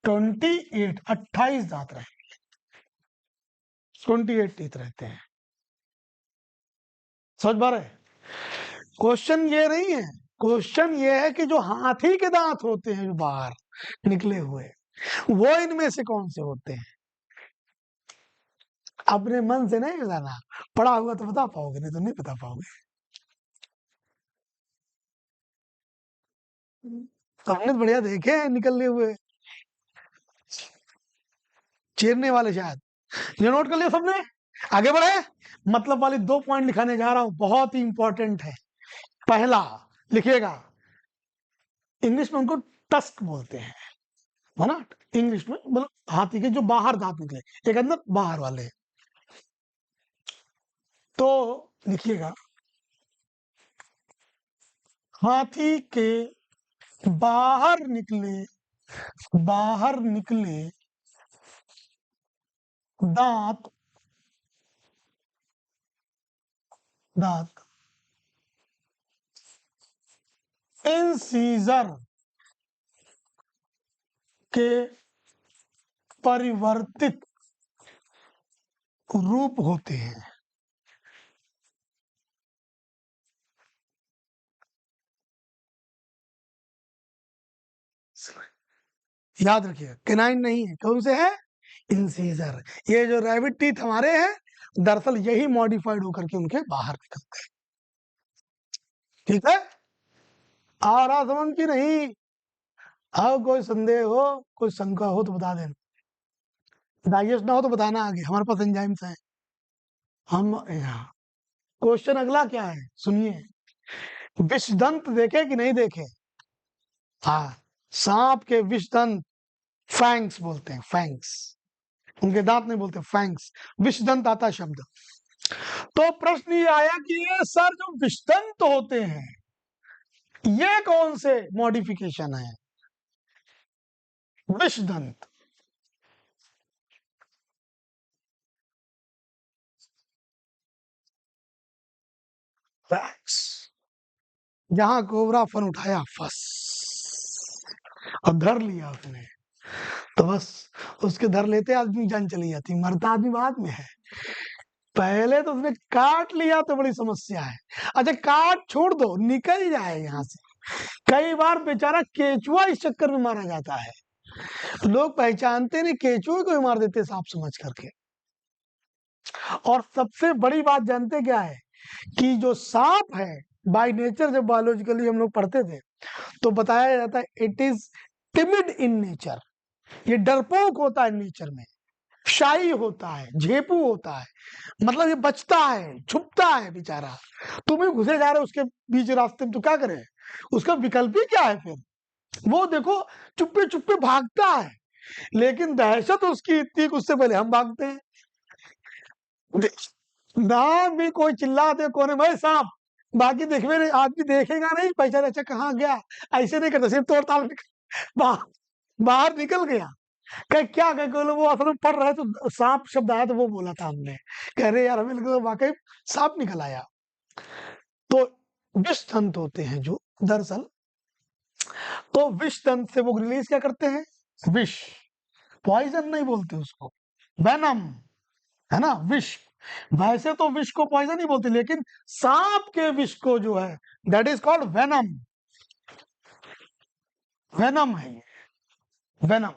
28, 28 दांत रहेंगे। 28 टीथ रहते हैं। समझ पा रहे? क्वेश्चन ये नहीं है, क्वेश्चन ये है कि जो हाथी के दांत होते हैं जो बाहर निकले हुए, वो इनमें से कौन से होते हैं। अपने मन से नहीं बताना, पढ़ा हुआ तो बता पाओगे, नहीं तो नहीं बता पाओगे। हमने तो बढ़िया देखे हैं निकलने हुए, चीरने वाले शायद। ये नोट कर लिया सबने? आगे बढ़े। मतलब वाली 2 पॉइंट लिखाने जा रहा हूं, बहुत ही इंपॉर्टेंट है। पहला लिखिएगा, इंग्लिश में उनको टस्क बोलते हैं, है ना। इंग्लिश में मतलब हाथी के जो बाहर दांत निकले, एक अंदर बाहर वाले। तो लिखिएगा, हाथी के बाहर निकले दांत दांत इंसीजर के परिवर्तित रूप होते हैं। याद रखिएगा, केनाइन नहीं है, कौन से है, इंसीजर। ये जो रैबिट टीथ हमारे हैं, दरअसल यही मॉडिफाइड होकर के उनके बाहर निकलते हैं। ठीक है, आ रहा समझ की नहीं? आओ, कोई संदेह हो, कोई शंका हो तो बता देना, डाइजेस्ट ना हो तो बताना आगे, हमारे पास एंजाइम्स हैं। हम यहाँ क्वेश्चन अगला क्या है सुनिए, विषदंत देखे कि नहीं देखे? हाँ, सांप के विषदंत फैंक्स बोलते हैं, फैंक्स, उनके दांत नहीं बोलते, फैंक्स, विषदंत आता है शब्द। तो प्रश्न ये आया कि ये सर जो विषदंत होते हैं, ये कौन से मॉडिफिकेशन है? विषदंत, फैंक्स। जहां कोबरा फन उठाया फस और धर लिया उसने, तो बस उसके धर लेते आदमी जान चली जाती, मरता आदमी बाद में है, पहले तो उसने काट लिया तो बड़ी समस्या है। अच्छा, काट छोड़ दो, निकल जाए यहाँ से। कई बार बेचारा केचुआ इस चक्कर में मारा जाता है, लोग पहचानते नहीं, केचुए को ही मार देते सांप समझ करके। और सबसे बड़ी बात जानते क्या है, कि जो सांप है बाय नेचर, जब बायोलॉजिकली हम लोग पढ़ते थे तो बताया जाता है it is timid in nature, ये डरपोक होता है नेचर में, शाई होता है, झेपू होता है, मतलब ये बचता है, छुपता है बेचारा। तुम्हें घुसे जा रहे उसके बीच रास्ते में तो क्या करे, उसका विकल्प ही क्या है फिर? वो देखो चुप्पे चुप्पे भागता है, लेकिन दहशत उसकी इतनी कि उससे पहले हम भागते हैं। ना भी कोई चिल्ला दे कोने में सांप, बाकी देखवे नहीं, आदमी देखेगा नहीं, पहचान अच्छा कहाँ गया, ऐसे नहीं करता, सिर्फ तोड़ ताड़ बाहर बाहर निकल गया। कह क्या कह बोले, वो असल में पढ़ रहे तो सांप शब्द आया तो वो बोला था हमने, कह रहे यार हमें लगा वाकई सांप निकल आया। तो विष तंत्र होते हैं जो, दरअसल तो विष तंत्र से वो रिलीज क्या करते हैं, विष, पॉइजन नहीं बोलते उसको, वेनम, है ना, विष। वैसे तो विष को पॉइजन ही बोलते, लेकिन सांप के विष को जो है that is called venom, venom है ये, वेनम।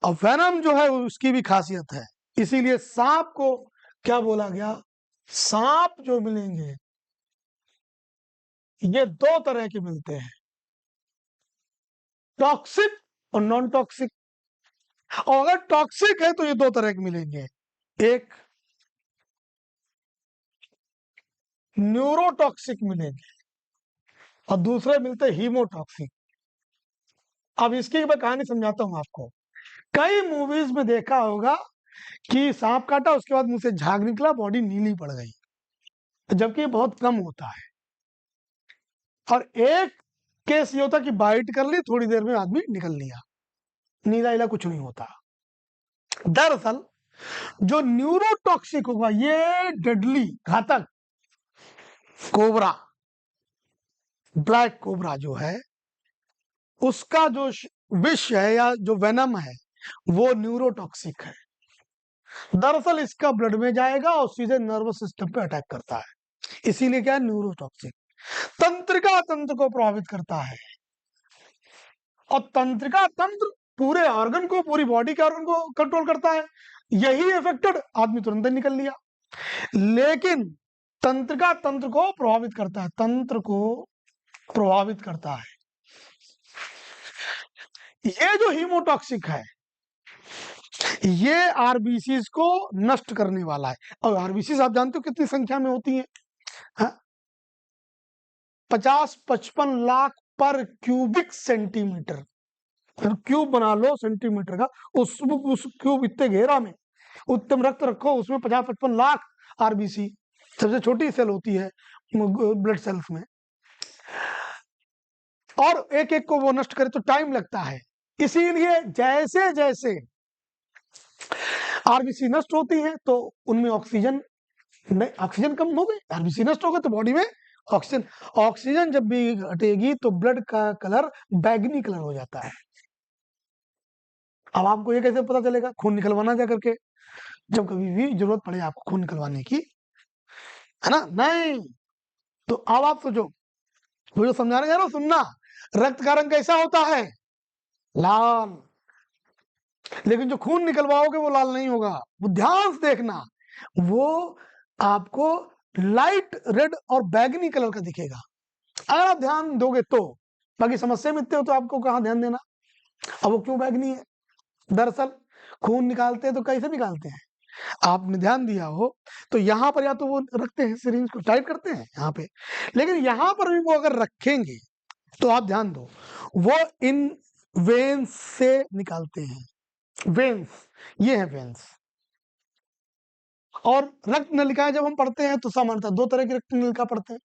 और वेनम जो है उसकी भी खासियत है, इसीलिए सांप को क्या बोला गया, सांप जो मिलेंगे ये 2 तरह के मिलते हैं, टॉक्सिक और नॉन टॉक्सिक। और अगर टॉक्सिक है तो ये 2 तरह के मिलेंगे, एक न्यूरोटॉक्सिक मिलेंगे और दूसरे मिलते हैं हीमोटॉक्सिक। अब इसकी मैं कहानी समझाता हूं आपको। कई मूवीज में देखा होगा कि सांप काटा, उसके बाद मुंह से झाग निकला, बॉडी नीली पड़ गई, जबकि बहुत कम होता है। और एक केस ये होता कि बाइट कर ली, थोड़ी देर में आदमी निकल लिया, नीला नीला कुछ नहीं होता। दरअसल जो न्यूरोटॉक्सिक होगा, ये डेडली, घातक कोबरा, ब्लैक कोबरा जो है, उसका जो विष है या जो वेनम है वो न्यूरोटॉक्सिक है। दरअसल इसका ब्लड में जाएगा और सीधे नर्वस सिस्टम पे अटैक करता है, इसीलिए क्या है न्यूरोटॉक्सिक। तंत्रिका तंत्र को प्रभावित करता है, और तंत्रिका तंत्र पूरे ऑर्गन को, पूरी बॉडी के ऑर्गन को कंट्रोल करता है। यही इफेक्टेड आदमी तुरंत ही निकल लिया। लेकिन तंत्रिका तंत्र को प्रभावित करता है, तंत्र को प्रभावित करता है। ये जो हीमोटॉक्सिक है ये आरबीसीज को नष्ट करने वाला है। और आरबीसीज आप जानते हो कितनी संख्या में होती है? 50-55 लाख पर क्यूबिक सेंटीमीटर। क्यूब बना लो सेंटीमीटर का, उस क्यूब इतने घेरा में उत्तम रक्त रखो, उसमें 50-55 लाख आरबीसी, सबसे छोटी सेल होती है ब्लड सेल्स में, और एक एक को वो नष्ट करे तो टाइम लगता है। इसीलिए जैसे जैसे आरबीसी नष्ट होती है तो उनमें ऑक्सीजन कम हो गई, आरबीसी नष्ट हो गए तो बॉडी में ऑक्सीजन जब भी घटेगी तो ब्लड का कलर बैगनी कलर हो जाता है। अब आपको ये कैसे पता चलेगा? खून निकलवाना जा करके, जब कभी भी जरूरत पड़े आपको खून निकलवाने की, है ना? नहीं तो अब आप सोचो, वो जो समझाने जा रहा हूं सुनना, रक्त का रंग कैसा होता है? लाल। लेकिन जो खून निकलवाओगे वो लाल नहीं होगा, वो ध्यान से देखना, वो आपको लाइट रेड और बैगनी कलर का दिखेगा, अगर आप ध्यान दोगे तो। बाकी समस्या में इतने हो तो आपको कहाँ ध्यान देना। अब वो क्यों बैगनी है? दरअसल खून निकालते हैं तो कैसे निकालते हैं? आपने ध्यान दिया हो तो यहाँ पर या तो वो रखते हैं, सिरिंज को टाइट करते हैं यहाँ पे, लेकिन यहाँ पर भी वो अगर रखेंगे तो आप ध्यान दो, वो इन वेन्स से निकालते हैं। वेन्स, ये है वेन्स। और रक्त नलिकाएं जब हम पढ़ते हैं तो सामान्यतः दो तरह की रक्त नलिका पढ़ते हैं,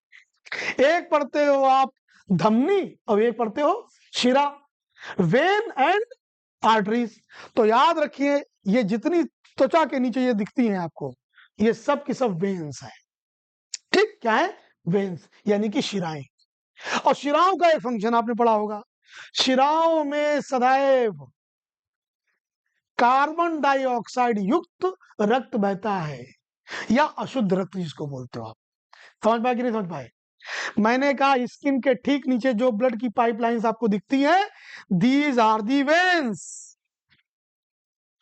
एक पढ़ते हो आप धमनी और एक पढ़ते हो शिरा, वेन एंड आर्टरीज। तो याद रखिए ये जितनी त्वचा के नीचे ये दिखती हैं आपको, ये सब की सब वेन्स है। ठीक, क्या है? वेन्स, यानी कि शिराएं। और शिराओं का एक फंक्शन आपने पढ़ा होगा, शिराओं में सदैव कार्बन डाइऑक्साइड युक्त रक्त बहता है, या अशुद्ध रक्त जिसको बोलते हो आप। समझ पाए कि नहीं समझ पाए? मैंने कहा स्किन के ठीक नीचे जो ब्लड की पाइपलाइंस आपको दिखती हैं, दीज आर दी वेन्स।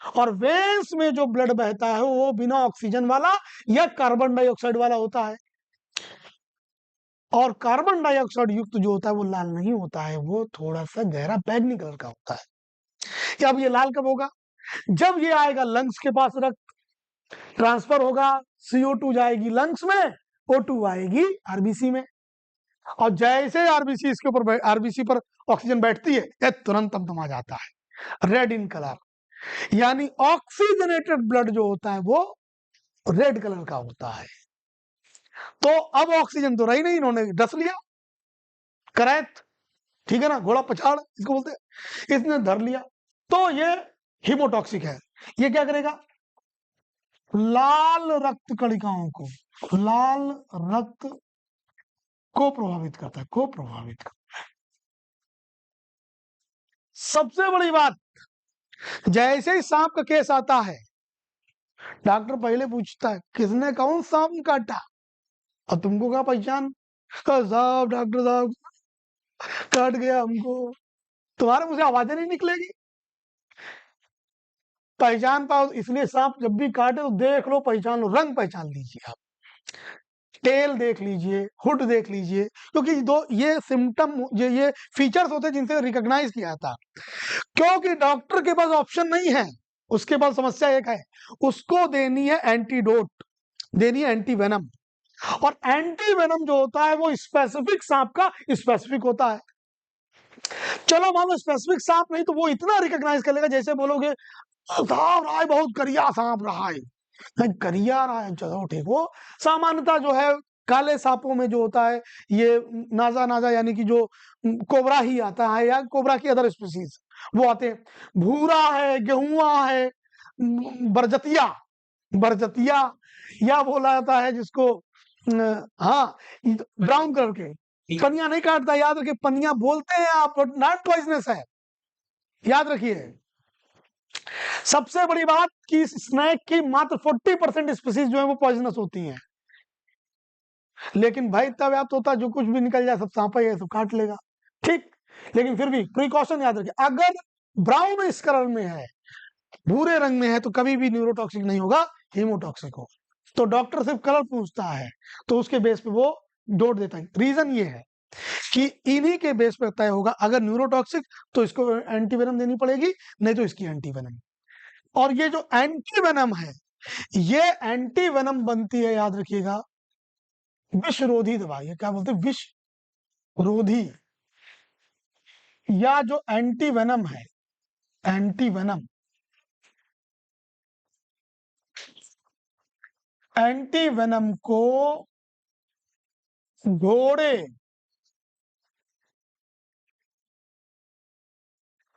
और वेन्स में जो ब्लड बहता है वो बिना ऑक्सीजन वाला या कार्बन डाइऑक्साइड वाला होता है। और कार्बन डाइऑक्साइड युक्त जो होता है वो लाल नहीं होता है, वो थोड़ा सा गहरा बैगनी कलर का होता है। क्या अब ये लाल कब होगा? जब ये आएगा लंग्स के पास, रक्त ट्रांसफर होगा, CO2 जाएगी लंग्स में, O2 आएगी आरबीसी में, और जैसे आरबीसी इसके ऊपर आरबीसी पर ऑक्सीजन बैठती है, ये तुरंत तमतमा जाता है, रेड इन कलर। यानी ऑक्सीजनेटेड ब्लड जो होता है वो रेड कलर का होता है। तो अब ऑक्सीजन तो रही नहीं, इन्होंने डस लिया, करैत, ठीक है ना, घोड़ा पछाड़ इसको बोलते हैं, इसने धर लिया, तो ये हीमोटॉक्सिक है। ये क्या करेगा? लाल रक्त कणिकाओं को, लाल रक्त को प्रभावित करता है, को प्रभावित करता है। सबसे बड़ी बात, जैसे ही सांप का केस आता है, डॉक्टर पहले पूछता है किसने कौन सांप काटा, और तुमको क्या पहचान? साहब डॉक्टर साहब काट गया हमको। तुम्हारे मुंह से आवाजें नहीं निकलेगी, पहचान पाओ। इसलिए सांप जब भी काटे तो देख लो, पहचान लो, रंग पहचान लीजिए आप, टेल देख लीजिए, हुड देख लीजिए, क्योंकि दो ये सिम्टम, ये फीचर्स होते हैं जिनसे रिकॉग्नाइज किया था। क्योंकि डॉक्टर के पास ऑप्शन नहीं है, उसके पास समस्या एक है, उसको देनी है एंटीडोट, देनी है एंटी वेनम, और एंटी वेनम जो होता है वो स्पेसिफिक सांप का स्पेसिफिक होता है। चलो मान लो स्पेसिफिक सांप नहीं, तो वो इतना रिकॉग्नाइज कर लेगा, जैसे बोलोगे साहब राय बहुत करिया सांप रहा है, करिया रहा है, चलो ठीक। वो सामान्यतः जो है काले सांपों में जो होता है ये नाजा नाजा, यानी कि जो कोबरा ही आता है, या कोबरा की अदर स्पीसीज वो आते हैं। भूरा है, गेहुआ है, बरजतिया, बरजतिया या बोला जाता है जिसको हाँ ब्राउन कलर के। पनिया नहीं काटता, याद रखिए, पनिया बोलते हैं आप, बट नॉट पॉइजनस है, याद रखिए। सबसे बड़ी बात कि स्नेक की मात्र 40% स्पीसीज जो है वो पॉइजनस होती हैं, लेकिन भाई इतना व्याप्त होता है जो कुछ भी निकल जाए सब सांपा ही है, सब काट लेगा, ठीक। लेकिन फिर भी प्रिकॉशन याद रखिए, अगर ब्राउन इस कलर में है, भूरे रंग में है, तो कभी भी न्यूरोटॉक्सिक नहीं होगा, हीमोटॉक्सिक हो। तो डॉक्टर सिर्फ कलर पूछता है, तो उसके बेस पे वो डोज देता है। रीजन ये है कि इन्हीं के बेस पे तय होगा, अगर न्यूरोटॉक्सिक तो इसको एंटीवेनम देनी पड़ेगी, नहीं तो इसकी एंटीवेनम। और ये जो एंटीवेनम है, ये एंटीवेनम बनती है, याद रखिएगा, विषरोधी दवा, ये क्या बोलते हैं, विषरोधी, या जो एंटीवेनम है, एंटीवेनम, एंटीवेनम को घोड़े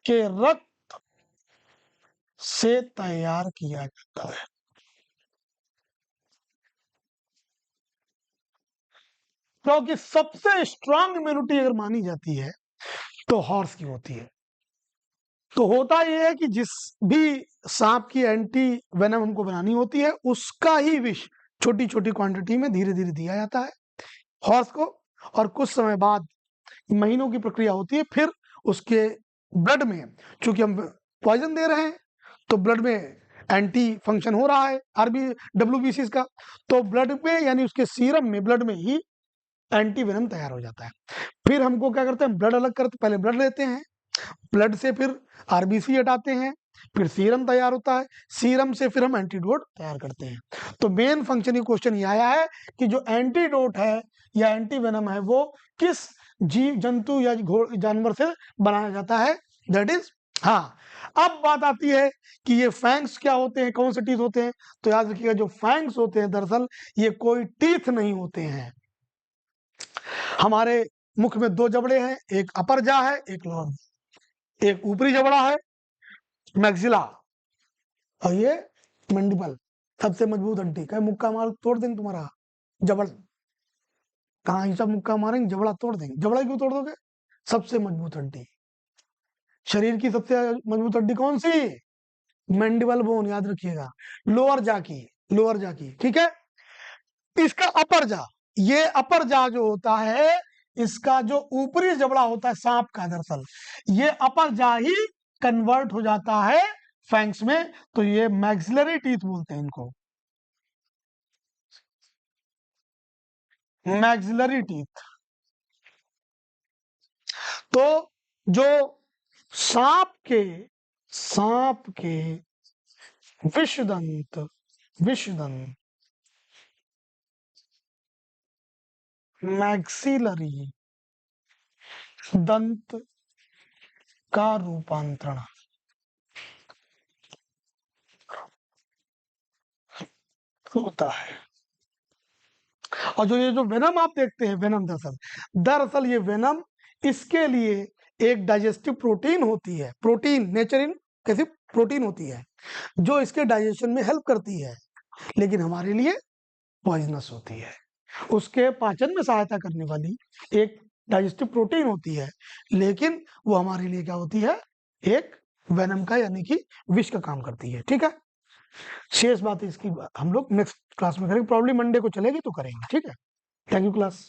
के रक्त से तैयार किया जाता है। क्योंकि सबसे स्ट्रांग इम्यूनिटी अगर मानी जाती है तो हॉर्स की होती है। तो होता यह है कि जिस भी सांप की एंटी वेनम हमको बनानी होती है, उसका ही विष छोटी छोटी क्वांटिटी में धीरे धीरे दिया जाता है हॉर्स को, और कुछ समय बाद, महीनों की प्रक्रिया होती है, फिर उसके ब्लड में, चूंकि हम पॉइजन दे रहे हैं तो ब्लड में एंटी फंक्शन हो रहा है आरबी डब्ल्यूबीसी का, तो ब्लड में यानी उसके सीरम में, ब्लड में ही एंटी वेनम तैयार हो जाता है। फिर हमको क्या करते हैं, ब्लड अलग करते, पहले ब्लड लेते हैं, ब्लड से फिर आरबीसी हटाते हैं, फिर सीरम तैयार होता है, सीरम से फिर हम एंटीडोट तैयार करते हैं। तो मेन फंक्शन क्वेश्चन ये आया है कि जो एंटीडोट है या एंटीवेनम है वो किस जीव जंतु या जानवर से बनाया जाता है, दैट इज। हाँ, अब बात आती है कि ये फैंग्स क्या होते हैं, कौन से टीथ होते हैं। तो याद रखिएगा, जो फैंग्स होते हैं दरअसल ये कोई टीथ नहीं होते हैं। हमारे मुख में दो जबड़े हैं, एक अपर जा है, एक लोअर। एक ऊपरी जबड़ा है मैक्सिला, और ये मंडिबल, सबसे मजबूत हड्डी। कहीं मुक्का मार तोड़ देंगे तुम्हारा जबड़ा, कहाँ ही सब मुक्का मारेंगे, जबड़ा तोड़ देंगे। जबड़ा क्यों तोड़ दोगे, सबसे मजबूत हड्डी। शरीर की सबसे मजबूत हड्डी कौन सी, मैंडिबल बोन, याद रखिएगा। लोअर जा की, ठीक है। इसका अपर जा, ये अपर जा जो होता है, इसका जो ऊपरी जबड़ा होता है सांप का, दरअसल ये अपर जा ही कन्वर्ट हो जाता है फैंक्स में, तो ये मैक्सिलरी टीथ बोलते हैं इनको, मैक्सिलरी टीथ। तो जो सांप के विषदंत मैक्सिलरी दंत का रूपांतरण होता है। और जो ये जो वेनम आप देखते हैं, वेनम दरअसल ये वेनम, इसके लिए एक डाइजेस्टिव प्रोटीन होती है, प्रोटीन नेचर इन कैसी प्रोटीन होती है जो इसके डाइजेशन में हेल्प करती है, लेकिन हमारे लिए पॉइजनस होती है। उसके पाचन में सहायता करने वाली एक डाइजेस्टिव प्रोटीन होती है, लेकिन वो हमारे लिए क्या होती है, एक वेनम का यानी कि विष का काम करती है, ठीक है। शेष बात इसकी हम लोग नेक्स्ट क्लास में करेंगे, प्रॉब्लम मंडे को चलेगी तो करेंगे, ठीक है। Thank you class.